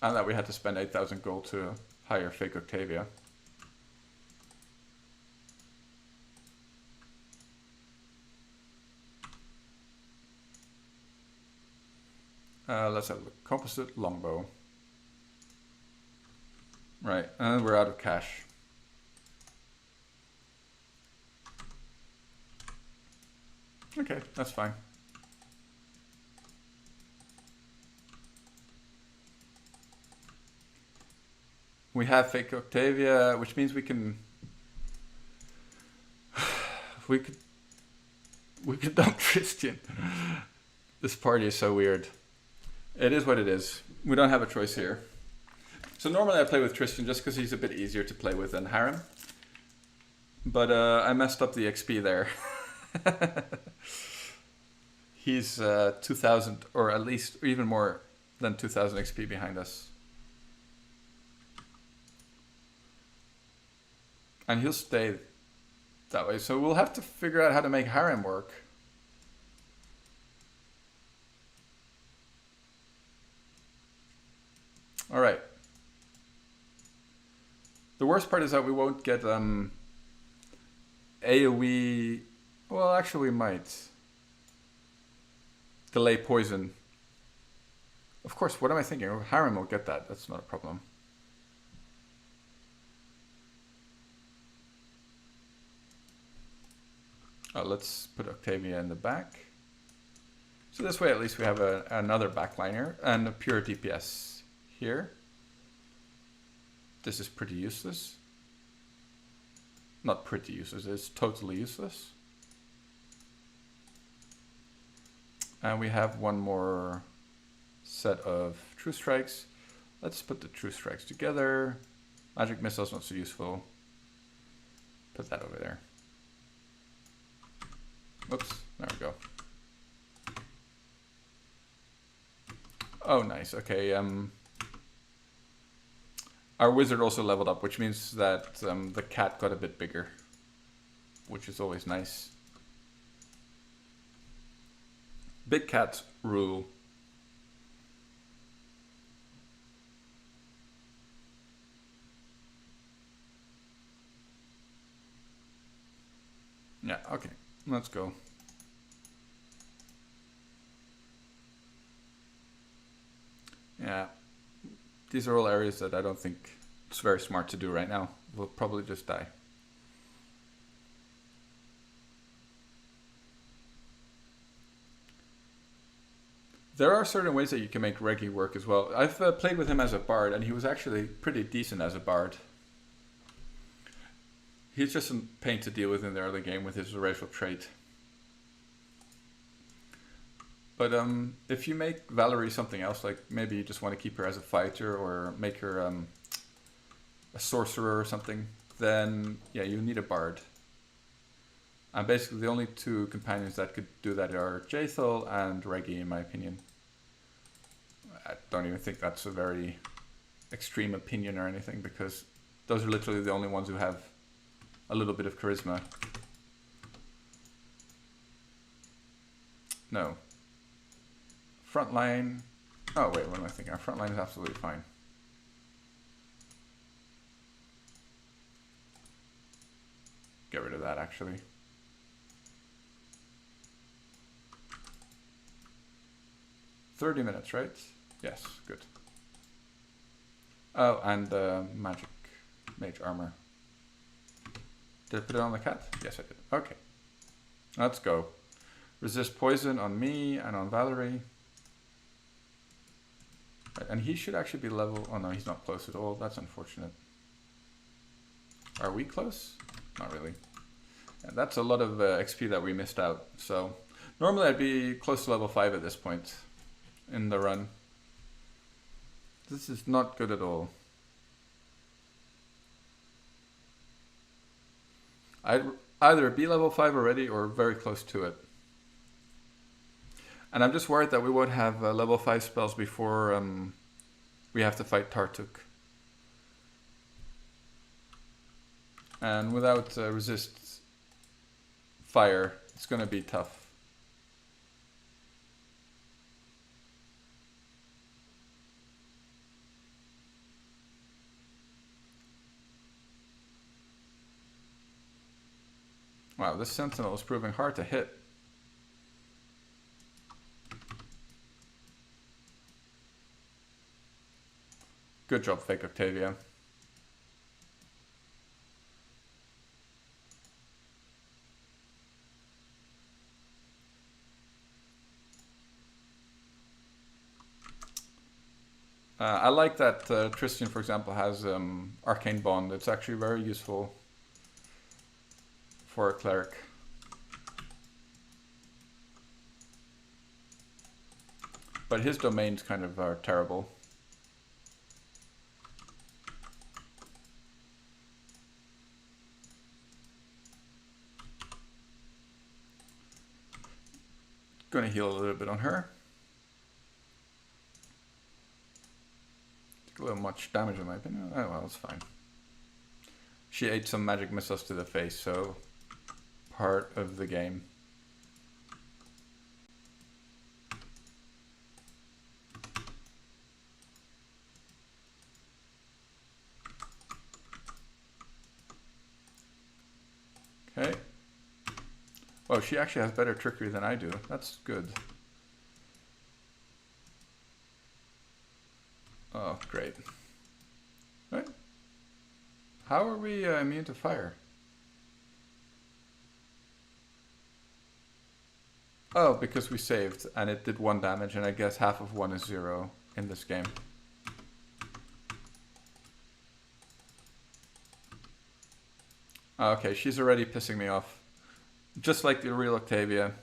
And that we had to spend 8,000 gold to hire Fake Octavia. Let's have a look. Composite longbow. Right, and we're out of cash. Okay, that's fine. We have Fake Octavia, which means we can... we could dump Tristan. This party is so weird. It is what it is. We don't have a choice here. So normally I play with Tristan just because he's a bit easier to play with than Harem. But I messed up the XP there. He's 2,000 or at least even more than 2,000 XP behind us. And he'll stay that way. So we'll have to figure out how to make Harem work. Alright. The worst part is that we won't get AoE. Well, actually we might. Delay poison. Of course, what am I thinking? Harem will get that. That's not a problem. Let's put Octavia in the back. So this way at least we have another backliner and a pure DPS here. This is pretty useless. Not pretty useless, it's totally useless. And we have one more set of True Strikes. Let's put the True Strikes together. Magic Missile's not so useful. Put that over there. Oops, there we go. Oh, nice. Okay. Our wizard also leveled up, which means that the cat got a bit bigger, which is always nice. Big cats rule. Yeah, okay. Let's go. Yeah. These are all areas that I don't think it's very smart to do right now. We'll probably just die. There are certain ways that you can make Reggie work as well. I've played with him as a bard, and he was actually pretty decent as a bard. He's just some pain to deal with in the early game with his racial trait. But if you make Valerie something else, like maybe you just want to keep her as a fighter or make her a sorcerer or something, then yeah, you need a bard. And basically the only two companions that could do that are Jaethal and Reggie, in my opinion. I don't even think that's a very extreme opinion or anything, because those are literally the only ones who have a little bit of charisma. No. Frontline. Oh wait, what am I thinking? Our frontline is absolutely fine. Get rid of that actually. $30 right? Yes, good. Oh, and magic mage armor. Did I put it on the cat? Yes, I did. Okay. Let's go. Resist poison on me and on Valerie. Right, and he should actually be level... Oh no, he's not close at all. That's unfortunate. Are we close? Not really. And that's a lot of XP that we missed out. So normally I'd be close to level 5 at this point in the run. This is not good at all. I'd either be level 5 already or very close to it. And I'm just worried that we won't have level 5 spells before we have to fight Tartuk. And without resist fire, it's going to be tough. Wow, this Sentinel is proving hard to hit. Good job, Fake Octavia. I like that Tristan, for example, has Arcane Bond. It's actually very useful for a cleric. But his domains kind of are terrible. Gonna heal a little bit on her. Took a little much damage in my opinion. Oh well, it's fine. She ate some magic missiles to the face, so part of the game. Okay. Oh, she actually has better trickery than I do. That's good. Oh, great. Right. How are we immune to fire? Oh, because we saved and it did 1 damage, and I guess half of 1 is 0 in this game. Okay, she's already pissing me off. Just like the real Octavia.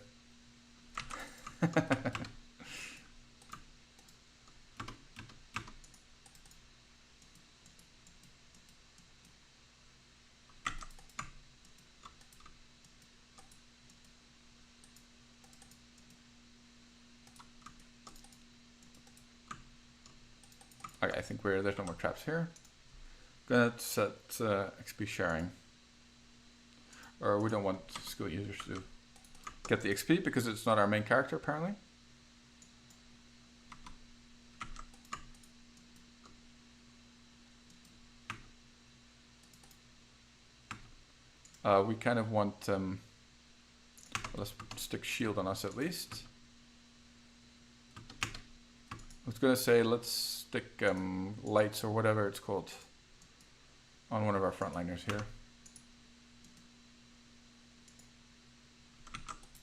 Okay, I think there's no more traps here. Gonna set XP sharing. Or we don't want skill users to get the XP because it's not our main character apparently. We kind of want, let's stick shield on us at least. I was gonna say let's stick lights or whatever it's called on one of our frontliners here.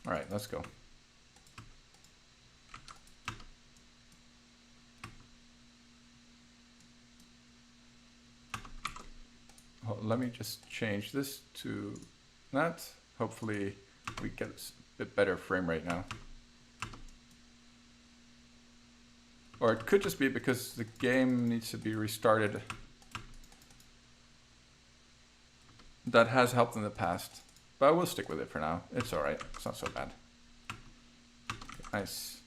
All right, let's go. let me just change this to that. Hopefully we get a bit better frame rate now. Or it could just be because the game needs to be restarted. That has helped in the past. But I will stick with it for now. It's alright. It's not so bad. Okay, nice.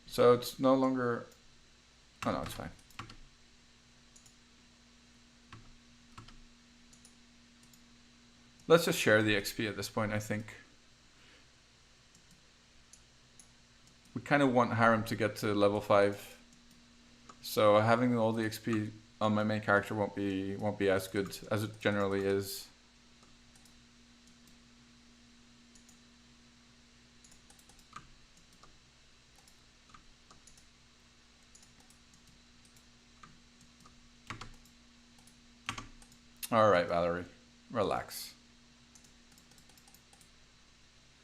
So it's no longer... Oh no, it's fine. Let's just share the XP at this point, I think. We kind of want Harem to get to level 5. So having all the XP on my main character won't be as good as it generally is. All right, Valerie, relax.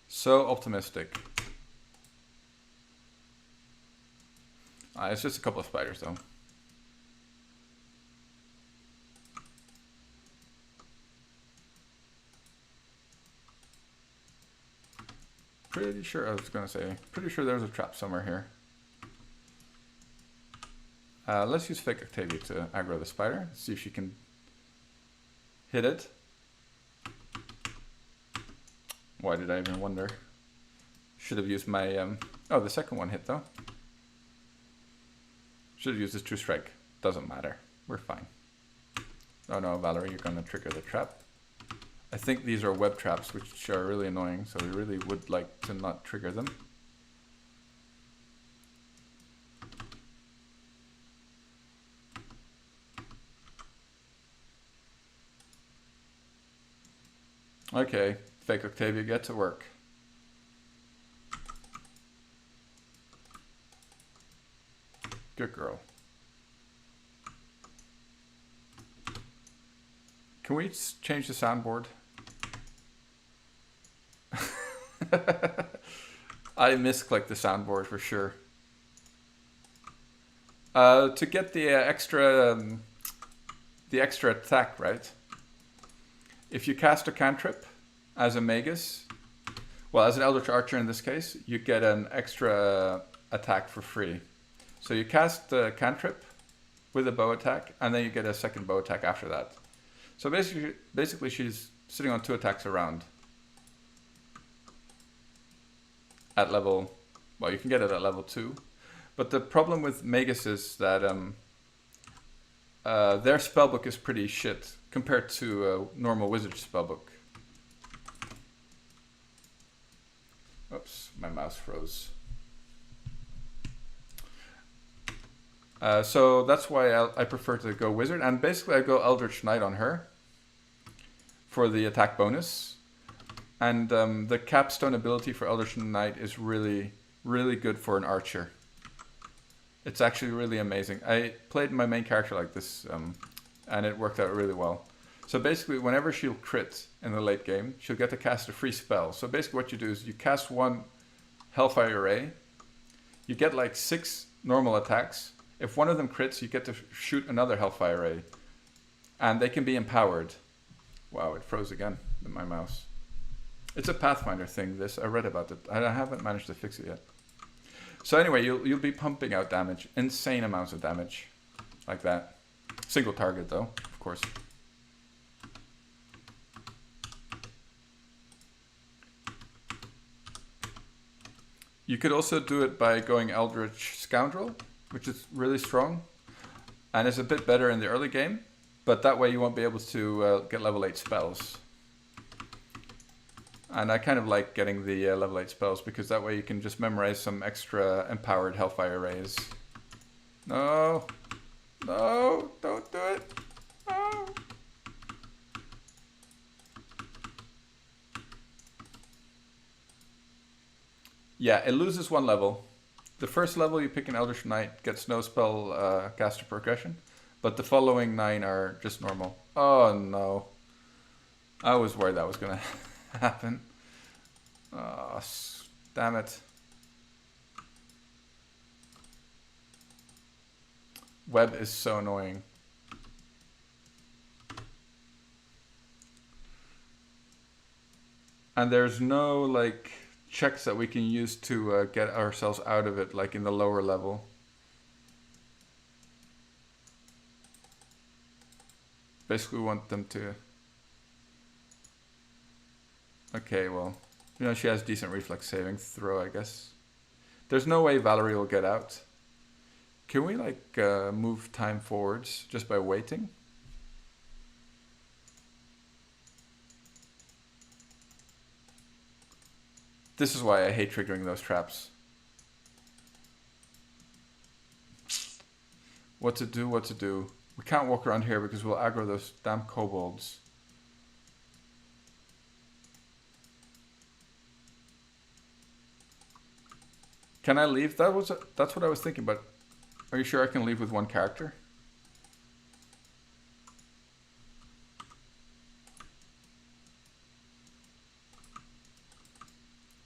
So optimistic. It's just a couple of spiders though. Pretty sure, I was gonna say, pretty sure there's a trap somewhere here. Let's use Fake Octavia to aggro the spider. See if she can hit it. Why did I even wonder? Should have used my, oh, the second one hit though. Should have used this True Strike. Doesn't matter. We're fine. Oh no, Valerie, you're gonna trigger the trap. I think these are web traps, which are really annoying, so we really would like to not trigger them. Okay, Fake Octavia, get to work. Good girl. Can we change the soundboard? I misclicked the soundboard for sure. To get the extra attack, right? If you cast a cantrip as a Magus, well, as an Aldrich Archer in this case, you get an extra attack for free. So you cast the cantrip with a bow attack, and then you get a second bow attack after that. So basically she's sitting on 2 attacks a round. At level, well, you can get it at level 2. But the problem with Magus is that their spellbook is pretty shit compared to a normal wizard spellbook. Oops, my mouse froze. So that's why I prefer to go wizard, and basically I go Eldritch Knight on her for the attack bonus. And the capstone ability for Eldritch Knight is really, really good for an archer. It's actually really amazing. I played my main character like this, and it worked out really well. So basically, whenever she'll crit in the late game, she'll get to cast a free spell. So basically what you do is you cast 1 Hellfire Ray, you get like 6 normal attacks. If one of them crits, you get to shoot another Hellfire Ray. And they can be empowered. Wow, it froze again with my mouse. It's a Pathfinder thing, this. I read about it. I haven't managed to fix it yet. So anyway, you'll be pumping out damage. Insane amounts of damage. Like that. Single target though, of course. You could also do it by going Eldritch Scoundrel, which is really strong. And it's a bit better in the early game. But that way you won't be able to get level 8 spells. And I kind of like getting the level 8 spells because that way you can just memorize some extra empowered Hellfire Rays. No. No, don't do it. No. Yeah, it loses 1 level. The first level you pick an Eldritch Knight gets no spell caster progression. But the following 9 are just normal. Oh no. I was worried that was going to happen. Oh, damn it. Web is so annoying. And there's no like checks that we can use to get ourselves out of it, like in the lower level. Basically, we want them to. Okay, well, you know, she has decent reflex saving throw, I guess. There's no way Valerie will get out. Can we like move time forwards just by waiting? This is why I hate triggering those traps. What to do, what to do. We can't walk around here because we'll aggro those damn kobolds. Can I leave? That's what I was thinking, but are you sure I can leave with one character?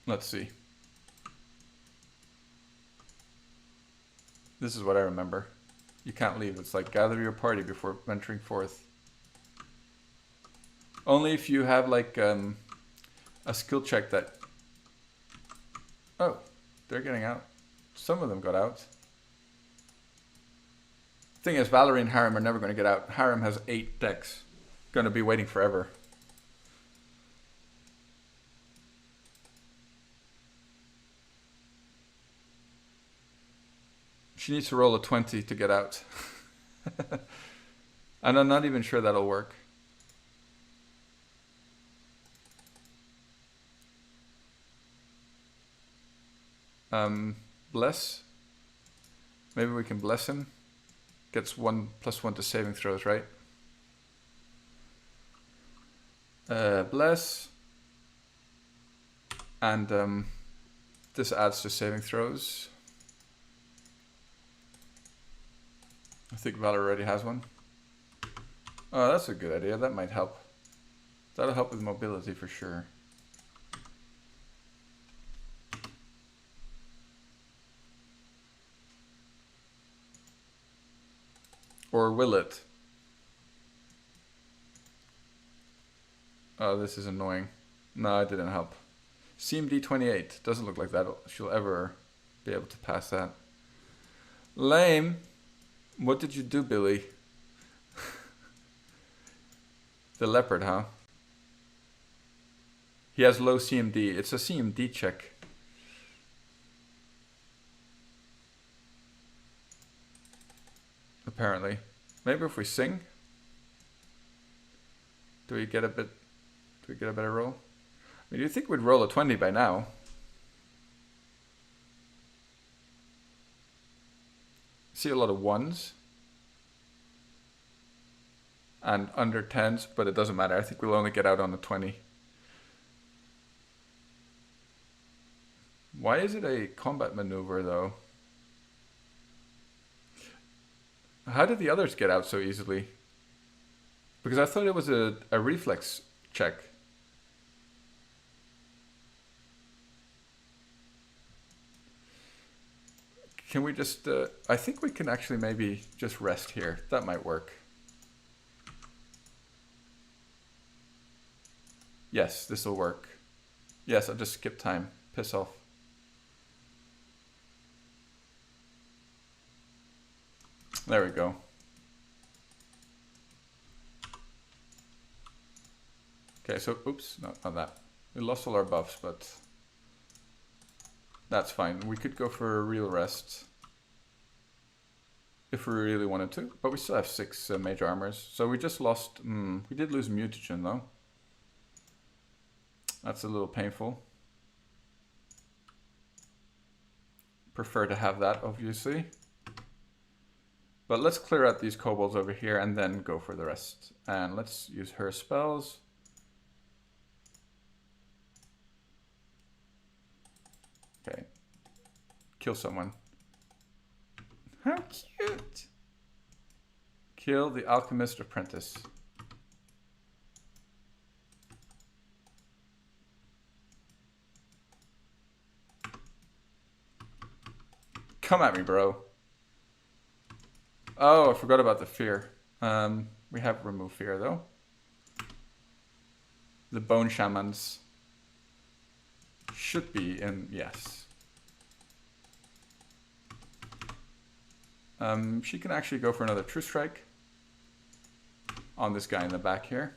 Let's see. This is what I remember. You can't leave. It's like gather your party before venturing forth. Only if you have like a skill check that... Oh, they're getting out. Some of them got out. Thing is, Valerie and Harem are never going to get out. Harem has 8 decks. Going to be waiting forever. She needs to roll a 20 to get out. And I'm not even sure that'll work. Bless. Maybe we can bless him. Gets 1+1 to saving throws, right? Bless. And this adds to saving throws. I think Valor already has one. Oh, that's a good idea. That might help. That'll help with mobility for sure. Or will it? Oh, this is annoying. No, it didn't help. CMD 28. Doesn't look like that she'll ever be able to pass that. Lame. What did you do, Billy? The leopard, huh? He has low CMD. It's a CMD check. Apparently. Maybe if we sing? Do we get a better roll? I mean, you'd think we'd roll a 20 by now. See a lot of 1s. And under 10s, but it doesn't matter. I think we'll only get out on the 20. Why is it a combat maneuver, though? How did the others get out so easily? Because I thought it was a reflex check. Can we just... I think we can actually maybe just rest here. That might work. Yes, this will work. Yes, I'll just skip time. Piss off. There we go. Okay, so, oops, no, not that. We lost all our buffs, but that's fine. We could go for a real rest if we really wanted to, but we still have 6 major armors. So we just lost, we did lose mutagen though. That's a little painful. Prefer to have that, obviously. But let's clear out these kobolds over here and then go for the rest. And let's use her spells. Okay. Kill someone. How cute! Kill the alchemist apprentice. Come at me, bro. Oh, I forgot about the fear. We have remove fear, though. The bone shamans. should be in, yes. She can actually go for another True Strike on this guy in the back here.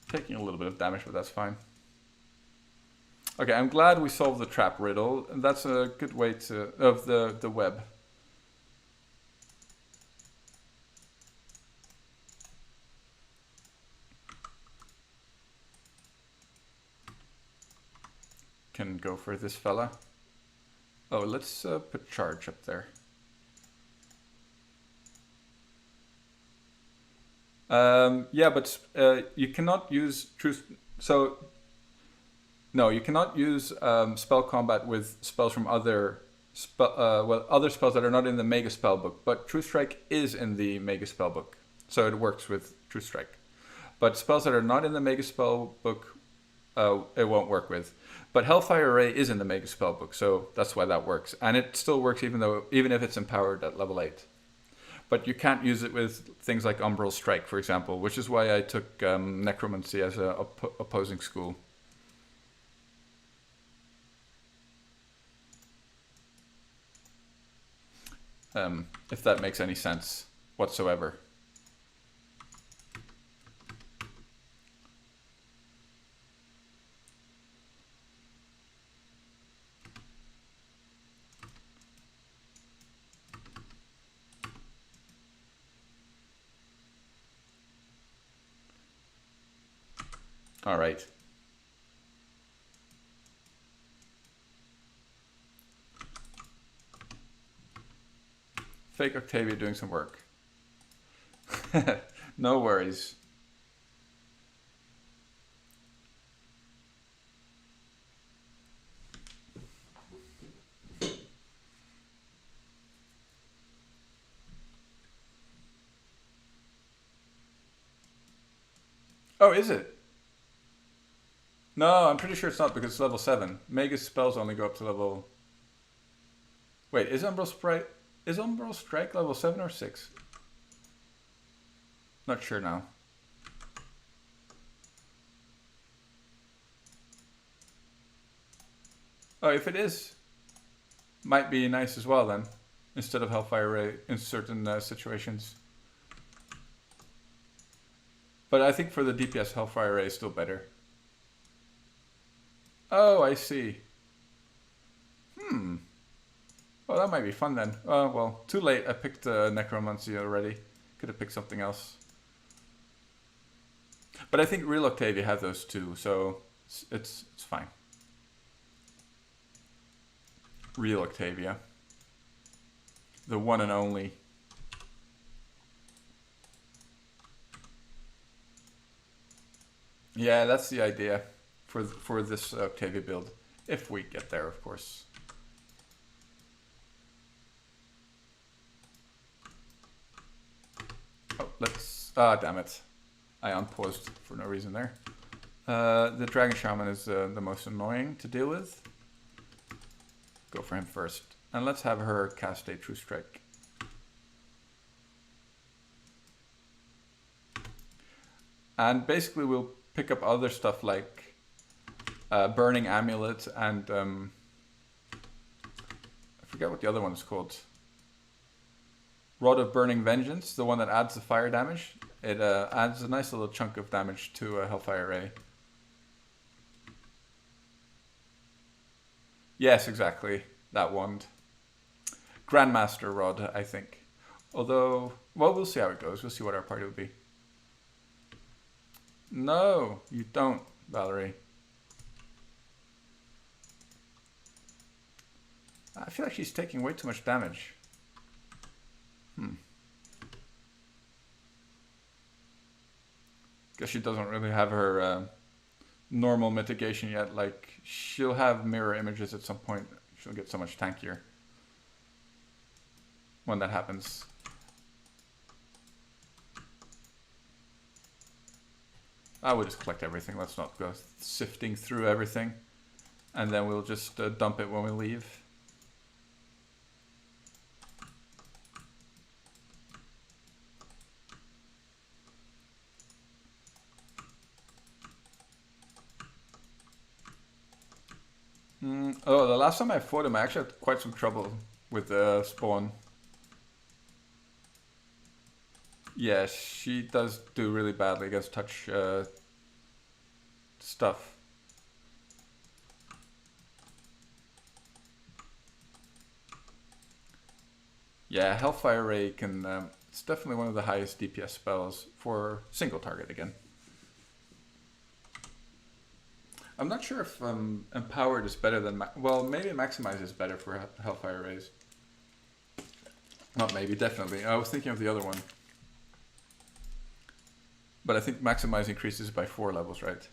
Taking a little bit of damage, but that's fine. Okay, I'm glad we solved the trap riddle, and that's a good way to of the web. Can go for this fella. Oh, let's put charge up there. Yeah, but you cannot use truth. So no, you cannot use spell combat with spells from other other spells that are not in the Mega spell book. But True Strike is in the Mega spell book, so it works with True Strike. But spells that are not in the Mega spell book, it won't work with. But Hellfire Ray is in the Mega spell book, so that's why that works, and it still works even if it's empowered at level 8. But you can't use it with things like Umbral Strike, for example, which is why I took Necromancy as a opposing school. If that makes any sense whatsoever. All right. Fake Octavia doing some work. No worries. Oh, is it? No, I'm pretty sure it's not because it's level 7. Magus spells only go up to level... Wait, is Umbral Strike level 7 or 6? Not sure now. Oh, if it is, might be nice as well then, instead of Hellfire Ray in certain situations. But I think for the DPS, Hellfire Ray is still better. Oh, I see. Well, that might be fun then. Oh, well, too late. I picked Necromancy already. Could have picked something else. But I think Real Octavia had those too, so it's fine. Real Octavia. The one and only. Yeah, that's the idea for this Octavia build. If we get there, of course. Oh, let's... Ah, damn it. I unpaused for no reason there. The Dragon Shaman is the most annoying to deal with. Go for him first. And let's have her cast a True Strike. And basically we'll pick up other stuff like Burning Amulet and... I forget what the other one is called. Rod of Burning Vengeance, the one that adds the fire damage. It adds a nice little chunk of damage to Hellfire Ray. Yes, exactly. That wand. Grandmaster Rod, I think. Although, well, we'll see how it goes. We'll see what our party will be. No, you don't, Valerie. I feel like she's taking way too much damage. Guess she doesn't really have her normal mitigation yet. Like, she'll have mirror images at some point. She'll get so much tankier when that happens. I would just collect everything. Let's not go sifting through everything. And then we'll just dump it when we leave. Oh, the last time I fought him, I actually had quite some trouble with the spawn. Yeah, she does do really badly against touch stuff. Yeah, Hellfire Ray can. It's definitely one of the highest DPS spells for single target again. I'm not sure if Empowered is better than... well, maybe Maximize is better for Hellfire Rays. Not maybe, definitely. I was thinking of the other one. But I think Maximize increases by 4 levels, right?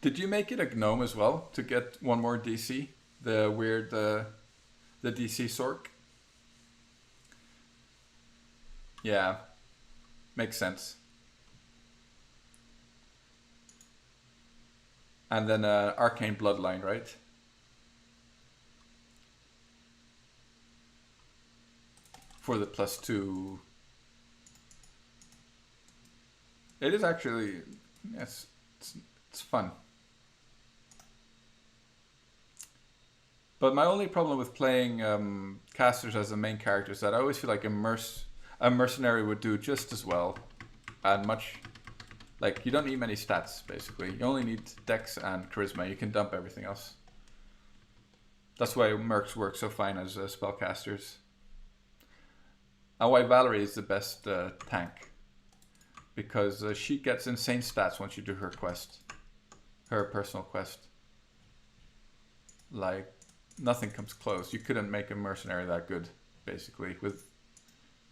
Did you make it a gnome as well to get one more DC? The weird, the DC Sork? Yeah, makes sense. And then Arcane Bloodline, right? For the +2. It is actually, yes, it's fun. But my only problem with playing casters as the main character is that I always feel like a mercenary would do just as well. And much, like, you don't need many stats, basically. You only need dex and charisma. You can dump everything else. That's why mercs work so fine as spellcasters. And why Valerie is the best tank. Because she gets insane stats once you do her quest. Her personal quest. Like, nothing comes close. You couldn't make a mercenary that good, basically, with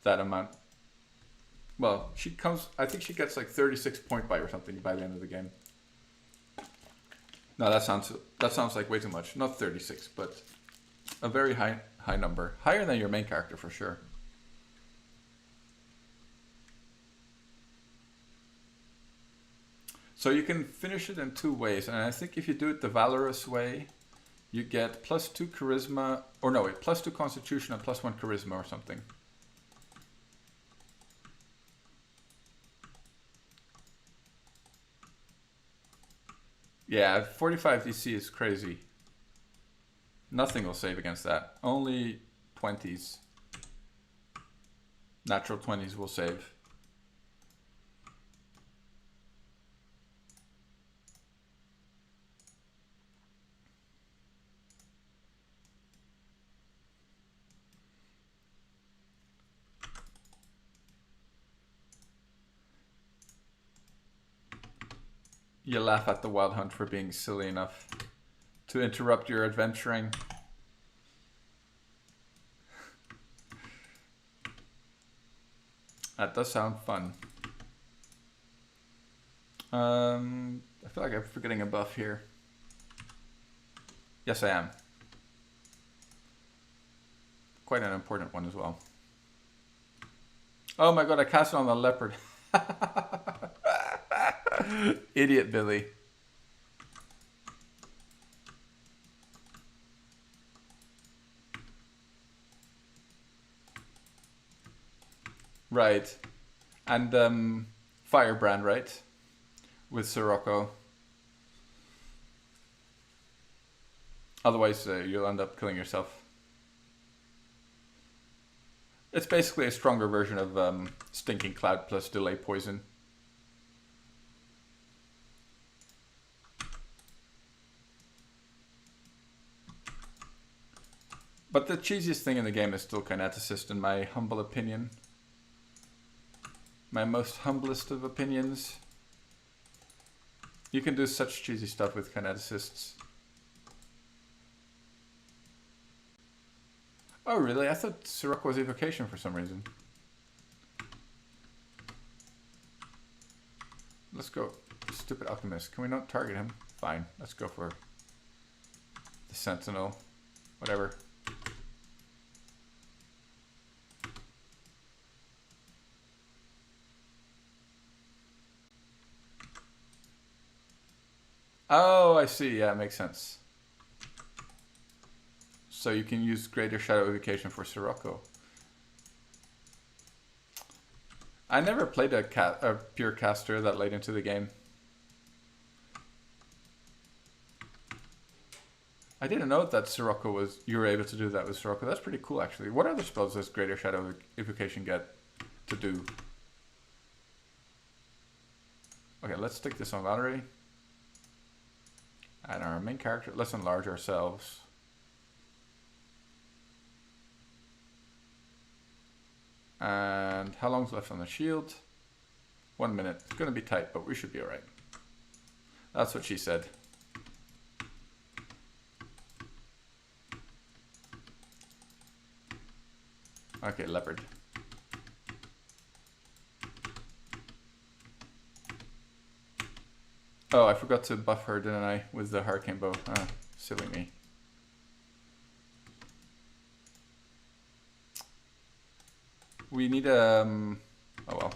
that amount. Well, she comes... I think she gets like 36 point buy or something by the end of the game. No, that sounds like way too much. Not 36, but a very high number. Higher than your main character, for sure. So you can finish it in 2 ways, and I think if you do it the Valorous way, you get +2 charisma, or no, wait, +2 constitution and +1 charisma or something. Yeah, 45 DC is crazy. Nothing will save against that. Only 20s. Natural 20s will save. You laugh at the Wild Hunt for being silly enough to interrupt your adventuring. That does sound fun. I feel like I'm forgetting a buff here. Yes, I am. Quite an important one as well. Oh my god, I cast it on the leopard. Idiot Billy. Right. And Firebrand, right? With Sirocco. Otherwise, you'll end up killing yourself. It's basically a stronger version of Stinking Cloud plus Delay Poison. But the cheesiest thing in the game is still Kineticist, in my humble opinion. My most humblest of opinions. You can do such cheesy stuff with Kineticists. Oh really? I thought Sirocco was Evocation for some reason. Let's go. Stupid Alchemist. Can we not target him? Fine. Let's go for the Sentinel. Whatever. Oh, I see. Yeah, it makes sense. So you can use Greater Shadow Evocation for Sirocco. I never played a pure caster that late into the game. I didn't know that Sirocco was... You were able to do that with Sirocco. That's pretty cool, actually. What other spells does Greater Shadow Evocation get to do? Okay, let's stick this on Valerie. And our main character, let's enlarge ourselves. And how long's left on the shield? 1 minute. It's going to be tight, but we should be alright. That's what she said. Okay, leopard. Oh, I forgot to buff her, didn't I? With the hurricane bow. Ah, silly me. We need oh well.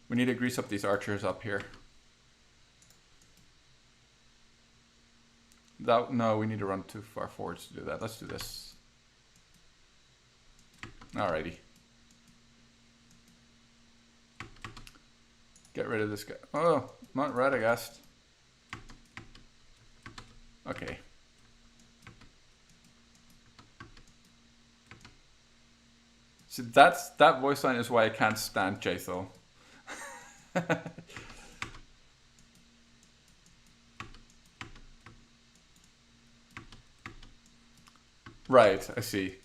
We need to grease up these archers up here. No, we need to run too far forwards to do that. Let's do this. Alrighty. Get rid of this guy. Oh, not Radagast. Okay. See, that voice line is why I can't stand Jaethal. Right, I see.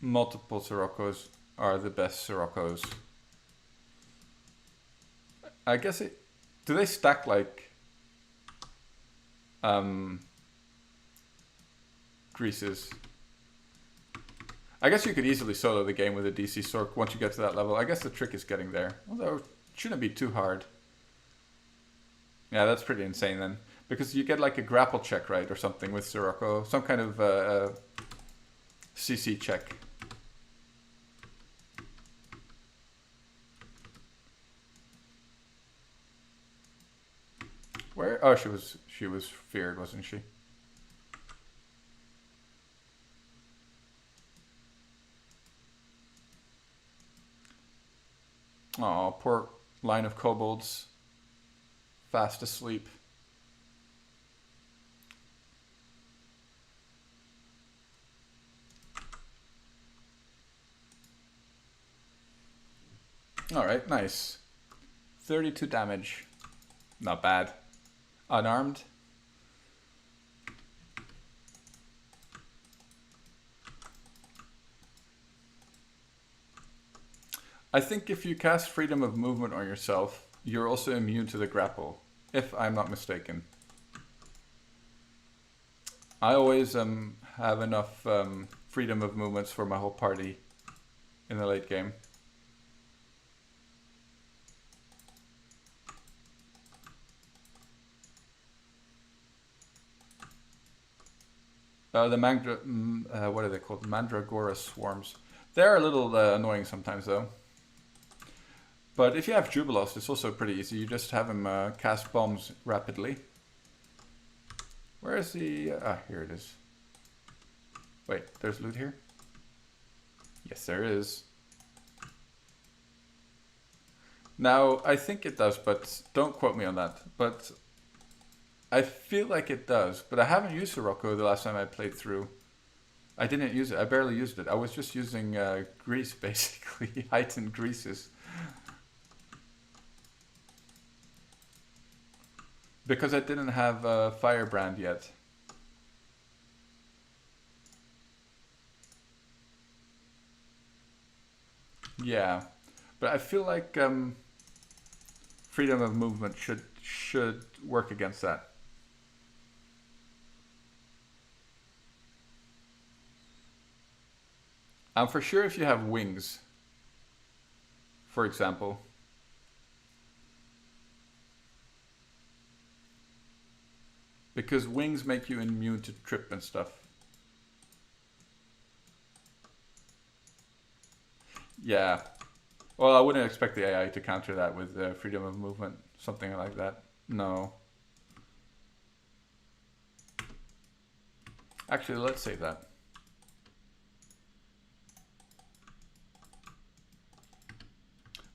Multiple Siroccos are the best Siroccos. I guess it... Do they stack like... greases? I guess you could easily solo the game with a DC Sorc once you get to that level. I guess the trick is getting there. Although, it shouldn't be too hard. Yeah, that's pretty insane then. Because you get like a grapple check, right? Or something with Sirocco. Some kind of CC check. Where? Oh, she was feared, wasn't she? Oh, poor line of kobolds. Fast asleep. Alright, nice. 32 damage. Not bad. Unarmed. I think if you cast Freedom of Movement on yourself, you're also immune to the grapple, if I'm not mistaken. I always have enough Freedom of Movements for my whole party in the late game. The what are they called? Mandragora swarms. They're a little annoying sometimes though. But if you have Jubilos, it's also pretty easy. You just have him cast bombs rapidly. Where is the... here it is. Wait, there's loot here? Yes, there is. Now, I think it does, but don't quote me on that. But I feel like it does. But I haven't used Sirocco the last time I played through. I didn't use it. I barely used it. I was just using grease, basically. Heightened greases. Because I didn't have Firebrand yet. Yeah, but I feel like Freedom of Movement should work against that. For sure if you have wings, for example. Because wings make you immune to trip and stuff. Yeah. Well, I wouldn't expect the AI to counter that with freedom of movement. Something like that. No. Actually, let's save that.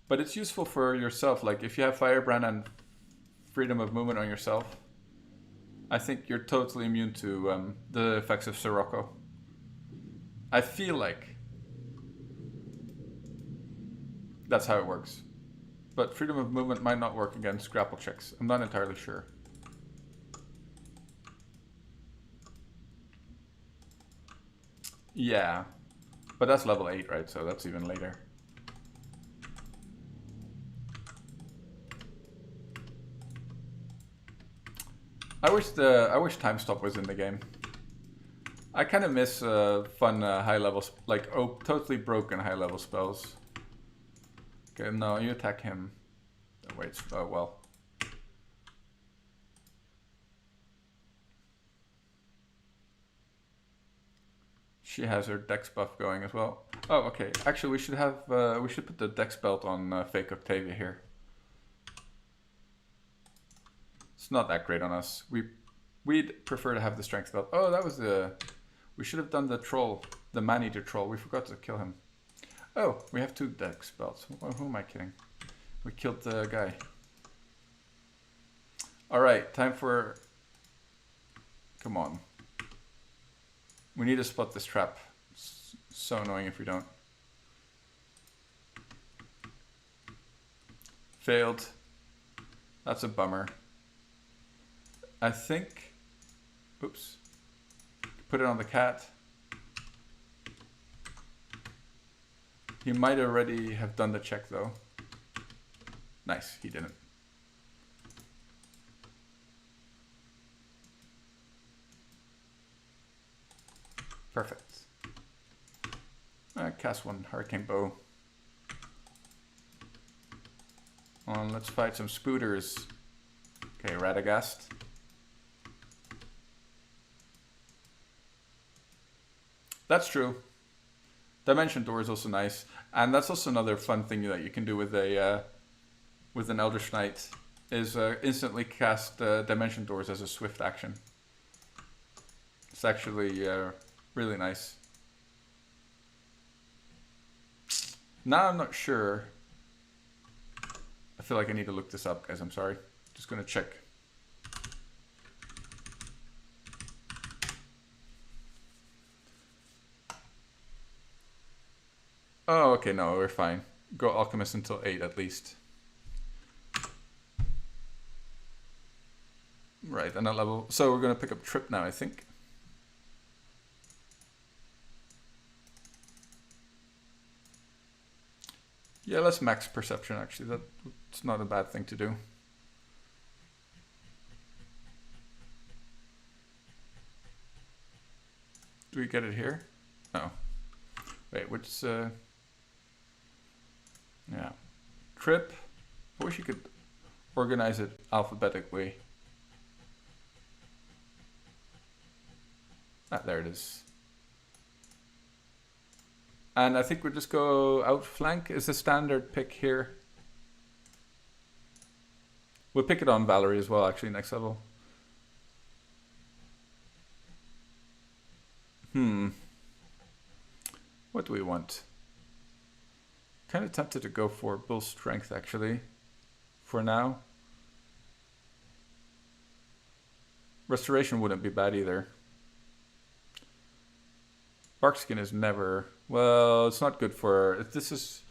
But it's useful for yourself. Like if you have Firebrand and freedom of movement on yourself, I think you're totally immune to the effects of Sirocco. I feel like that's how it works. But freedom of movement might not work against grapple checks. I'm not entirely sure. Yeah, but that's level 8, right? So that's even later. I wish time stop was in the game. I kind of miss fun high levels, like totally broken high level spells. Okay, no, you attack him. Oh, wait, oh well. She has her dex buff going as well. Oh, okay. Actually, we should put the dex belt on fake Octavia here. It's not that great on us. We'd prefer to have the strength belt. Oh, that was the. We should have done the troll, the man-eater troll. We forgot to kill him. Oh, we have 2 dex belts. Who am I kidding? We killed the guy. All right, time for. Come on. We need to spot this trap. It's so annoying if we don't. Failed. That's a bummer. I think. Oops. Put it on the cat. He might already have done the check though. Nice, he didn't. Perfect. Cast 1 Hurricane Bow. Let's fight some spooters. Okay, Radagast. That's true. Dimension Door is also nice, and that's also another fun thing that you can do with a with an Eldritch Knight is instantly cast Dimension Doors as a swift action. It's actually really nice. Now I'm not sure. I feel like I need to look this up, guys. I'm sorry. Just gonna check. Oh, okay, no, we're fine. Go Alchemist until 8 at least. Right, and that level. So we're gonna pick up Trip now, I think. Yeah, let's max Perception actually. That's not a bad thing to do. Do we get it here? No. Wait, which yeah. Trip. I wish you could organize it alphabetically. Ah, there it is. And I think we'll just go outflank is the standard pick here. We'll pick it on Valerie as well, actually, next level. What do we want? Kind of tempted to go for Bull Strength, actually, for now. Restoration wouldn't be bad either. Barkskin is never... Well, it's not good for... This is...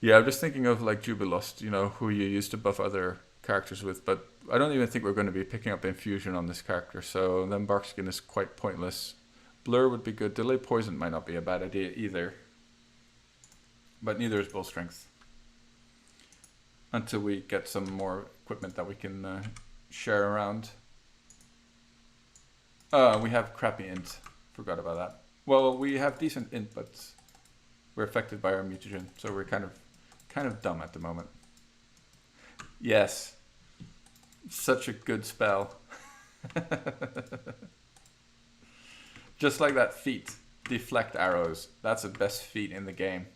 Yeah, I'm just thinking of like Jubilost, you know, who you used to buff other characters with, but I don't even think we're going to be picking up Infusion on this character, so then Barkskin is quite pointless. Blur would be good. Delay Poison might not be a bad idea either. But neither is Bull Strength. Until we get some more equipment that we can share around. We have crappy int. Forgot about that. Well, we have decent int, but we're affected by our mutagen, so we're kind of dumb at the moment. Yes. Such a good spell. Just like that feat. Deflect arrows. That's the best feat in the game.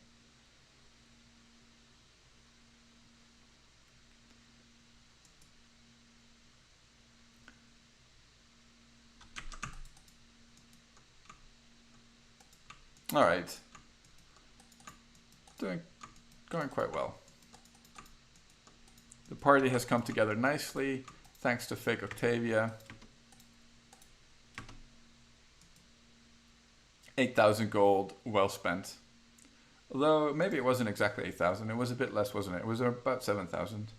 Alright. Doing going quite well. The party has come together nicely, thanks to fake Octavia. 8,000 gold, well spent. Although, maybe it wasn't exactly 8,000, it was a bit less, wasn't it? It was about 7,000.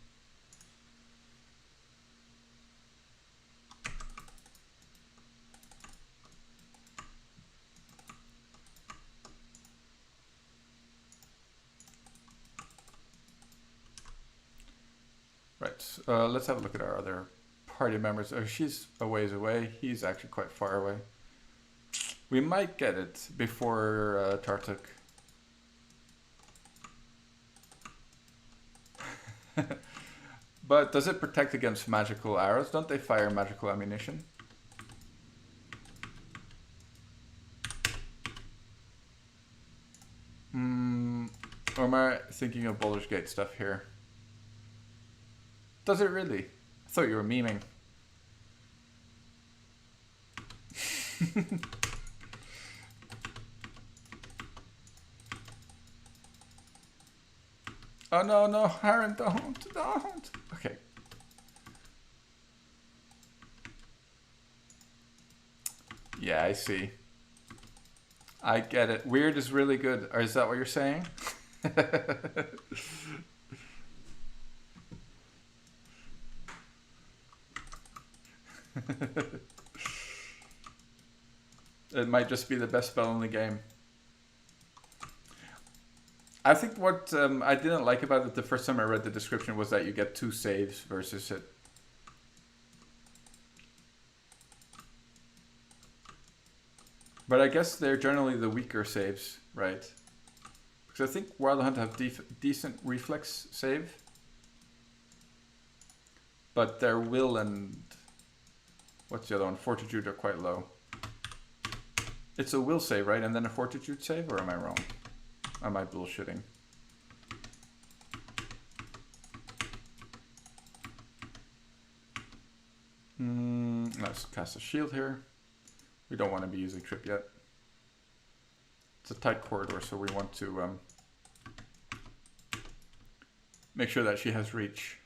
Right, let's have a look at our other party members. Oh, she's a ways away. He's actually quite far away. We might get it before Tartuk. But does it protect against magical arrows? Don't they fire magical ammunition? Or am I thinking of Baldur's Gate stuff here? Does it really? I thought you were memeing. Oh no, no, Aaron, don't. Okay. Yeah, I see. I get it. Weird is really good. Or is that what you're saying? It might just be the best spell in the game. I think what I didn't like about it the first time I read the description was that you get 2 saves versus it. But I guess they're generally the weaker saves, right? Because I think Wild Hunt have decent reflex save. But their will and... what's the other one? Fortitude are quite low. It's a will save, right? And then a fortitude save? Or am I wrong? Am I bullshitting? Let's cast a shield here. We don't want to be using trip yet. It's a tight corridor, so we want to make sure that she has reach.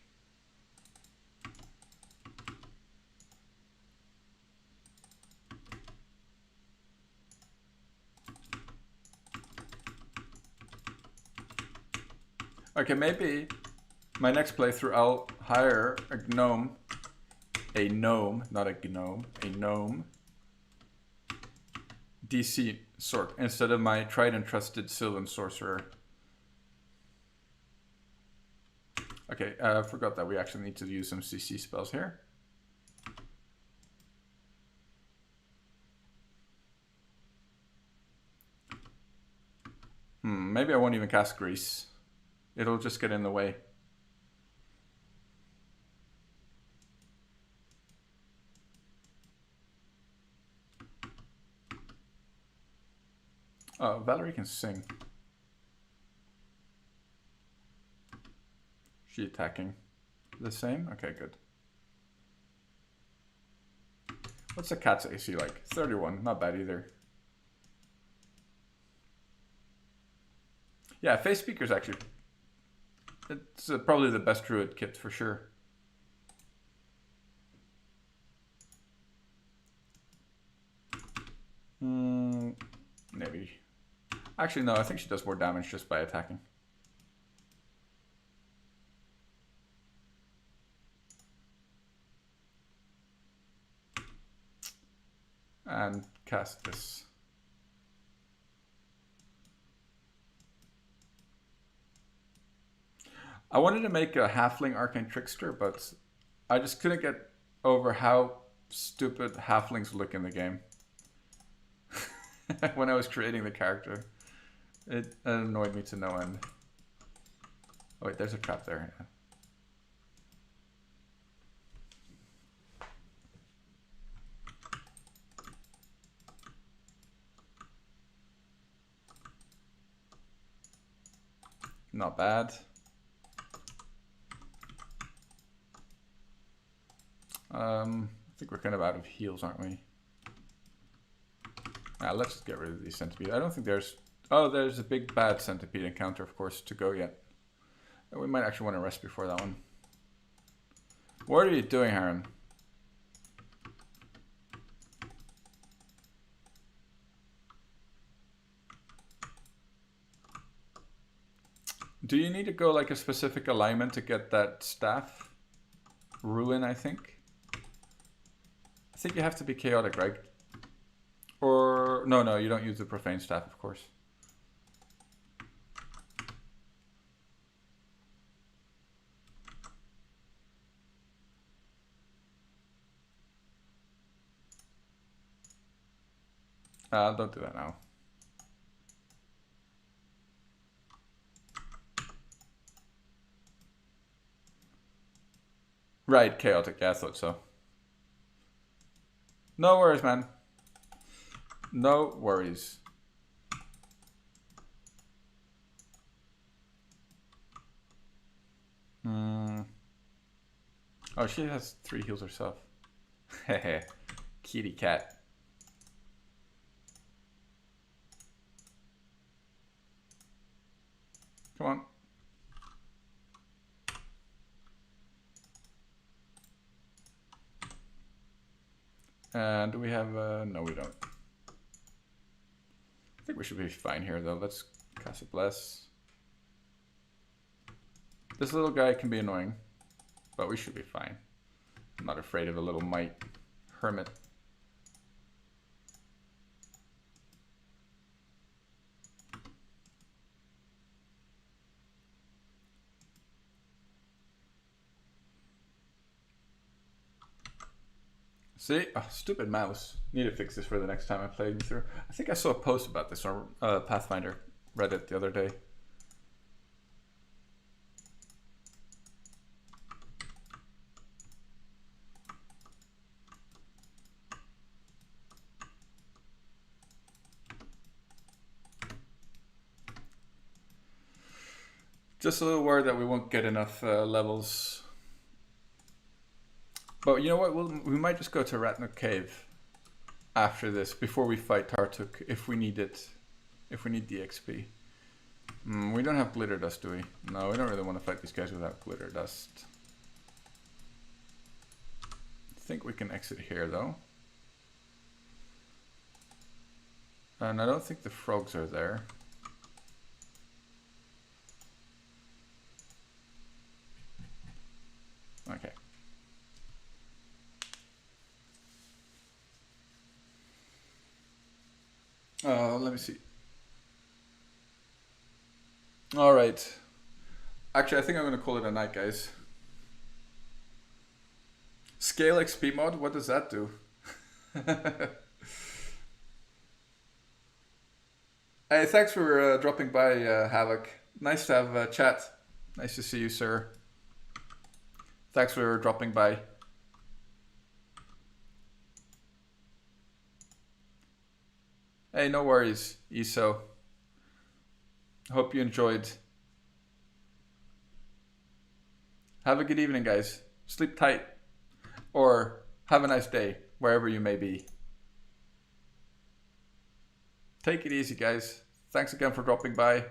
Okay, maybe my next playthrough I'll hire a gnome, not a gnome, a gnome DC Sork instead of my tried and trusted Sylvan Sorcerer. Okay, I forgot that we actually need to use some CC spells here. Maybe I won't even cast Grease. It'll just get in the way. Oh, Valerie can sing. She attacking. The same? Okay, good. What's the cat's AC like? 31, not bad either. Yeah, Face Speaker's actually... it's probably the best druid kit for sure. Maybe. Actually, no, I think she does more damage just by attacking. And cast this. I wanted to make a halfling arcane trickster, but I just couldn't get over how stupid halflings look in the game. When I was creating the character, it annoyed me to no end. Oh wait, there's a trap there. Not bad. I think we're kind of out of heals, aren't we? Let's just get rid of these centipedes. I don't think there's... oh, there's a big bad centipede encounter, of course, to go yet. We might actually want to rest before that one. What are you doing, Harren? Do you need to go like a specific alignment to get that staff? Ruin, I think. I think you have to be chaotic, right? Or no, you don't use the profane staff, of course. Don't do that now. Right, chaotic. Yeah, I thought so. No worries, man. No worries. Oh, she has 3 heals herself. Hehe. Kitty cat. Come on. And do we have, no we don't. I think we should be fine here though. Let's cast a bless. This little guy can be annoying, but we should be fine. I'm not afraid of a little mite hermit. See? Oh, stupid mouse. Need to fix this for the next time I play through. I think I saw a post about this on Pathfinder Reddit the other day. Just a little worried that we won't get enough levels. But you know what? We might just go to Ratnook Cave after this, before we fight Tartuk, if we need it. If we need the XP. We don't have glitter dust, do we? No, we don't really want to fight these guys without glitter dust. I think we can exit here, though. And I don't think the frogs are there. Okay. Let me see. All right. Actually, I think I'm going to call it a night, guys. Scale XP mod? What does that do? Hey, thanks for dropping by, Havoc. Nice to have a chat. Nice to see you, sir. Thanks for dropping by. Hey, no worries, ESO. Hope you enjoyed. Have a good evening, guys. Sleep tight. Or have a nice day, wherever you may be. Take it easy, guys. Thanks again for dropping by.